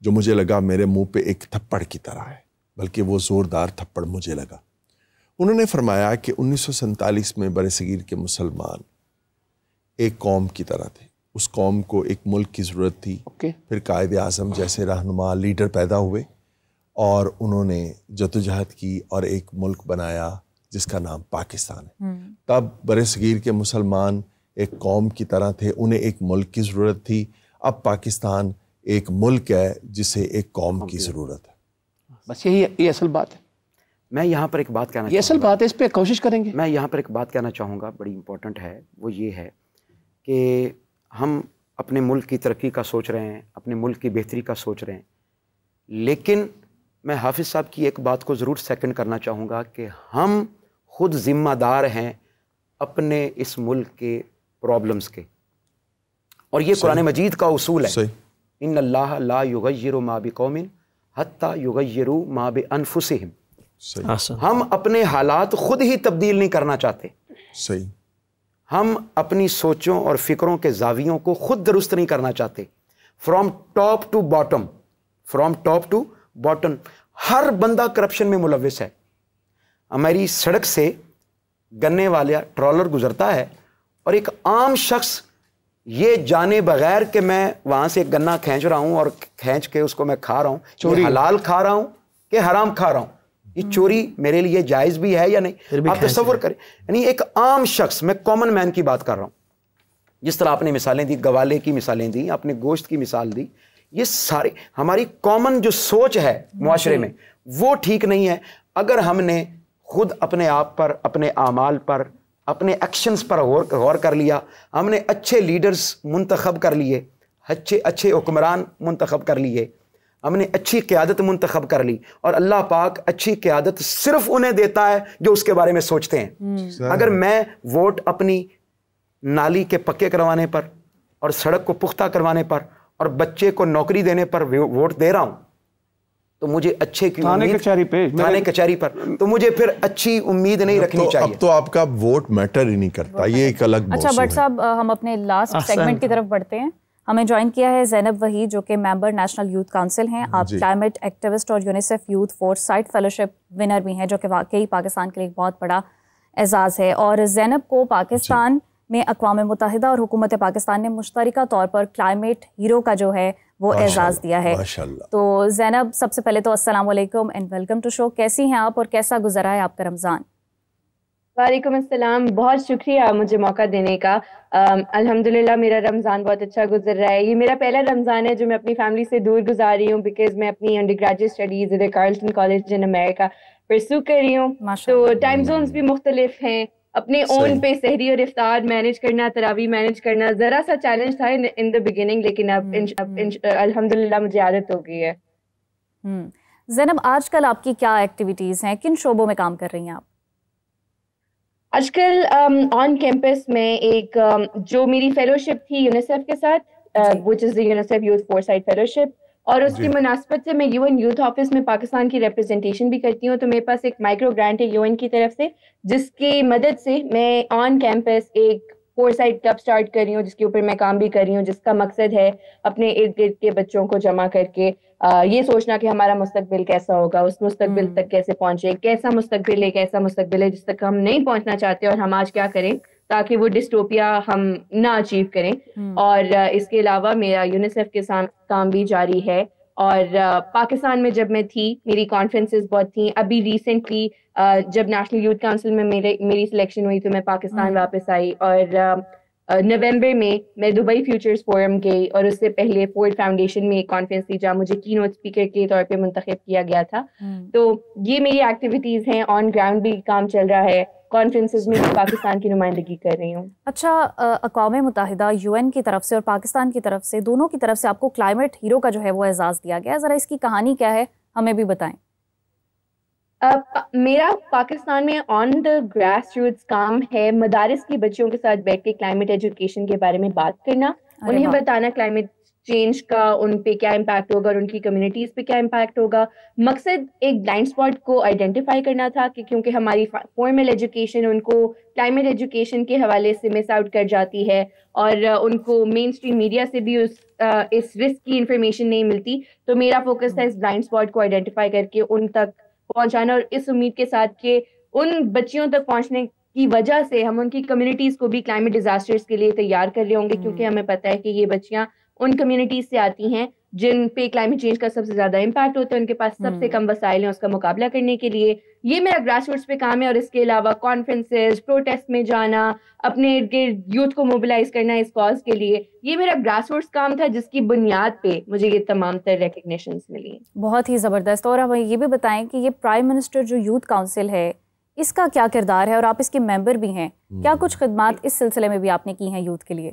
Speaker 2: جو مجھے لگا میرے منہ پہ ایک تھپڑ کی طرح ہے, بلکہ وہ زوردار تھپڑ مجھے لگا. انہوں نے فرمایا کہ 1947 میں برصغیر کے مسلمان ایک قوم کی طرح تھے. اس قوم کو ایک ملک کی ضرورت تھی. پھر قائد اعظم جیسے رہنما لیڈر پیدا ہوئے اور انہوں نے جدوجہد کی اور ایک ملک بنایا جس کا نام پاکستان ہے. تب برصغیر کے مسلمان ایک قوم کی طرح تھے, انہیں ایک ملک کی ضرورت تھی. اب پاکستان ایک ملک ہے جسے ایک قوم کی ضرورت ہے.
Speaker 4: بس یہی اصل بات ہے.
Speaker 6: میں یہاں پر ایک بات کہنا
Speaker 4: یہ اصل بات ہے, اس پہ کوشش کریں گے.
Speaker 6: میں یہاں پر ایک بات کہنا چاہوں گا, بڑی امپورٹنٹ ہے. وہ یہ ہے کہ ہم اپنے ملک کی ترقی کا سوچ رہے ہیں, اپنے ملک کی بہتری کا سوچ رہے ہیں, لیکن میں حافظ صاحب کی ایک بات کو ضرور سیکنڈ کرنا چاہوں گا کہ ہم خود ذمہ دار ہیں اپنے اس ملک کے پرابلمز کے. اور یہ قرآن مجید کا اصول ہے, ان اللہ لا یغیر ما بقوم حتی یغیروا ما بانفسہم. ہم اپنے حالات خود ہی تبدیل نہیں کرنا چاہتے.
Speaker 2: صحیح.
Speaker 6: ہم اپنی سوچوں اور فکروں کے زاویوں کو خود درست نہیں کرنا چاہتے. From top to bottom, from top to bottom ہر بندہ کرپشن میں ملوث ہے. ہماری سڑک سے گنے والا ٹرالر گزرتا ہے اور ایک عام شخص یہ جانے بغیر کہ میں وہاں سے ایک گنا کھینچ رہا ہوں اور کھینچ کے اس کو میں کھا رہا ہوں, یہ حلال کھا رہا ہوں کہ حرام کھا رہا ہوں, یہ چوری میرے لیے جائز بھی ہے یا نہیں, آپ تصور کریں. یعنی ایک عام شخص, میں کامن مین کی بات کر رہا ہوں. جس طرح آپ نے مثالیں دی, گوالے کی مثالیں دی, آپ نے گوشت کی مثال دی, یہ سارے ہماری کامن جو سوچ ہے معاشرے میں وہ ٹھیک نہیں ہے. اگر ہم نے خود اپنے آپ پر, اپنے اعمال پر, اپنے ایکشنز پر غور کر لیا, ہم نے اچھے لیڈرز منتخب کر لیے, اچھے حکمران منتخب کر لیے, ہم نے اچھی قیادت منتخب کر لی, اور اللہ پاک اچھی قیادت صرف انہیں دیتا ہے جو اس کے بارے میں سوچتے ہیں. اگر میں ووٹ اپنی نالی کے پکے کروانے پر اور سڑک کو پختہ کروانے پر اور بچے کو نوکری دینے پر ووٹ دے رہا ہوں تو مجھے اچھے کی تھانے کچہری پر تو مجھے پھر اچھی امید نہیں رکھنی چاہیے.
Speaker 2: اب تو آپ کا ووٹ میٹر ہی نہیں کرتا, یہ ایک الگ موضوع ہے.
Speaker 3: اچھا بٹ صاحب, ہم اپنے لاسٹ سیگمنٹ کی طرف بڑھتے ہیں. ہمیں جوائن کیا ہے زینب وحید جو کہ ممبر نیشنل یوتھ کاؤنسل ہیں. آپ کلائمیٹ ایکٹیوسٹ اور UNICEF youth force site fellowship winner بھی ہیں, جو کہ واقعی پاکستان کے لیے ایک بہت بڑا اعزاز ہے. اور زینب کو پاکستان میں اقوام متحدہ اور حکومت پاکستان نے مشترکہ طور پر کلائمیٹ ہیرو کا جو ہے وہ اعزاز دیا ہے. تو زینب, سب سے پہلے تو السلام علیکم اینڈ ویلکم ٹو شو. کیسی ہیں آپ اور کیسا گزرا ہے آپ کا رمضان؟
Speaker 12: وعلیکم السلام, بہت شکریہ مجھے موقع دینے کا. الحمدللہ میرا رمضان بہت اچھا گزر رہا ہے. یہ میرا پہلا رمضان ہے جو میں اپنی فیملی سے دور گزار رہی ہوں, بیکاز میں اپنی انڈر گریجویٹ اسٹڈیز ادھر کارلٹن کالج ان امریکہ پرسو کر رہی ہوں. تو ٹائم زونز بھی مختلف ہیں, اپنے اون پہ سحری اور افطار مینیج کرنا, تراویح مینیج کرنا ذرا سا چیلنج تھا ان دا بگننگ, لیکن اب الحمدللہ مجھے عادت ہو گئی ہے.
Speaker 3: زینب, آج کل آپ کی کیا ایکٹیویٹیز ہیں, کن شعبوں میں کام کر رہی ہیں آپ؟
Speaker 12: آج کل آن کیمپس میں ایک جو میری فیلوشپ تھی یونیسیف کے ساتھ, which is the UNICEF Youth Foresight Fellowship, اور اس کی مناسبت سے میں UN یوتھ آفس میں پاکستان کی ریپرزنٹیشن بھی کرتی ہوں. تو میرے پاس ایک مائکرو گرانٹ ہے UN کی طرف سے, جس کی مدد سے میں آن کیمپس ایک فورسائٹ کلب سٹارٹ کر رہی ہوں, جس کے اوپر میں کام بھی کر رہی ہوں, جس کا مقصد ہے اپنے ارد گرد کے بچوں کو جمع کر کے یہ سوچنا کہ ہمارا مستقبل کیسا ہوگا, اس مستقبل تک کیسے پہنچے, کیسا مستقبل ہے, کیسا مستقبل ہے جس تک ہم نہیں پہنچنا چاہتے, اور ہم آج کیا کریں تاکہ وہ ڈسٹوپیا ہم نہ اچیو کریں. اور اس کے علاوہ میرا یونیسیف کے ساتھ کام بھی جاری ہے, اور پاکستان میں جب میں تھی میری کانفرنسز بہت تھیں. ابھی ریسنٹلی جب نیشنل یوتھ کاؤنسل میں میری سلیکشن ہوئی تو میں پاکستان واپس آئی, اور نومبر میں دبئی فیوچرز فورم گئی, اور اس سے پہلے فورڈ فاؤنڈیشن میں ایک کانفرنس تھی جہاں مجھے کی نوٹ اسپیکر کے طور پہ منتخب کیا گیا تھا. تو یہ میری ایکٹیویٹیز ہیں, آن گراؤنڈ بھی کام چل رہا ہے, کانفرنسز میں پاکستان کی نمائندگی کر رہی ہوں.
Speaker 3: اچھا, اقوام متحدہ UN کی طرف سے اور پاکستان کی طرف سے, دونوں کی طرف سے آپ کو کلائمیٹ ہیرو کا جو ہے وہ اعزاز دیا گیا ہے, ذرا اس کی کہانی کیا ہے ہمیں بھی بتائیں.
Speaker 12: میرا پاکستان میں آن دا گراس روٹس کام ہے مدارس کی بچیوں کے ساتھ بیٹھ کے کلائمیٹ ایجوکیشن کے بارے میں بات کرنا, انہیں بتانا کلائمیٹ چینج کا ان پہ کیا امپیکٹ ہوگا اور ان کی کمیونٹیز پہ کیا امپیکٹ ہوگا. مقصد ایک بلائنڈ اسپاٹ کو آئیڈینٹیفائی کرنا تھا کہ کیونکہ ہماری فارمل ایجوکیشن ان کو کلائمیٹ ایجوکیشن کے حوالے سے مس آؤٹ کر جاتی ہے, اور ان کو مین اسٹریم میڈیا سے بھی اس رسک کی انفارمیشن نہیں ملتی. تو میرا فوکس تھا اس بلائنڈ اسپاٹ کو آئیڈینٹیفائی کر کے ان تک پہنچانا, اور اس امید کے ساتھ کہ ان بچیوں تک پہنچنے کی وجہ سے ہم ان کی کمیونٹیز کو بھی کلائمیٹ ڈیزاسٹرز کے لیے تیار کر رہے ہوں گے, کیونکہ ہمیں پتہ ہے کہ یہ بچیاں ان کمیونٹیز سے آتی ہیں جن پہ کلائمیٹ چینج کا سب سے زیادہ امپیکٹ ہوتا ہے, ان کے پاس سب سے کم وسائل ہیں اس کا مقابلہ کرنے کے لیے. یہ میرا گراس روٹس پہ کام ہے, اور اس کے علاوہ کانفرنسز, پروٹیسٹ میں جانا, اپنے ارد گرد یوتھ کو موبلائز کرنا اس کاز کے لیے, یہ میرا گراس روٹس کام تھا جس کی بنیاد پہ مجھے یہ تمام تر ریکگنیشنز ملی.
Speaker 3: بہت ہی زبردست. اور ہمیں یہ بھی بتائیں کہ یہ پرائم منسٹر جو یوتھ کاؤنسل ہے اس کا کیا کردار ہے, اور آپ اس کے ممبر بھی ہیں, کیا کچھ خدمات اس سلسلے میں بھی آپ نے کی ہیں یوتھ کے لیے؟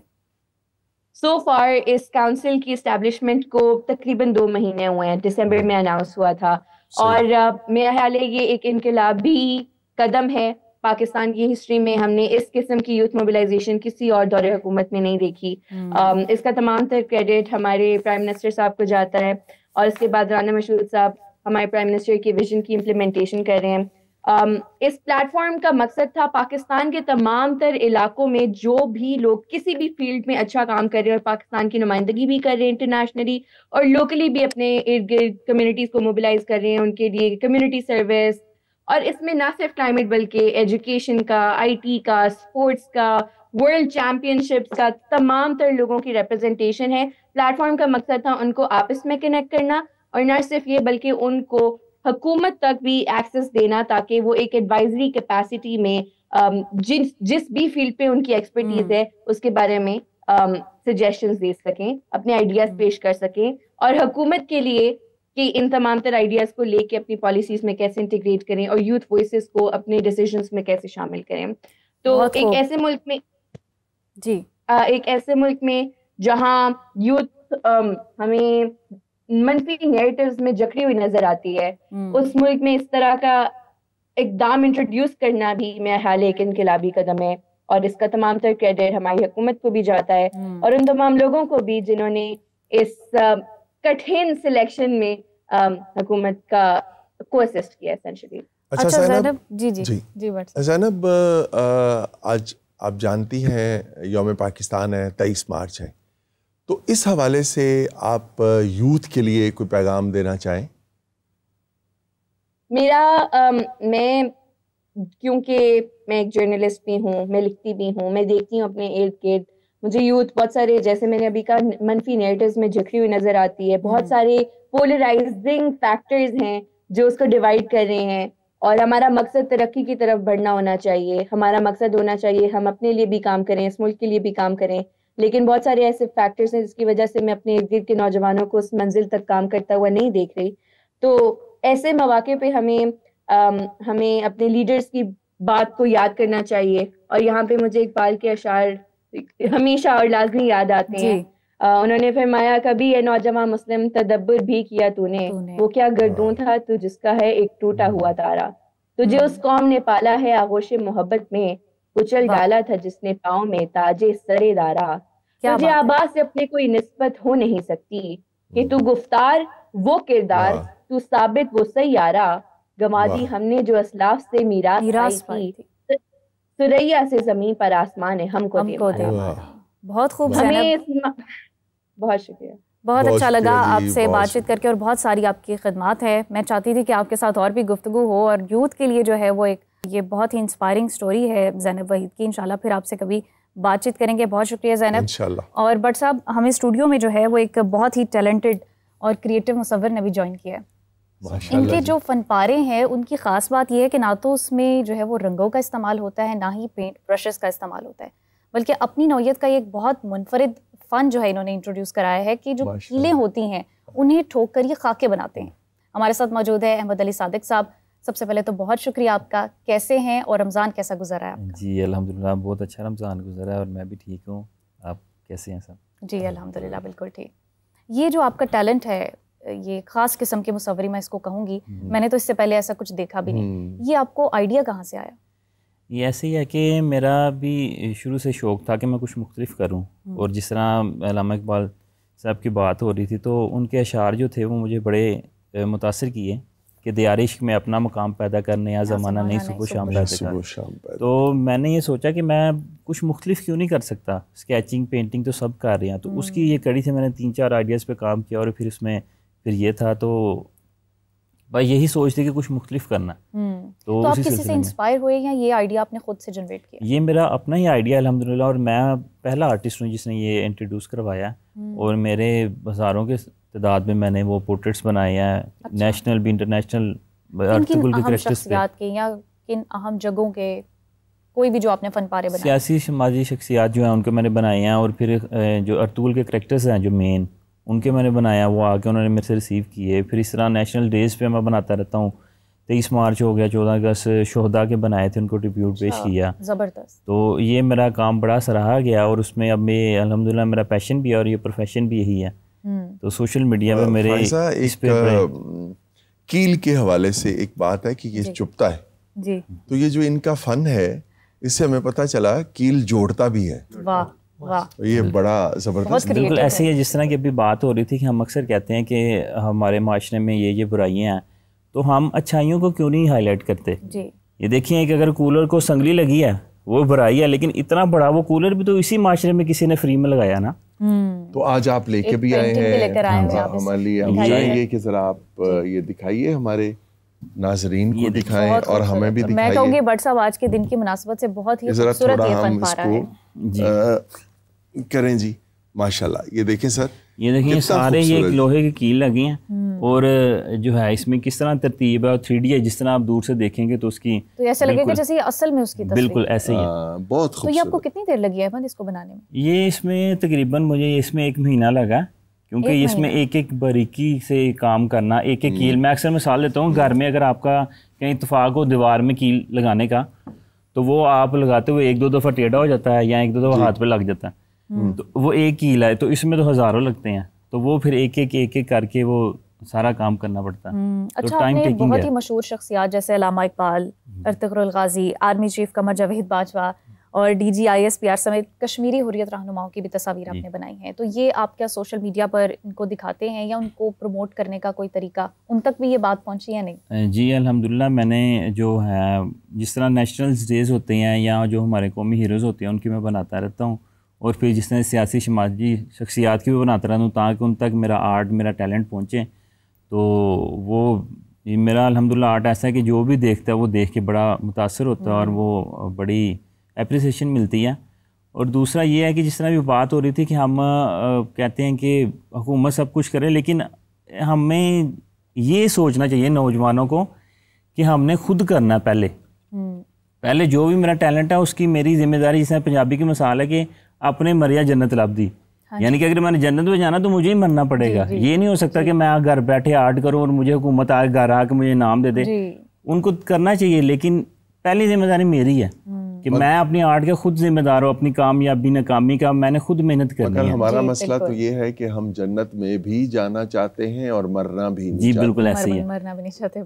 Speaker 12: سو فار اس کاؤنسل کی اسٹیبلشمنٹ کو تقریباً 2 مہینے ہوئے ہیں, دسمبر میں اناؤنس ہوا تھا, اور میرا خیال ہے یہ ایک انقلابی قدم ہے. پاکستان کی ہسٹری میں ہم نے اس قسم کی یوتھ موبلائزیشن کسی اور دور حکومت میں نہیں دیکھی. اس کا تمام تر کریڈٹ ہمارے پرائم منسٹر صاحب کو جاتا ہے, اور اس کے بعد رانا مشہود صاحب ہمارے پرائم منسٹر کی ویژن کی امپلیمنٹیشن کر رہے ہیں. اس پلیٹ فارم کا مقصد تھا پاکستان کے تمام تر علاقوں میں جو بھی لوگ کسی بھی فیلڈ میں اچھا کام کر رہے ہیں اور پاکستان کی نمائندگی بھی کر رہے ہیں انٹرنیشنلی, اور لوکلی بھی اپنے ارد گرد کمیونٹیز کو موبلائز کر رہے ہیں ان کے لیے کمیونٹی سروس. اور اس میں نہ صرف کلائمیٹ بلکہ ایجوکیشن کا, IT کا, اسپورٹس کا, ورلڈ چیمپئن شپس کا, تمام تر لوگوں کی ریپرزنٹیشن ہے. پلیٹ فارم کا مقصد تھا ان کو آپس میں کنیکٹ کرنا, اور نہ صرف یہ بلکہ ان کو حکومت تک بھی ایکسس دینا تاکہ وہ ایک ایڈوائزری کیپیسٹی میں جس بھی فیلڈ پہ ان کی ایکسپرٹیز ہے اس کے بارے میں سجیشنز دے سکیں, اپنے آئیڈیاز پیش کر سکیں, اور حکومت کے لیے کہ ان تمام تر آئیڈیاز کو لے کے اپنی پالیسیز میں کیسے انٹیگریٹ کریں اور یوتھ وائسز کو اپنے ڈیسیژنز میں کیسے شامل کریں. تو ایک ایسے ملک میں جہاں یوتھ ہمیں منفی نیریٹیوز میں جکڑی ہوئی نظر آتی ہے, اس ملک میں اس طرح کا اقدام انٹروڈیوس کرنا بھی میرا خیال ایک انقلابی قدم ہے, اور اس کا تمام تر کریڈٹ ہماری حکومت کو بھی جاتا ہے, اور ان تمام لوگوں کو بھی جنہوں نے اس کٹھن سلیکشن میں حکومت کا کو اسسٹ کیا اسینشلی.
Speaker 2: اچھا زینب, زینب آج آپ جانتی ہیں یوم پاکستان ہے, 23 مارچ ہے, تو اس حوالے سے آپ یوتھ کے لیے کوئی پیغام دینا چاہیں؟
Speaker 12: میں کیونکہ میں ایک جرنلسٹ بھی ہوں, میں لکھتی بھی ہوں, میں دیکھتی ہوں اپنے ارد گرد مجھے یوتھ بہت سارے, جیسے میں نے ابھی کہا, منفی نیریٹیوز میں جکڑی ہوئی نظر آتی ہے. بہت سارے پولرائزنگ فیکٹرز ہیں جو اس کو ڈیوائڈ کر رہے ہیں, اور ہمارا مقصد ترقی کی طرف بڑھنا ہونا چاہیے. ہمارا مقصد ہونا چاہیے ہم اپنے لیے بھی کام کریں, اس ملک کے لیے بھی کام کریں, لیکن بہت سارے ایسے فیکٹرز ہیں جس کی وجہ سے میں اپنے ارد گرد کے نوجوانوں کو اس منزل تک کام کرتا ہوا نہیں دیکھ رہی. تو ایسے مواقع پہ ہمیں اپنے لیڈرز کی بات کو یاد کرنا چاہیے, اور یہاں پہ مجھے اقبال کے اشعار ہمیشہ اور لازمی یاد آتے ہیں. انہوں نے فرمایا, کبھی یہ نوجوان مسلم تدبر بھی کیا تو نے, وہ کیا گردوں تھا تو جس کا ہے ایک ٹوٹا ہوا تارا, تجھے اس قوم نے پالا ہے آغوش محبت میں, کچل ڈالا تھا جس نے پاؤں میں تاج سرے دارا, تجھے آباد سے اپنے کوئی نسبت ہو نہیں سکتی, کہ تو گفتار وہ کردار, تو ثابت وہ سیارہ, گما دی ہم نے جو اسلاف سے میراث پائی تھی, سریا سے زمین پر آسمان ہے ہم کو دے.
Speaker 3: بہت خوب زینب,
Speaker 12: بہت شکریہ,
Speaker 3: بہت اچھا لگا آپ سے بات چیت کر کے, اور بہت ساری آپ کی خدمات ہے. میں چاہتی تھی کہ آپ کے ساتھ اور بھی گفتگو ہو, اور یوتھ کے لیے جو ہے وہ یہ بہت ہی انسپائرنگ سٹوری ہے زینب وحید کی. انشاءاللہ پھر آپ سے کبھی بات چیت کریں گے. بہت شکریہ زینب. اور بٹ صاحب, ہمیں اسٹوڈیو میں جو ہے وہ ایک بہت ہی ٹیلنٹڈ اور کریٹو مصور نے بھی جوائن کیا ہے. ان کے جو فن پارے ہیں ان کی خاص بات یہ ہے کہ نہ تو اس میں جو ہے وہ رنگوں کا استعمال ہوتا ہے، نہ ہی پینٹ برشز کا استعمال ہوتا ہے، بلکہ اپنی نوعیت کا ایک بہت منفرد فن جو ہے انہوں نے انٹروڈیوس کرایا ہے کہ جو کیلیں ہوتی ہیں انہیں ٹھوک کر یہ خاکے بناتے ہیں. ہمارے ساتھ موجود ہے احمد علی صادق صاحب. سب سے پہلے تو بہت شکریہ آپ کا. کیسے ہیں اور رمضان کیسا گزرا ہے آپ کا؟
Speaker 13: جی الحمدللہ بہت اچھا رمضان گزرا ہے اور میں بھی ٹھیک ہوں. آپ کیسے ہیں سب؟
Speaker 3: جی الحمدللہ بالکل ٹھیک. یہ جو آپ کا ٹیلنٹ ہے، یہ خاص قسم کی مصوری میں اس کو کہوں گی، میں نے تو اس سے پہلے ایسا کچھ دیکھا بھی نہیں. یہ آپ کو آئیڈیا کہاں سے آیا؟
Speaker 13: یہ ایسے ہی ہے کہ میرا بھی شروع سے شوق تھا کہ میں کچھ مختلف کروں، اور جس طرح علامہ اقبال صاحب کی بات ہو رہی تھی تو ان کے اشعار جو تھے وہ مجھے بڑے متاثر کیے کہ دیار عشق میں اپنا مقام پیدا کرنے یا زمانہ نہیں صبح شام پیدا کر. تو میں نے یہ سوچا کہ میں کچھ مختلف کیوں نہیں کر سکتا. اسکیچنگ پینٹنگ تو سب کر رہے ہیں، تو اس کی یہ کڑی سے میں نے 3-4 آئیڈیاز پہ کام کیا، اور پھر اس میں پھر یہ تھا تو بھائی یہی سوچ تھی کہ کچھ مختلف کرنا.
Speaker 3: تو آپ کسی سے انسپائر ہوئے یا یہ آئیڈیا آپ نے خود سے جنریٹ کیا؟
Speaker 13: یہ میرا اپنا ہی آئیڈیا الحمدللہ، اور میں پہلا آرٹسٹ ہوں جس نے یہ انٹروڈیوس کروایا، اور میرے ہزاروں کے تعداد میں نے وہ پورٹریٹس بنائے ہیں، نیشنل بھی انٹرنیشنل
Speaker 3: ارطغرل کے شخصیات کے یا کن اہم جگہوں کے، کوئی بھی جو آپ نے فن پارے بنائے؟
Speaker 13: سیاسی سماجی شخصیات جو ہیں ان کے میں نے بنائے ہیں، اور پھر جو ارطغرل کے کریکٹرز ہیں جو مین ان کے میں نے بنایا، وہ آ کے انہوں نے میرے سے ریسیو کیے. پھر اس طرح نیشنل ڈیز پہ میں بناتا رہتا ہوں. 23 مارچ ہو گیا، 14 اگست شہداء کے بنائے تھے، ان کو ٹریبیوٹ پیش کیا.
Speaker 3: زبردست.
Speaker 13: تو یہ میرا کام بڑا سراہا گیا، اور اس میں اب میں الحمدللہ میرا پیشن بھی ہے اور یہ پروفیشن بھی یہی ہے. تو سوشل میڈیا پہ میرے
Speaker 2: کیل کے حوالے سے ایک بات ہے کہ یہ چپتا ہے
Speaker 3: جی،
Speaker 2: تو یہ جو ان کا فن ہے اس سے ہمیں پتہ چلا کیل جوڑتا بھی ہے.
Speaker 3: واہ واہ،
Speaker 2: یہ بڑا زبردست.
Speaker 13: بالکل ایسے ہی ہے جس طرح کی ابھی بات ہو رہی تھی کہ ہم اکثر کہتے ہیں کہ ہمارے معاشرے میں یہ برائیاں ہیں، تو ہم اچھائیوں کو کیوں نہیں ہائی لائٹ کرتے.
Speaker 3: جی
Speaker 13: یہ دیکھیں کہ اگر کولر کو سنگلی لگی ہے وہ برائی ہے، لیکن اتنا بڑا وہ کولر بھی تو اسی معاشرے میں کسی نے فری میں لگایا نا.
Speaker 2: تو آج آپ لے کے بھی آئے ہیں ہمارے لیے، ہم چاہیں گے کہ ذرا آپ یہ دکھائیے، ہمارے ناظرین کو دکھائیں اور ہمیں بھی دکھائیے.
Speaker 3: میں کہوں گی بٹ صاحب آج کے دن کی مناسبت سے بہت ہی خوبصورت یہ فن پارا ہے.
Speaker 2: کریں جی ماشاءاللہ. یہ دیکھیں سر،
Speaker 13: یہ دیکھیں سارے یہ لوہے کی کیل لگی ہیں، اور جو ہے اس میں کس طرح ترتیب ہے اور 3D ہے، جس طرح آپ دور سے دیکھیں گے تو اس کی
Speaker 3: تو ایسا لگے گا جیسے یہ اصل میں اس کی تصویر.
Speaker 13: بالکل ایسے ہی ہے.
Speaker 2: بہت
Speaker 3: خوبصورت. تو یہ آپ کو کتنی دیر لگی ہے احمد اس کو بنانے میں؟
Speaker 13: یہ اس میں تقریباً مجھے اس میں 1 مہینہ لگا، کیونکہ اس میں ایک باریکی سے کام کرنا، ایک کیل. میں اکثر مثال دیتا ہوں، گھر میں اگر آپ کا کہیں اتفاق ہو دیوار میں کیل لگانے کا، تو وہ آپ لگاتے ہوئے 1-2 دفعہ ٹیڑھا ہو جاتا ہے یا 1-2 دفعہ ہاتھ پہ لگ جاتا ہے، تو وہ ایک کیل ہے. تو اس میں تو ہزاروں لگتے ہیں، تو وہ پھر ایک کر کے وہ سارا کام کرنا پڑتا ہے.
Speaker 3: اچھا، آپ نے بہت ہی مشہور شخصیات جیسے علامہ Iqbal, Ertugrul Ghazi, army chief Qamar Javed Bajwa اور DG ISPR سمیت کشمیری حریت رہنماؤں کی بھی تصاویر آپ نے بنائی ہیں. تو یہ آپ کیا سوشل میڈیا پر ان کو دکھاتے ہیں یا ان کو پروموٹ کرنے کا کوئی طریقہ، ان تک بھی یہ بات پہنچی ہے نہیں؟
Speaker 13: جی الحمدللہ، میں نے جو ہے جس طرح نیشنل ڈیز ہوتے ہیں یا جو ہمارے قومی ہیروز ہوتے ہیں ان کی میں بناتا رہتا ہوں، اور پھر جس طرح سیاسی سماجی شخصیات کی بھی بناتا رہتا ہوں تاکہ ان تک میرا آرٹ، میرا ٹیلنٹ پہنچے. تو وہ میرا الحمدللہ آرٹ ایسا ہے کہ جو بھی دیکھتا ہے وہ دیکھ کے بڑا متاثر ہوتا ہے اور وہ بڑی اپریسیشن ملتی ہے. اور دوسرا یہ ہے کہ جس طرح بھی بات ہو رہی تھی کہ ہم کہتے ہیں کہ حکومت سب کچھ کرے، لیکن ہمیں یہ سوچنا چاہیے نوجوانوں کو کہ ہم نے خود کرنا ہے. پہلے جو بھی میرا ٹیلنٹ ہے اس کی میری ذمہ داری. جس طرح پنجابی کی مثال ہے کہ اپنے مریا جنت لب دی، یعنی کہ اگر میں نے جنت میں جانا تو مجھے ہی مرنا پڑے گا. یہ نہیں ہو سکتا کہ میں گھر بیٹھے آرٹ کروں اور مجھے حکومت آگے گھر آ کے مجھے انعام دے دے. ان کو کرنا چاہیے، لیکن پہلی ذمہ داری میری ہے کہ میں اپنی آرٹ کے خود ذمہ دار ہوں، اپنی کامیابی ناکامی کا میں نے خود محنت کرنی ہے.
Speaker 2: ہمارا مسئلہ تو یہ ہے کہ ہم جنت میں بھی جانا چاہتے ہیں اور مرنا بھی نہیں
Speaker 13: چاہتے. جی بالکل ایسے ہی ہے،
Speaker 3: مرنا بھی نہیں چاہتے.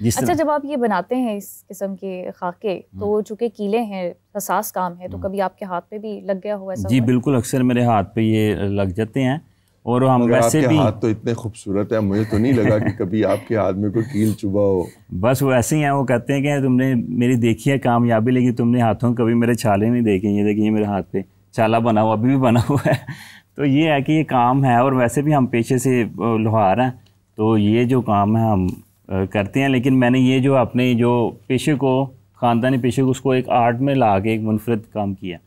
Speaker 3: اچھا، جب آپ یہ بناتے ہیں اس قسم کے خاکے، تو چونکہ کیلیں ہیں، حساس کام ہے، تو کبھی آپ کے ہاتھ پہ بھی لگ گیا ہوا ایسا؟
Speaker 13: جی بالکل، اکثر میرے ہاتھ پہ یہ لگ جاتے ہیں. اور ہم ویسے بھی
Speaker 2: ہاتھ تو اتنے خوبصورت ہیں، مجھے تو نہیں لگا کہ کبھی آپ کے ہاتھ میں کوئی کیل چبھا ہو.
Speaker 13: بس وہ ایسے ہی ہیں، وہ کہتے ہیں کہ تم نے میری دیکھی ہے کامیابی، لیکن تم نے ہاتھوں کبھی میرے چھالے نہیں دیکھے. یہ دیکھیے میرے ہاتھ پہ چھالا بنا ہوا، ابھی بھی بنا ہوا ہے. تو یہ ہے کہ یہ کام ہے، اور ویسے بھی ہم پیشے سے لوہار ہیں، تو یہ جو کام ہے ہم کرتے ہیں. لیکن میں نے یہ جو اپنے جو پیشے کو، خاندانی پیشے کو، اس کو ایک آرٹ میں لا کے ایک منفرد کام کیا.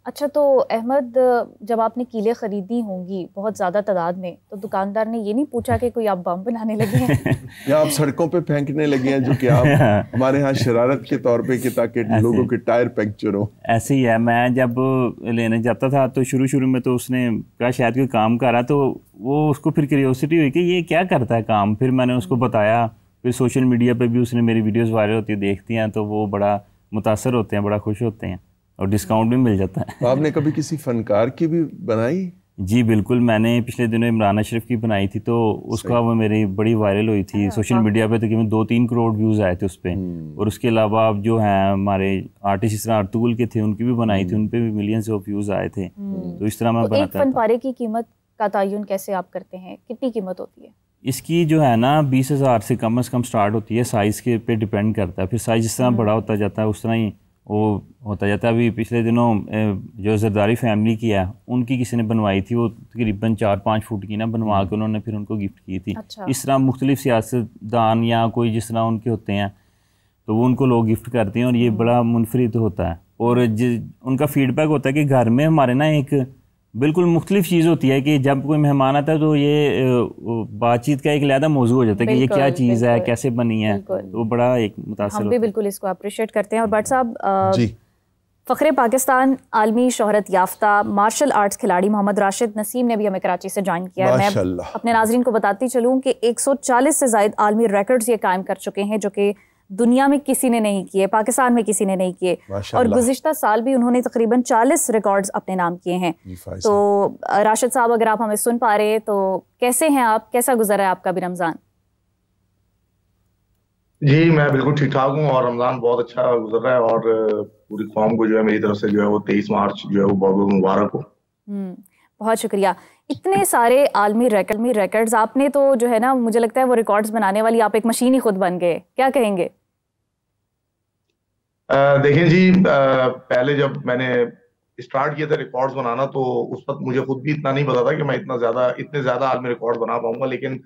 Speaker 3: اچھا تو احمد جب آپ نے کیلیں خریدی ہوں گی بہت زیادہ تعداد میں تو دکاندار نے یہ نہیں پوچھا کہ کوئی آپ بم بنانے لگے ہیں
Speaker 2: یا آپ سڑکوں پہ پھینکنے لگے ہیں جو کہ آپ ہمارے ہاں شرارت کے طور پہ کہ تاکہ لوگوں کے ٹائر پنکچر ہو؟
Speaker 13: ایسے ہی ہے. میں جب لینے جاتا تھا تو شروع میں تو اس نے کہا شاید کوئی کام کر رہا تو وہ اس کو پھر کیوریوسٹی ہوئی کہ یہ کیا کرتا ہے کام. پھر میں نے اس کو بتایا, پھر سوشل میڈیا پہ بھی اس نے میری ویڈیوز وائرل ہوتی ہے دیکھتی ہیں تو وہ بڑا متاثر ہوتے ہیں, بڑا خوش ہوتے ہیں اور ڈسکاؤنٹ بھی مل جاتا ہے.
Speaker 2: آپ نے کبھی کسی فنکار کی بھی بنائی؟
Speaker 13: جی بالکل, میں نے پچھلے دنوں عمران اشرف کی بنائی تھی تو اس کا وہ میری بڑی وائرل ہوئی تھی سوشل میڈیا پہ, تقریباً 2-3 کروڑ ویوز آئے تھے اس پہ. اور اس کے علاوہ اب جو ہیں ہمارے آرٹسٹ اس طرح ارطغرل کے تھے ان کی بھی بنائی تھی, ان پہ بھی ملینز آف ویوز آئے تھے. تو اس طرح میں بناتا
Speaker 3: تھا. ایک فن پارے کی قیمت کا تعین کیسے آپ کرتے ہیں, کتنی قیمت ہوتی ہے
Speaker 13: اس کی؟ جو ہے نا 20,000 سے کم از کم سٹارٹ ہوتی ہے, سائز کے پہ ڈیپینڈ کرتا ہے. پھر سائز جس طرح بڑا ہوتا جاتا ہے اس طرح ہی وہ ہوتا جاتا ہے. ابھی پچھلے دنوں جو زرداری فیملی کی ہے ان کی کسی نے بنوائی تھی, وہ تقریباً 4-5 فٹ کی نا بنوا کے انہوں نے پھر ان کو گفٹ کی تھی. اس طرح مختلف سیاستدان یا کوئی جس طرح ان کے ہوتے ہیں تو وہ ان کو لوگ گفٹ کرتے ہیں اور یہ بڑا منفرد ہوتا ہے. اور ان کا فیڈ بیک ہوتا ہے کہ گھر میں ہمارے نا ایک بالکل مختلف چیز ہوتی ہے کہ جب کوئی مہمان آتا ہے تو یہ بات چیت کا ایک علیحدہ موضوع ہو جاتا ہے کہ یہ کیا چیز ہے, کیسے بنی ہے, تو بڑا ایک متاثر.
Speaker 3: ہم بھی بالکل اس کو اپریشیٹ کرتے ہیں. اور بٹ صاحب فخر پاکستان عالمی شہرت یافتہ مارشل آرٹس کھلاڑی محمد راشد نسیم نے بھی ہمیں کراچی سے جوائن کیا ہے. میں اپنے ناظرین کو بتاتی چلوں کہ 140 سے زائد عالمی ریکارڈز یہ قائم کر چکے ہیں جو کہ دنیا میں کسی نے نہیں کیے, پاکستان میں کسی نے نہیں کیے. اور گزشتہ سال بھی انہوں نے تقریباً 40 ریکارڈز اپنے نام کیے ہیں. تو راشد صاحب اگر آپ ہمیں سن پا رہے تو کیسے ہیں آپ, کیسا گزرا ہے آپ کا بھی رمضان؟
Speaker 14: جی میں بالکل ٹھیک ٹھاک ہوں اور رمضان بہت اچھا گزر رہا ہے اور پوری قوم کو جو ہے میری طرف سے جو ہے وہ 23 مارچ جو ہے وہ بہت بہت مبارک ہو.
Speaker 3: بہت شکریہ. اتنے سارے عالمی ریکارڈز آپ نے تو جو ہے نا مجھے لگتا ہے وہ ریکارڈز بنانے والی آپ ایک مشین ہی خود بن گئے, کیا کہیں گے؟
Speaker 14: دیکھیں جی, پہلے جب میں نے اسٹارٹ کیا تھا ریکارڈز بنانا تو اس وقت مجھے خود بھی اتنا نہیں پتا تھا کہ میں اتنے زیادہ عالمی ریکارڈ بنا پاؤں گا, لیکن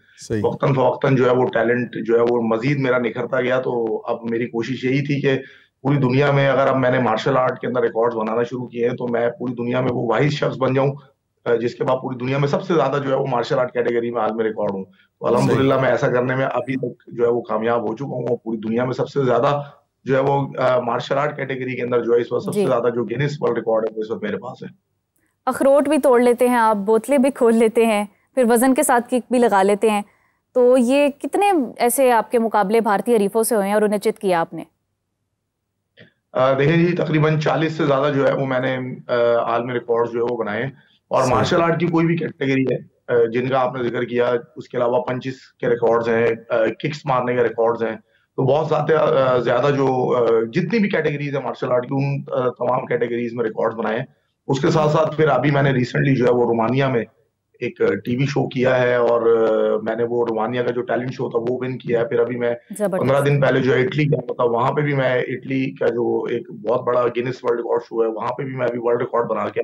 Speaker 14: وقتاً فوقتاً جو ہے وہ ٹیلنٹ جو ہے وہ مزید میرا نکھرتا گیا. تو اب میری کوشش یہی تھی کہ پوری دنیا میں اگر اب میں نے مارشل آرٹ کے اندر ریکارڈز بنانا شروع کیے ہیں تو میں پوری دنیا میں وہ واحد شخص بن جاؤں جس کے بعد پوری دنیا میں سب سے زیادہ جو ہے وہ مارشل آرٹ کیٹیگری میں عالمی ریکارڈ ہوں. تو الحمدللہ میں ایسا کرنے میں ابھی تک جو ہے وہ کامیاب ہو چکا ہوں, اور پوری دنیا میں سب سے زیادہ جو ہے وہ مارشل آرٹ کیٹیگری کے اندر جو ہے اس وقت سب سے زیادہ جو گینیس ورلڈ ریکارڈ ہے وہ اس وقت میرے پاس ہے.
Speaker 3: اخروٹ بھی توڑ لیتے ہیں آپ, بوتلیں بھی کھول لیتے ہیں, پھر وزن کے ساتھ کک بھی لگا لیتے ہیں. تو یہ کتنے ایسے آپ کے مقابلے بھارتی حریفوں سے ہوئے ہیں اور انہیں چت کیا آپ نے؟
Speaker 14: دیکھیں جی تقریباً 40 سے زیادہ جو ہے وہ میں نے عالمی ریکارڈ جو ہے وہ بنائے. اور مارشل آرٹ کی کوئی بھی کیٹیگری ہے جن کا آپ نے ذکر کیا, اس کے علاوہ پنچز کے ریکارڈز ہیں, ککس مارنے کے ریکارڈز ہیں, تو بہت زیادہ جو جتنی بھی کیٹیگریز ہیں مارشل آرٹ کی ان تمام کیٹیگریز میں ریکارڈ بنائے. اس کے ساتھ ساتھ پھر ابھی میں نے ریسنٹلی جو ہے وہ رومانیہ میں ایک ٹی وی شو کیا ہے اور میں نے وہ رومانیہ کا جو ٹیلنٹ شو تھا وہ ون کیا ہے. پھر ابھی میں 15 دن پہلے جو اٹلی گیا تھا, وہاں پہ بھی میں اٹلی کا جو ایک بہت بڑا گینیس ورلڈ ریکارڈ شو ہے وہاں پہ بھی میں ابھی ورلڈ ریکارڈ بنا کے.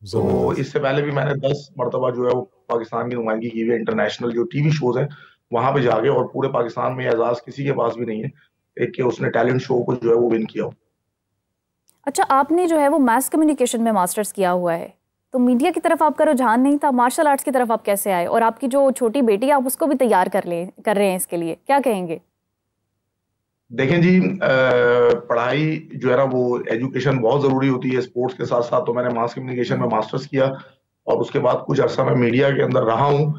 Speaker 14: تو اس سے پہلے بھی میں نے 10 مرتبہ جو ہے وہ پاکستان کی نمائندگی کی ہوئی ہے انٹرنیشنل جو ٹی وی شوز ہیں وہاں پہ جا کے, اور پورے پاکستان میں اعزاز کسی کے پاس بھی نہیں ہے ایک کہ اس نے ٹیلنٹ شو کو جو ہے وہ ون کیا ہو.
Speaker 3: اچھا آپ نے جو ہے وہ میس کمیونیکیشن میں ماسٹرز کیا ہوا ہے, تو میڈیا کی طرف آپ کا رجحان نہیں تھا, مارشل آرٹس کی طرف آپ کیسے آئے؟ اور آپ کی جو چھوٹی بیٹی ہے آپ اس کو بھی تیار کر رہے ہیں اس کے لیے, کیا کہیں گے؟
Speaker 14: دیکھیں جی پڑھائی جو ہے نا وہ ایجوکیشن بہت ضروری ہوتی ہے اسپورٹس کے ساتھ ساتھ. تو میں نے ماس کمیونیکیشن میں ماسٹرز کیا اور اس کے بعد کچھ عرصہ میں میڈیا کے اندر رہا ہوں,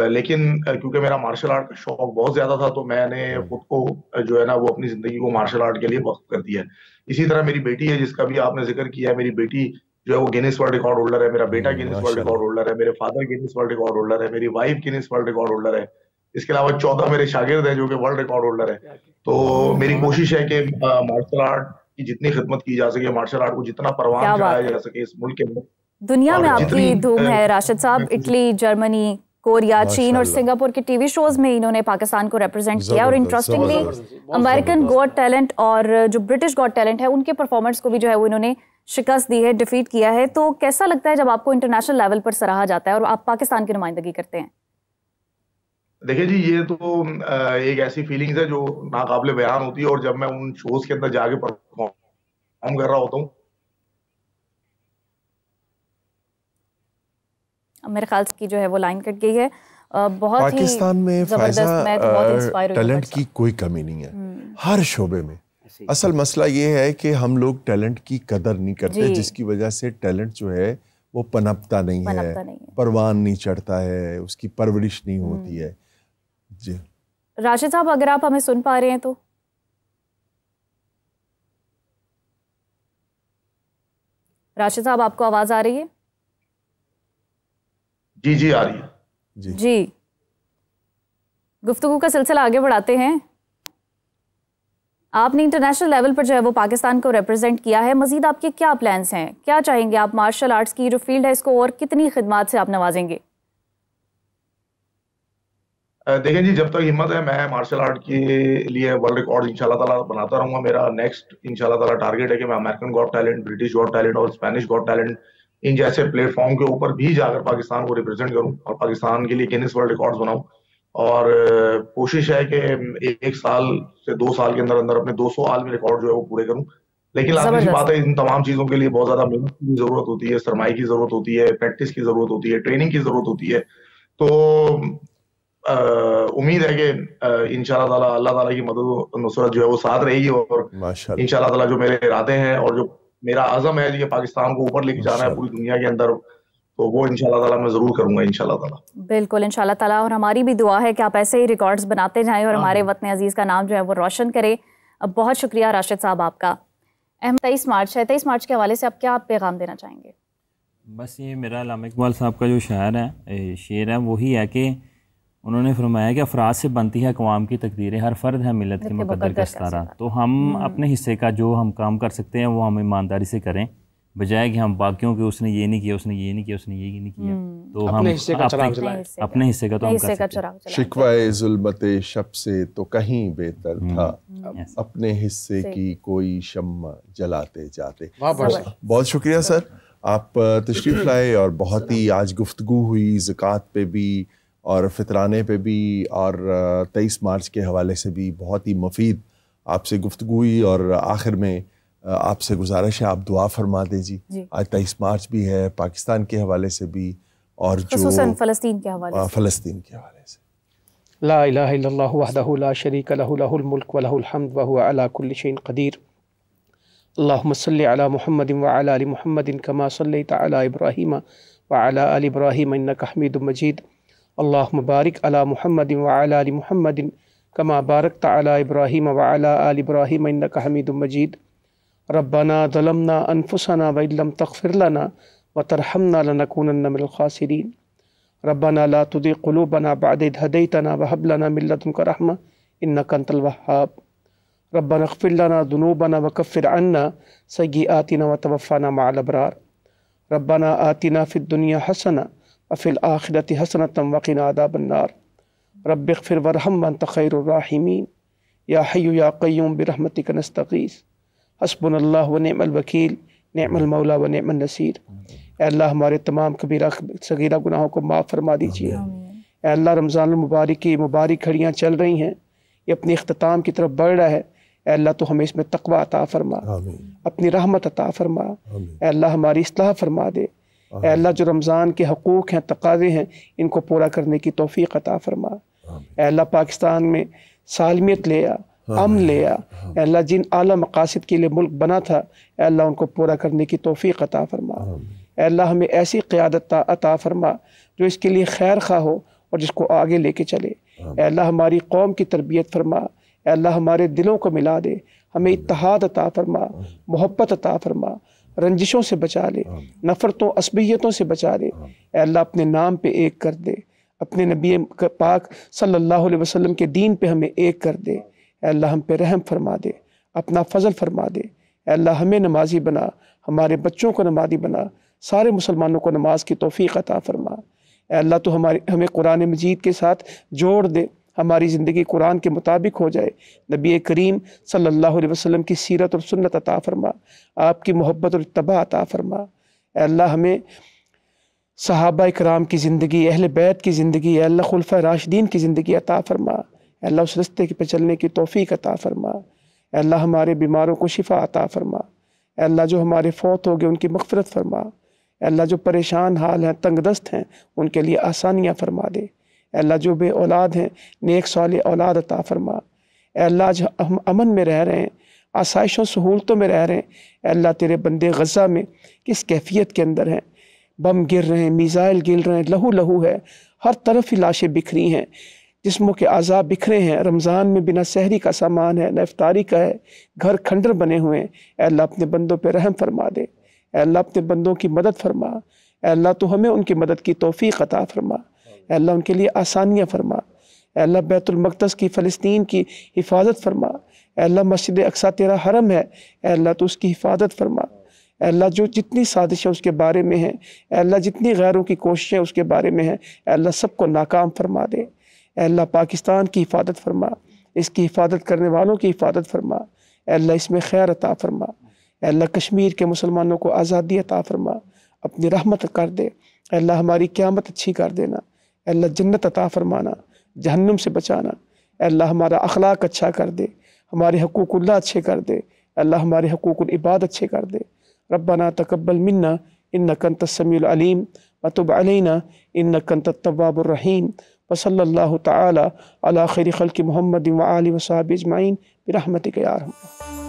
Speaker 14: لیکن کیونکہ میرا مارشل آرٹ کا شوق بہت زیادہ تھا تو میں نے خود کو جو ہے نا وہ اپنی زندگی کو مارشل آرٹ کے لیے وقف کر دیا. اسی طرح میری بیٹی ہے جس کا بھی آپ نے ذکر کیا ہے, میری بیٹی جو ہے وہ گینیس ورلڈ ریکارڈ ہولڈر ہے, میرا بیٹا گینیس ورلڈ ریکارڈ ہولڈر ہے, میرے father Guinness world record holder ہے, میری wife Guinness world record holder ہے. اس کے علاوہ 14 میرے شاگرد ہیں جو کہ ورلڈ ریکارڈ ہولڈر ہے. تو میری کوشش ہے کہ مارشل آرٹ کی جتنی خدمت کی جا سکے, مارشل آرٹ کو جتنا پروان چڑھایا جا سکے اس ملک کے اندر.
Speaker 3: دنیا میں آپ کی دھوم ہے راشد صاحب, اٹلی, جرمنی, کوریا, چین اور سنگاپور کے ٹی وی شوز میں انہوں نے پاکستان کو ریپرزینٹ کیا. اور انٹرسٹنگلی امریکن گاٹ ٹیلنٹ اور جو برٹش گاٹ ٹیلنٹ ہے ان کے پرفارمنس کو بھی جو ہے وہ انہوں نے شکست دی ہے, ڈیفیٹ کیا ہے. تو کیسا لگتا ہے جب آپ کو انٹرنیشنل لیول پر سراہا جاتا ہے اور آپ پاکستان کی نمائندگی کرتے ہیں؟
Speaker 14: دیکھیں جی یہ تو ایک ایسی فیلنگز ہے جو ناقابل بیان ہوتی ہے, اور جب میں ان شوز کے اندر جا کے پرفارم کر رہا ہوتا ہوں
Speaker 3: میرے خیال کی جو ہے وہ لائن کٹ گئی ہے. بہت
Speaker 2: پاکستان میں فائزہ ٹیلنٹ کی کوئی کمی نہیں ہے ہر شعبے میں. اصل مسئلہ یہ ہے کہ ہم لوگ ٹیلنٹ کی قدر نہیں کرتے, جس کی وجہ سے ٹیلنٹ جو ہے وہ پنپتا نہیں ہے, پروان نہیں چڑھتا ہے, اس کی پرورش نہیں ہوتی ہے. جی
Speaker 3: راشد صاحب, اگر آپ ہمیں سن پا رہے ہیں تو راشد صاحب آپ کو آواز آ رہی ہے؟
Speaker 14: جی جی آ رہی ہے.
Speaker 3: جی گفتگو کا سلسلہ آگے بڑھاتے ہیں. آپ نے انٹرنیشنل لیول پر جو ہے وہ پاکستان کو ریپرزینٹ کیا ہے, مزید آپ کے کیا پلانز ہیں, کیا چاہیں گے آپ مارشل آرٹس کی جو فیلڈ ہے اس کو اور کتنی خدمات سے آپ نوازیں گے؟
Speaker 14: دیکھیں جی, جب تک ہمت ہے میں مارشل آرٹ کے لیے ورلڈ ریکارڈ انشاءاللہ تعالیٰ بناتا رہوں گا. میرا نیکسٹ انشاءاللہ تعالیٰ ٹارگیٹ ہے کہ میں American got talent, British got talent اور اسپینش گاٹ ٹیلنٹ ان جیسے پلیٹ فارم کے اوپر بھی جا کر پاکستان کو ریپرزینٹ کروں اور پاکستان کے لیے گینس ورلڈ ریکارڈز بناؤں. اور کوشش ہے کہ 1 سال سے 2 سال کے اندر اندر اپنے 200 عالمی ریکارڈ جو ہے وہ پورے کروں. لیکن لازمی سی بات ہے, ان تمام چیزوں کے لیے بہت زیادہ محنت کی ضرورت ہوتی ہے, سرمائے کی ضرورت ہوتی ہے, پریکٹس کی ضرورت ہوتی ہے, ٹریننگ کی ضرورت ہوتی ہے. تو امید ہے کہ انشاءاللہ تعالیٰ اللہ تعالیٰ کی مدد و نصرت جو ہے وہ ساتھ رہے گی, اور انشاءاللہ تعالیٰ جو میرے ارادے ہیں اور جو میرا عزم ہے کہ پاکستان کو اوپر لے کے جانا ہے پوری دنیا کے اندر, تو وہ انشاءاللہ تعالیٰ میں ضرور کروں گا انشاءاللہ تعالیٰ.
Speaker 3: بالکل انشاءاللہ تعالیٰ, اور ہماری بھی دعا ہے کہ آپ ایسے ہی ریکارڈز بناتے جائیں اور ہمارے وطن عزیز کا نام جو ہے وہ روشن کرے. بہت شکریہ راشد صاحب آپ کا. 23 مارچ ہے, 23 مارچ کے حوالے سے آپ کیا پیغام دینا چاہیں گے؟
Speaker 13: بس یہ میرا علامہ اقبال صاحب کا جو شعر ہے وہی ہے کہ انہوں نے فرمایا کہ افراد سے بنتی ہے اقوام کی تقدیریں, ہر فرد ہے ملت کے مقدر کا ستارہ. تو ہم اپنے حصے کا جو ہم کام کر سکتے ہیں وہ ہم ایمانداری سے کریں, بجائے کہ ہم باقیوں کے اس نے یہ نہیں کیا, اس نے یہ نہیں کیا, اس نے یہ نہیں کیا. تو ہم اپنے حصے کا تو ہم کر سکتے ہیں.
Speaker 2: شکوائے ظلمت شب سے تو کہیں بہتر تھا, اپنے حصے کی کوئی شمع جلاتے جاتے. بہت شکریہ سر, آپ تشریف لائے اور بہت ہی آج گفتگو ہوئی زکوٰۃ پہ بھی اور فطرانے پہ بھی, اور 23 مارچ کے حوالے سے بھی بہت ہی مفید آپ سے گفتگو ہوئی. اور آخر میں آپ سے گزارش ہے آپ دعا فرما دیں جی. آج 23 مارچ بھی ہے پاکستان کے حوالے سے بھی, اور
Speaker 3: خصوصاً فلسطین کے حوالے سے.
Speaker 4: لا الہ الا اللہ وحدہ لا شریک لہ, لہ الملک ولہ الحمد وہو علی کل شیء قدیر. اللہم صلی علی محمد وعلی آل محمد کما صلیت علی ابراہیم وعلی آل ابراہیم انک حمید مجید. اللہم بارک علی محمد وعلی آل محمد کما بارکت علی ابراہیم وعلی آل ابراہیم انک حمید مجید. ربنا ظلمنا انفسنا وان لم تغفر لنا وترحمنا لنکونن من الخاسرین. ربنا لا تزغ قلوبنا بعد إذ هديتنا وهب لنا من لدنك رحمة إنك أنت الوهاب. ربنا اغفر لنا ذنوبنا وكفر عنا سيئاتنا وتوفنا مع الأبرار. ربنا آتنا في الدنيا حسنة وفي الآخرة حسنة وقنا عذاب النار. رب اغفر وارحم وأنت خير الراحمين. يا حي يا قيوم برحمتك نستغيث. حسبنا الله ونعم الوكيل, نعم المولى ونعم النصير. اے اللہ ہمارے تمام کبیرہ صغیرہ گناہوں کو معاف فرما دیجیے. اے اللہ رمضان المبارک کی مبارک گھڑیاں چل رہی ہیں, یہ اپنی اختتام کی طرف بڑھ رہا ہے. اے اللہ تو ہمیں اس میں تقوی عطا فرما, اپنی رحمت عطا فرما. اے اللہ ہماری اصلاح فرما دے. اے اللہ جو رمضان کے حقوق ہیں, تقاضے ہیں, ان کو پورا کرنے کی توفیق عطا فرما. اے اللہ پاکستان میں سالمیت لے آ, امن لے آ. اے اللہ جن اعلیٰ مقاصد کے لیے ملک بنا تھا, اے اللہ ان کو پورا کرنے کی توفیق عطا فرما. اے اللہ ہمیں ایسی قیادت عطا فرما جو اس کے لیے خیر خواہ ہو اور جس کو آگے لے کے چلے. اے اللہ ہماری قوم کی تربیت فرما. اے اللہ ہمارے دلوں کو ملا دے, ہمیں اتحاد عطا فرما, محبت عطا فرما, رنجشوں سے بچا لے, نفرتوں عصبیتوں سے بچا لے. اے اللہ اپنے نام پہ ایک کر دے, اپنے نبی پاک صلی اللہ علیہ وسلم کے دین پہ ہمیں ایک کر دے. اے اللہ ہم پہ رحم فرما دے, اپنا فضل فرما دے. اے اللہ ہمیں نمازی بنا, ہمارے بچوں کو نمازی بنا, سارے مسلمانوں کو نماز کی توفیق عطا فرما. اے اللہ تو ہمیں قرآن مجید کے ساتھ جوڑ دے, ہماری زندگی قرآن کے مطابق ہو جائے. نبی کریم صلی اللہ علیہ وسلم کی سیرت اور سنت عطا فرما, آپ کی محبت اور اتباع عطا فرما. اے اللہ ہمیں صحابہ اکرام کی زندگی, اہل بیت کی زندگی, اے اللہ خلفۂ راشدین کی زندگی عطا فرما. اے اللہ اس رستے پہ چلنے کی توفیق عطا فرما. اے اللہ ہمارے بیماروں کو شفا عطا فرما. اے اللہ جو ہمارے فوت ہو گئے ان کی مغفرت فرما. اللہ جو پریشان حال ہیں، تنگ دست ہیں، ان کے لیے آسانیاں فرما دے۔ اللہ جو بے اولاد ہیں، نیک صالح اولاد عطا فرما۔ اللہ جو ہم امن میں رہ رہے ہیں، آسائشوں سہولتوں میں رہ رہے ہیں، اللہ تیرے بندے غزہ میں کس کیفیت کے اندر ہیں، بم گر رہے ہیں، میزائل گر رہے ہیں، لہو لہو ہے، ہر طرف ہی لاشیں بکھری ہیں، جسموں کے اعضاء بکھرے ہیں، رمضان میں بنا سحری کا سامان ہے، نہ افطاری کا ہے، گھر کھنڈر بنے ہوئے ہیں۔ اے اللہ اپنے بندوں پہ رحم فرما دے، اے اللہ اپنے بندوں کی مدد فرما، اے اللہ تو ہمیں ان کی مدد کی توفیق عطا فرما، اے اللہ ان کے لیے آسانیاں فرما، اے اللہ بیت المقدس کی فلسطین کی حفاظت فرما، اے اللہ مسجد اقصیٰ تیرا حرم ہے، اے اللہ تو اس کی حفاظت فرما، اے اللہ جو جتنی سازشیں اس کے بارے میں ہیں، اے اللہ جتنی غیروں کی کوششیں اس کے بارے میں ہیں، اے اللہ سب کو ناکام فرما دے۔ اے اللہ پاکستان کی حفاظت فرما، اس کی حفاظت کرنے والوں کی حفاظت فرما، اے اللہ اس میں خیر عطا فرما، اے اللہ کشمیر کے مسلمانوں کو آزادی عطا فرما، اپنی رحمت کر دے، اے اللہ ہماری قیامت اچھی کر دینا، اے اللہ جنت عطا فرمانا، جہنم سے بچانا، اے اللہ ہمارا اخلاق اچھا کر دے، ہمارے حقوق اللہ اچھے کر دے، اے اللہ ہمارے حقوق العباد اچھے کر دے۔ ربنا تقبل منا انک انت السمیع العلیم وتب علینا انک انت التواب الرحیم وصلی اللہ تعالی علی خیر خلق محمد وآلہ وصحبہ اجمعین برحمتک یا ارحم۔